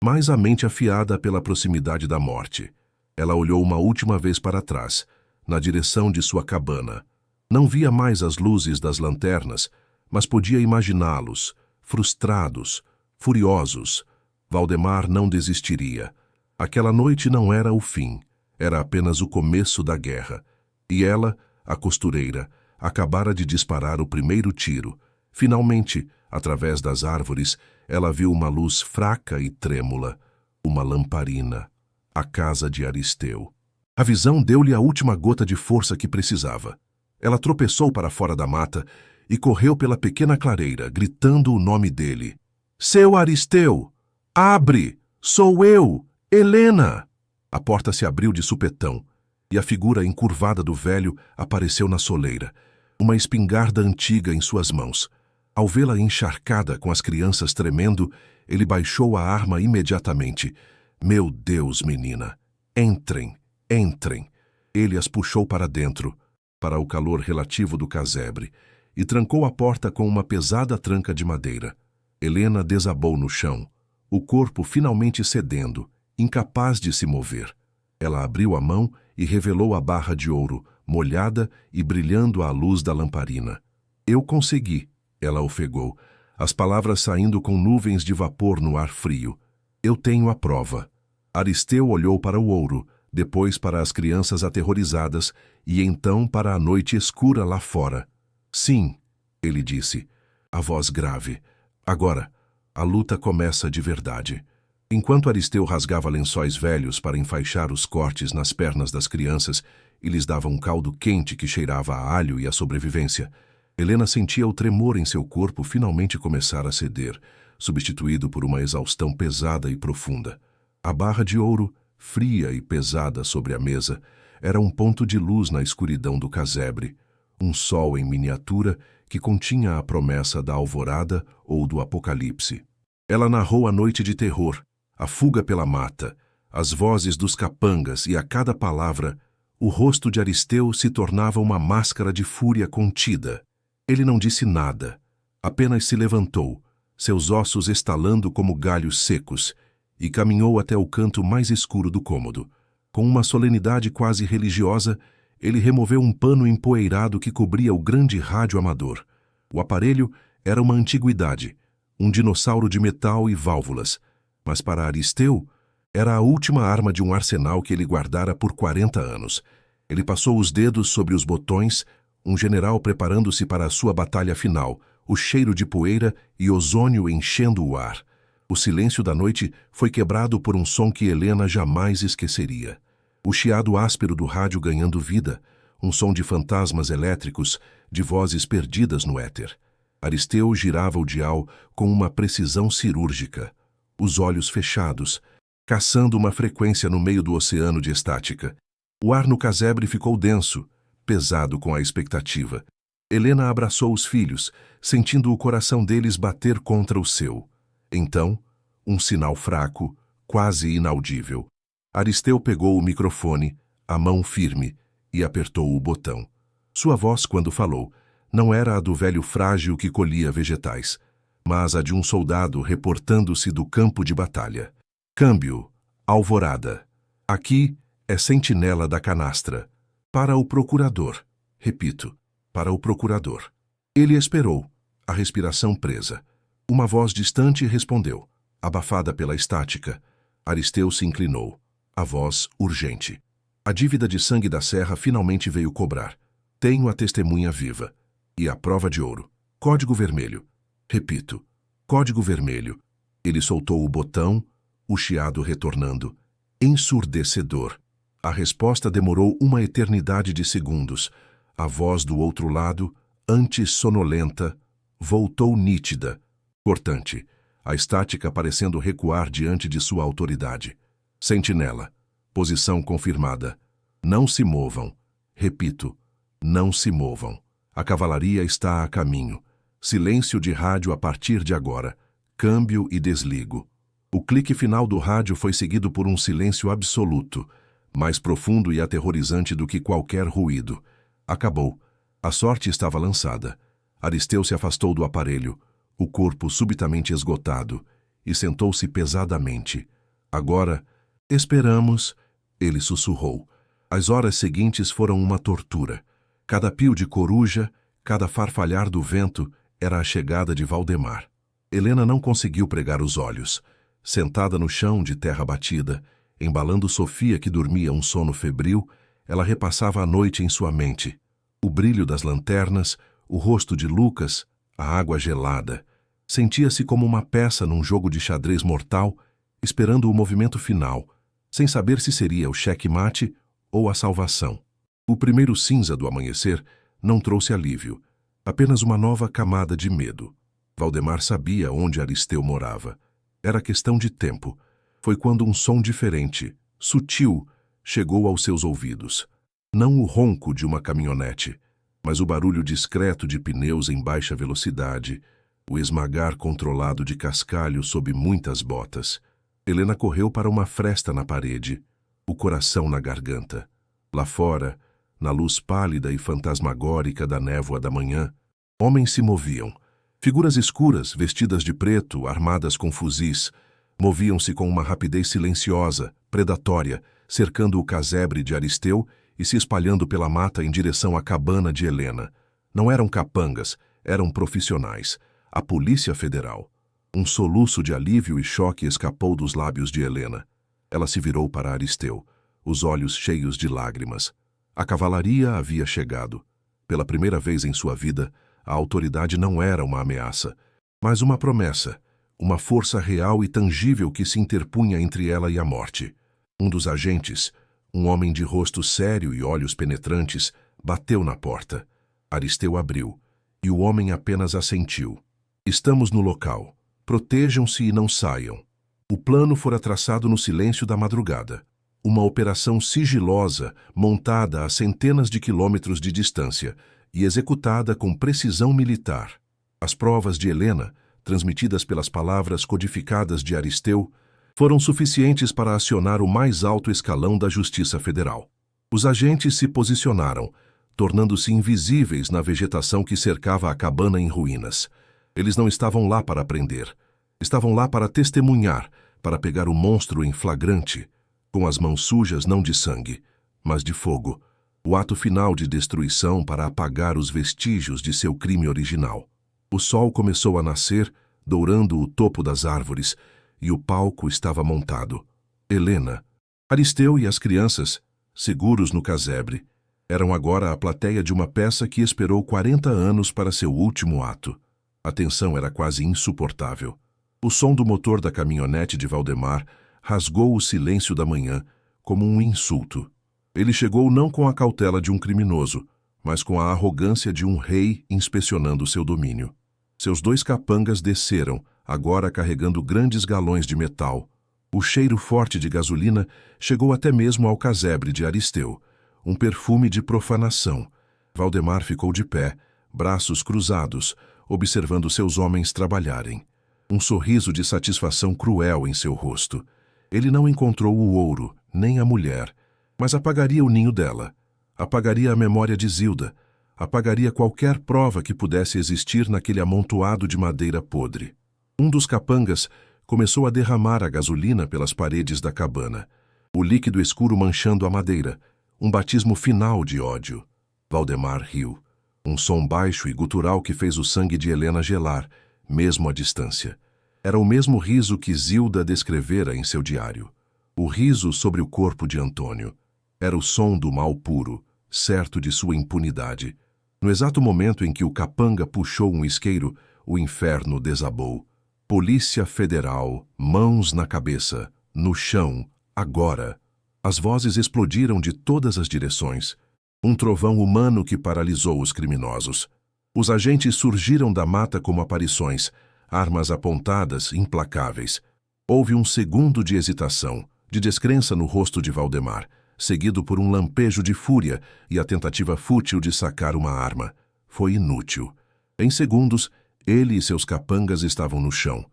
mas a mente afiada pela proximidade da morte. Ela olhou uma última vez para trás, na direção de sua cabana. Não via mais as luzes das lanternas, mas podia imaginá-los, frustrados, furiosos. Valdemar não desistiria. Aquela noite não era o fim, era apenas o começo da guerra. E ela, a costureira, acabara de disparar o primeiro tiro. Finalmente, através das árvores, ela viu uma luz fraca e trêmula, uma lamparina, a casa de Aristeu. A visão deu-lhe a última gota de força que precisava. Ela tropeçou para fora da mata e correu pela pequena clareira, gritando o nome dele. Seu Aristeu! Abre! Sou eu! Helena! A porta se abriu de supetão, e a figura encurvada do velho apareceu na soleira, uma espingarda antiga em suas mãos. Ao vê-la encharcada com as crianças tremendo, ele baixou a arma imediatamente. Meu Deus, menina! Entrem! Entrem! Ele as puxou para dentro, para o calor relativo do casebre, e trancou a porta com uma pesada tranca de madeira. Helena desabou no chão, o corpo finalmente cedendo, incapaz de se mover. Ela abriu a mão e revelou a barra de ouro, molhada e brilhando à luz da lamparina. Eu consegui, ela ofegou, as palavras saindo com nuvens de vapor no ar frio. Eu tenho a prova. Aristeu olhou para o ouro, depois para as crianças aterrorizadas e então para a noite escura lá fora. Sim, ele disse, a voz grave. Agora, a luta começa de verdade. Enquanto Aristeu rasgava lençóis velhos para enfaixar os cortes nas pernas das crianças e lhes dava um caldo quente que cheirava a alho e a sobrevivência, Helena sentia o tremor em seu corpo finalmente começar a ceder, substituído por uma exaustão pesada e profunda. A barra de ouro, fria e pesada sobre a mesa, era um ponto de luz na escuridão do casebre, um sol em miniatura que continha a promessa da alvorada ou do apocalipse. Ela narrou a noite de terror, a fuga pela mata, as vozes dos capangas e a cada palavra, o rosto de Aristeu se tornava uma máscara de fúria contida. Ele não disse nada, apenas se levantou, seus ossos estalando como galhos secos, e caminhou até o canto mais escuro do cômodo. Com uma solenidade quase religiosa, ele removeu um pano empoeirado que cobria o grande rádio amador. O aparelho era uma antiguidade, um dinossauro de metal e válvulas, mas para Aristeu era a última arma de um arsenal que ele guardara por 40 anos. Ele passou os dedos sobre os botões, um general preparando-se para a sua batalha final, o cheiro de poeira e ozônio enchendo o ar. O silêncio da noite foi quebrado por um som que Helena jamais esqueceria. O chiado áspero do rádio ganhando vida, um som de fantasmas elétricos, de vozes perdidas no éter. Aristeu girava o dial com uma precisão cirúrgica, os olhos fechados, caçando uma frequência no meio do oceano de estática. O ar no casebre ficou denso, pesado com a expectativa. Helena abraçou os filhos, sentindo o coração deles bater contra o seu. Então, um sinal fraco, quase inaudível. Aristeu pegou o microfone, a mão firme, e apertou o botão. Sua voz, quando falou, não era a do velho frágil que colhia vegetais, mas a de um soldado reportando-se do campo de batalha. Câmbio, alvorada. Aqui é sentinela da canastra. Para o procurador. Repito, para o procurador. Ele esperou, a respiração presa. Uma voz distante respondeu, abafada pela estática. Aristeu se inclinou. A voz urgente. A dívida de sangue da serra finalmente veio cobrar. Tenho a testemunha viva. E a prova de ouro. Código vermelho. Repito, código vermelho. Ele soltou o botão, o chiado retornando. Ensurdecedor. A resposta demorou uma eternidade de segundos. A voz do outro lado, antes sonolenta, voltou nítida, cortante, a estática parecendo recuar diante de sua autoridade. Sentinela. Posição confirmada. Não se movam. Repito, não se movam. A cavalaria está a caminho. Silêncio de rádio a partir de agora. Câmbio e desligo. O clique final do rádio foi seguido por um silêncio absoluto, mais profundo e aterrorizante do que qualquer ruído. Acabou. A sorte estava lançada. Aristeu se afastou do aparelho, o corpo subitamente esgotado, e sentou-se pesadamente. Agora, esperamos, ele sussurrou. As horas seguintes foram uma tortura. Cada pio de coruja, cada farfalhar do vento era a chegada de Valdemar. Helena não conseguiu pregar os olhos. Sentada no chão de terra batida, embalando Sofia que dormia um sono febril, ela repassava a noite em sua mente. O brilho das lanternas, o rosto de Lucas, a água gelada. Sentia-se como uma peça num jogo de xadrez mortal, esperando o movimento final, sem saber se seria o xeque-mate ou a salvação. O primeiro cinza do amanhecer não trouxe alívio, apenas uma nova camada de medo. Valdemar sabia onde Aristeu morava. Era questão de tempo. Foi quando um som diferente, sutil, chegou aos seus ouvidos. Não o ronco de uma caminhonete, mas o barulho discreto de pneus em baixa velocidade, o esmagar controlado de cascalho sob muitas botas. Helena correu para uma fresta na parede, o coração na garganta. Lá fora, na luz pálida e fantasmagórica da névoa da manhã, homens se moviam. Figuras escuras, vestidas de preto, armadas com fuzis, moviam-se com uma rapidez silenciosa, predatória, cercando o casebre de Aristeu e se espalhando pela mata em direção à cabana de Helena. Não eram capangas, eram profissionais. A Polícia Federal. Um soluço de alívio e choque escapou dos lábios de Helena. Ela se virou para Aristeu, os olhos cheios de lágrimas. A cavalaria havia chegado. Pela primeira vez em sua vida, a autoridade não era uma ameaça, mas uma promessa, uma força real e tangível que se interpunha entre ela e a morte. Um dos agentes, um homem de rosto sério e olhos penetrantes, bateu na porta. Aristeu abriu, e o homem apenas assentiu. Estamos no local. Protejam-se e não saiam. O plano fora traçado no silêncio da madrugada. Uma operação sigilosa, montada a centenas de quilômetros de distância e executada com precisão militar. As provas de Helena, transmitidas pelas palavras codificadas de Aristeu, foram suficientes para acionar o mais alto escalão da Justiça Federal. Os agentes se posicionaram, tornando-se invisíveis na vegetação que cercava a cabana em ruínas. Eles não estavam lá para prender. Estavam lá para testemunhar, para pegar o monstro em flagrante, com as mãos sujas não de sangue, mas de fogo, o ato final de destruição para apagar os vestígios de seu crime original. O sol começou a nascer, dourando o topo das árvores, e o palco estava montado. Helena, Aristeu e as crianças, seguros no casebre, eram agora a plateia de uma peça que esperou 40 anos para seu último ato. A tensão era quase insuportável. O som do motor da caminhonete de Valdemar rasgou o silêncio da manhã, como um insulto. Ele chegou não com a cautela de um criminoso, mas com a arrogância de um rei inspecionando seu domínio. Seus 2 capangas desceram, agora carregando grandes galões de metal. O cheiro forte de gasolina chegou até mesmo ao casebre de Aristeu, um perfume de profanação. Valdemar ficou de pé, braços cruzados, observando seus homens trabalharem. Um sorriso de satisfação cruel em seu rosto. Ele não encontrou o ouro, nem a mulher, mas apagaria o ninho dela. Apagaria a memória de Zilda. Apagaria qualquer prova que pudesse existir naquele amontoado de madeira podre. Um dos capangas começou a derramar a gasolina pelas paredes da cabana. O líquido escuro manchando a madeira. Um batismo final de ódio. Valdemar riu. Um som baixo e gutural que fez o sangue de Helena gelar, mesmo à distância. Era o mesmo riso que Zilda descrevera em seu diário. O riso sobre o corpo de Antônio. Era o som do mal puro, certo de sua impunidade. No exato momento em que o capanga puxou um isqueiro, o inferno desabou. Polícia Federal, mãos na cabeça, no chão, agora. As vozes explodiram de todas as direções. Um trovão humano que paralisou os criminosos. Os agentes surgiram da mata como aparições, armas apontadas, implacáveis. Houve um segundo de hesitação, de descrença no rosto de Valdemar, seguido por um lampejo de fúria e a tentativa fútil de sacar uma arma. Foi inútil. Em segundos, ele e seus capangas estavam no chão.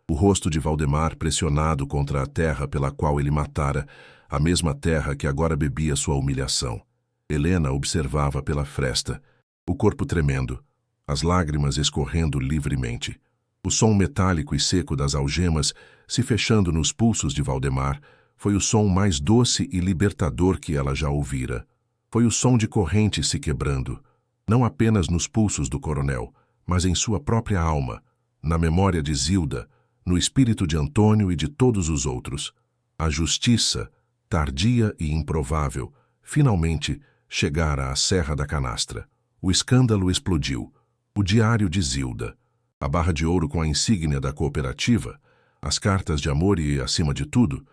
O rosto de Valdemar pressionado contra a terra pela qual ele matara, a mesma terra que agora bebia sua humilhação. Helena observava pela fresta, o corpo tremendo, as lágrimas escorrendo livremente. O som metálico e seco das algemas se fechando nos pulsos de Valdemar foi o som mais doce e libertador que ela já ouvira. Foi o som de correntes se quebrando, não apenas nos pulsos do coronel, mas em sua própria alma, na memória de Zilda, no espírito de Antônio e de todos os outros. A justiça, tardia e improvável, finalmente chegara à Serra da Canastra. O escândalo explodiu. O diário de Zilda, a barra de ouro com a insígnia da cooperativa, as cartas de amor e, acima de tudo,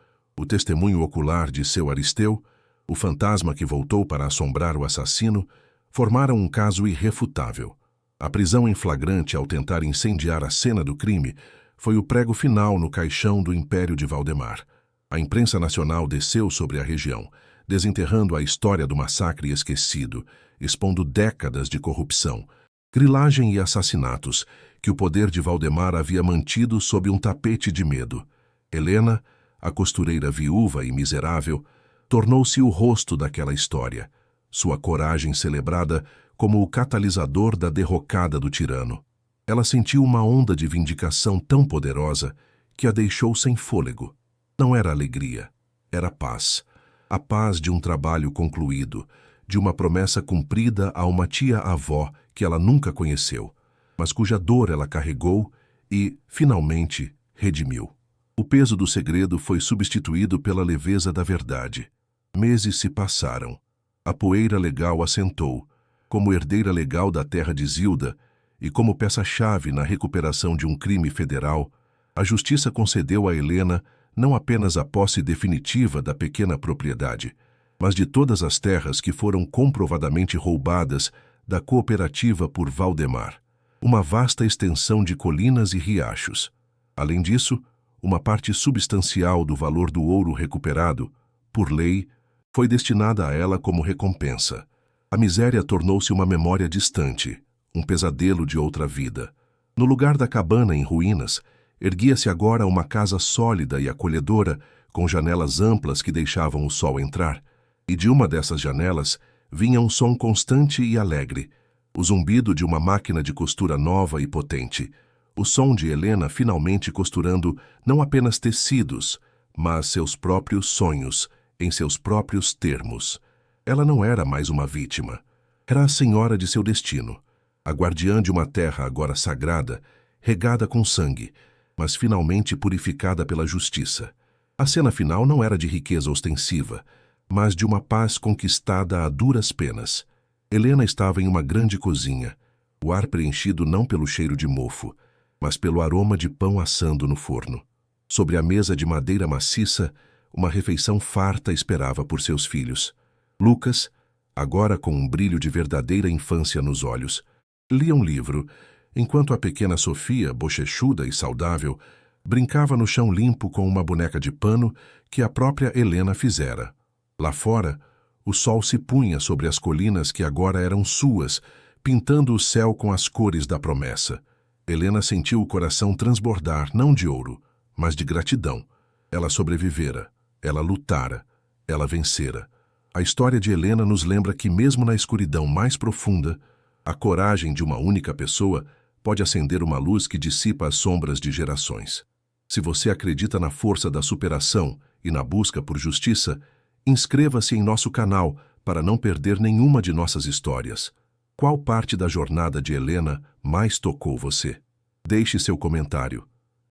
o testemunho ocular de seu Aristeu, o fantasma que voltou para assombrar o assassino, formaram um caso irrefutável. A prisão em flagrante ao tentar incendiar a cena do crime foi o prego final no caixão do Império de Valdemar. A imprensa nacional desceu sobre a região, desenterrando a história do massacre esquecido, expondo décadas de corrupção, grilagem e assassinatos que o poder de Valdemar havia mantido sob um tapete de medo. Helena, a costureira viúva e miserável, tornou-se o rosto daquela história, sua coragem celebrada como o catalisador da derrocada do tirano. Ela sentiu uma onda de vindicação tão poderosa que a deixou sem fôlego. Não era alegria, era paz. A paz de um trabalho concluído, de uma promessa cumprida a uma tia-avó que ela nunca conheceu, mas cuja dor ela carregou e, finalmente, redimiu. O peso do segredo foi substituído pela leveza da verdade. Meses se passaram. A poeira legal assentou, como herdeira legal da terra de Zilda e como peça-chave na recuperação de um crime federal, a justiça concedeu a Helena não apenas a posse definitiva da pequena propriedade, mas de todas as terras que foram comprovadamente roubadas da cooperativa por Valdemar, uma vasta extensão de colinas e riachos. Além disso, uma parte substancial do valor do ouro recuperado, por lei, foi destinada a ela como recompensa. A miséria tornou-se uma memória distante, um pesadelo de outra vida. No lugar da cabana em ruínas, erguia-se agora uma casa sólida e acolhedora, com janelas amplas que deixavam o sol entrar, e de uma dessas janelas vinha um som constante e alegre, o zumbido de uma máquina de costura nova e potente, o som de Helena finalmente costurando não apenas tecidos, mas seus próprios sonhos, em seus próprios termos. Ela não era mais uma vítima. Era a senhora de seu destino, a guardiã de uma terra agora sagrada, regada com sangue, mas finalmente purificada pela justiça. A cena final não era de riqueza ostensiva, mas de uma paz conquistada a duras penas. Helena estava em uma grande cozinha, o ar preenchido não pelo cheiro de mofo, mas pelo aroma de pão assando no forno. Sobre a mesa de madeira maciça, uma refeição farta esperava por seus filhos. Lucas, agora com um brilho de verdadeira infância nos olhos, lia um livro, enquanto a pequena Sofia, bochechuda e saudável, brincava no chão limpo com uma boneca de pano que a própria Helena fizera. Lá fora, o sol se punha sobre as colinas que agora eram suas, pintando o céu com as cores da promessa. Helena sentiu o coração transbordar não de ouro, mas de gratidão. Ela sobrevivera, ela lutara, ela vencera. A história de Helena nos lembra que mesmo na escuridão mais profunda, a coragem de uma única pessoa pode acender uma luz que dissipa as sombras de gerações. Se você acredita na força da superação e na busca por justiça, inscreva-se em nosso canal para não perder nenhuma de nossas histórias. Qual parte da jornada de Helena mais tocou você? Deixe seu comentário.